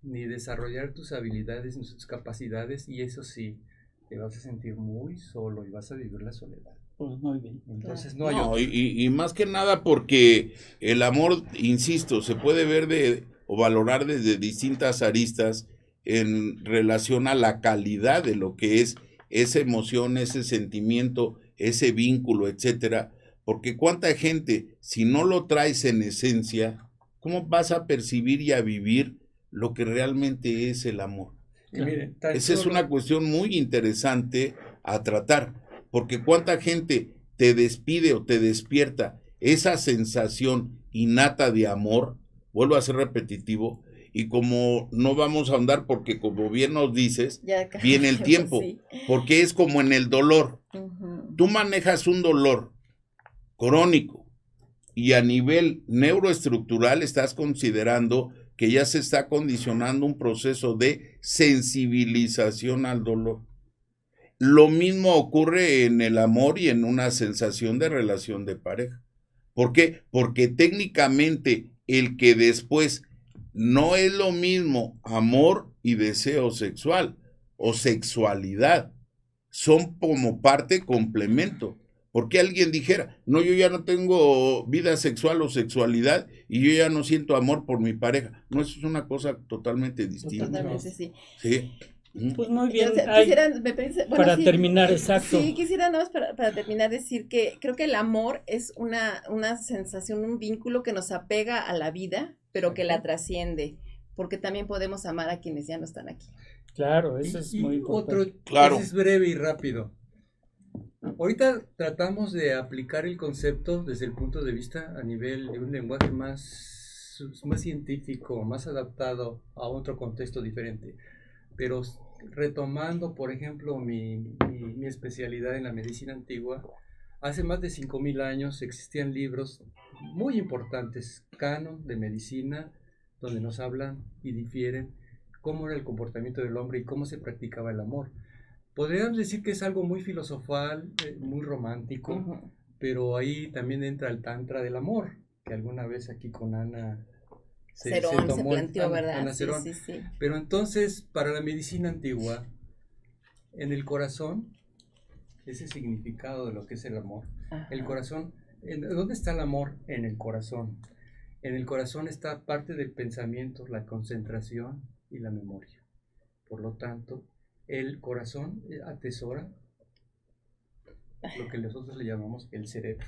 Speaker 4: ni desarrollar tus habilidades, ni tus capacidades, y eso sí, te vas a sentir muy solo y vas a vivir la soledad.
Speaker 2: Pues muy bien.
Speaker 4: Entonces no hay otro.
Speaker 3: Y más que nada porque el amor, insisto, se puede ver o valorar desde distintas aristas en relación a la calidad de lo que es esa emoción, ese sentimiento, ese vínculo, etcétera. Porque cuánta gente, si no lo traes en esencia, ¿cómo vas a percibir y a vivir lo que realmente es el amor?
Speaker 4: Y miren,
Speaker 3: esa es una cuestión muy interesante a tratar, porque cuánta gente te despide o te despierta esa sensación innata de amor, vuelvo a ser repetitivo, y como no vamos a ahondar porque como bien nos dices, viene el tiempo, porque es como en el dolor. Tú manejas un dolor crónico y a nivel neuroestructural estás considerando que ya se está condicionando un proceso de sensibilización al dolor. Lo mismo ocurre en el amor y en una sensación de relación de pareja. ¿Por qué? Porque técnicamente el que después no es lo mismo amor y deseo sexual o sexualidad. Son como parte complemento. Porque alguien dijera, no, yo ya no tengo vida sexual o sexualidad y yo ya no siento amor por mi pareja. No, eso es una cosa totalmente distinta.
Speaker 1: Totalmente, sí.
Speaker 3: Sí.
Speaker 2: Pues muy bien.
Speaker 1: Para
Speaker 2: terminar, exacto.
Speaker 1: Sí, quisiera nada más para terminar decir que creo que el amor es una sensación, un vínculo que nos apega a la vida, pero que la trasciende, porque también podemos amar a quienes ya no están aquí.
Speaker 2: Claro, eso es muy importante.
Speaker 4: Claro. Es breve y rápido. Ahorita tratamos de aplicar el concepto desde el punto de vista a nivel de un lenguaje más científico, más adaptado a otro contexto diferente. Pero retomando, por ejemplo, mi especialidad en la medicina antigua, hace más de 5,000 años existían libros muy importantes, canon de medicina, donde nos hablan y difieren cómo era el comportamiento del hombre y cómo se practicaba el amor. Podríamos decir que es algo muy filosofal, muy romántico, pero ahí también entra el tantra del amor, que alguna vez aquí con Ana
Speaker 1: Cerón se planteó, ¿verdad?
Speaker 4: Ana Cerón.
Speaker 1: Sí.
Speaker 4: Pero entonces, para la medicina antigua, en el corazón, ese significado de lo que es el amor, el corazón, ¿dónde está el amor? En el corazón. En el corazón está parte del pensamiento, la concentración y la memoria. Por lo tanto, el corazón atesora lo que nosotros le llamamos el cerebro,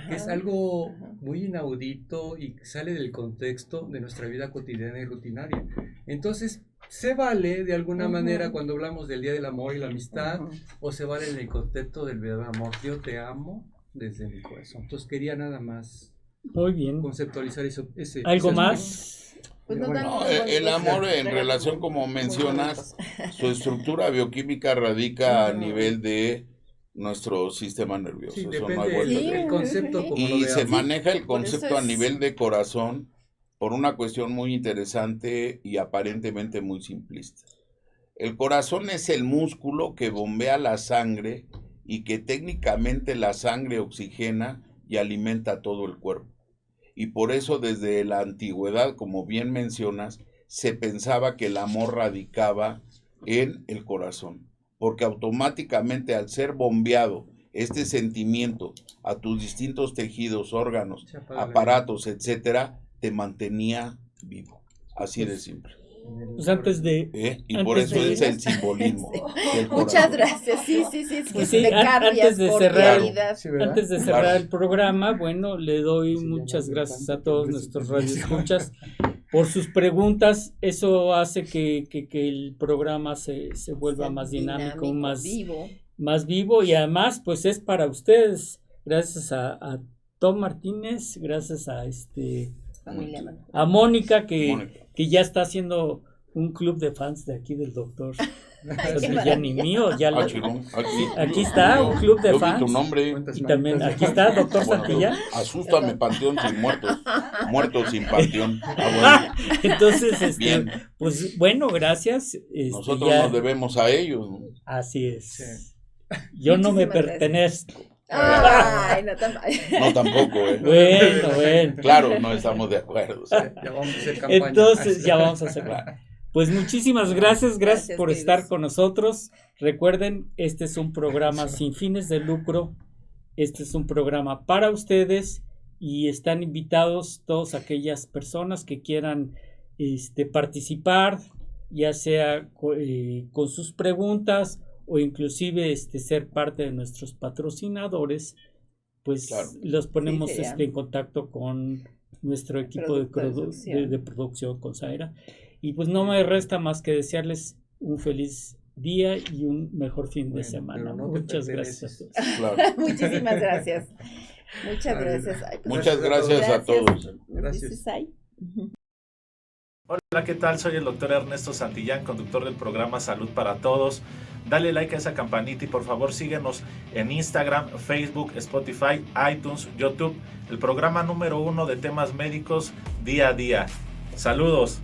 Speaker 4: que es algo muy inaudito y sale del contexto de nuestra vida cotidiana y rutinaria. Entonces, se vale de alguna manera cuando hablamos del Día del Amor y la Amistad, o se vale en el contexto del verdadero amor. Yo te amo desde mi corazón. Entonces, quería nada más
Speaker 2: muy bien
Speaker 4: conceptualizar eso.
Speaker 2: ¿Algo más?
Speaker 3: Pues el amor en relación, como mencionas, su estructura bioquímica radica a nivel de nuestro sistema nervioso.
Speaker 4: Sí,
Speaker 3: eso
Speaker 4: depende
Speaker 3: no hay vuelta
Speaker 4: del concepto como
Speaker 3: y
Speaker 4: lo
Speaker 3: se
Speaker 4: veamos.
Speaker 3: maneja el concepto a nivel de corazón por una cuestión muy interesante y aparentemente muy simplista. El corazón es el músculo que bombea la sangre y que técnicamente la sangre oxigena y alimenta todo el cuerpo. Y por eso desde la antigüedad, como bien mencionas, se pensaba que el amor radicaba en el corazón, porque automáticamente al ser bombeado este sentimiento a tus distintos tejidos, órganos, aparatos, etcétera, te mantenía vivo, así de simple.
Speaker 2: Pues antes de...
Speaker 3: Y por eso es el simbolismo.
Speaker 1: Muchas gracias, sí, es que
Speaker 2: pues sí, antes de cerrar el programa, bueno, le doy muchas gracias a todos nuestros radioescuchas por sus preguntas. Eso hace que el programa se vuelva más dinámico, más vivo, y además pues es para ustedes, gracias a Tom Martínez, gracias a Mónica que ya está haciendo un club de fans de aquí del doctor. Ya ni mío, ya aquí está un club de fans.
Speaker 3: Tu nombre.
Speaker 2: Y también aquí está doctor Santillán.
Speaker 3: Asústame, panteón sin muertos sin panteón.
Speaker 2: Entonces, pues bueno, gracias.
Speaker 3: Nosotros nos debemos a ellos, ¿no?
Speaker 2: Así es. Sí. Yo no me pertenezco.
Speaker 1: Ay,
Speaker 3: no tampoco,
Speaker 2: Bueno.
Speaker 3: Claro, no estamos de acuerdo.
Speaker 4: Ya vamos a hacer campaña.
Speaker 2: Entonces, ya vamos a hacer. Pues muchísimas gracias por estar con nosotros. Recuerden, este es un programa sin fines de lucro. Este es un programa para ustedes y están invitados todas aquellas personas que quieran participar, ya sea con sus preguntas o inclusive ser parte de nuestros patrocinadores, pues claro, los ponemos en contacto con nuestro equipo de producción con Zaira. Y pues no me resta más que desearles un feliz día y un mejor fin de semana. Muchas gracias a todos.
Speaker 3: Claro.
Speaker 1: Muchísimas gracias. Muchas gracias.
Speaker 3: Ay, pues muchas gracias a todos.
Speaker 4: Gracias.
Speaker 5: Hola, ¿qué tal? Soy el doctor Ernesto Santillán, conductor del programa Salud para Todos. Dale like a esa campanita y por favor síguenos en Instagram, Facebook, Spotify, iTunes, YouTube. El programa número 1 de temas médicos día a día. Saludos.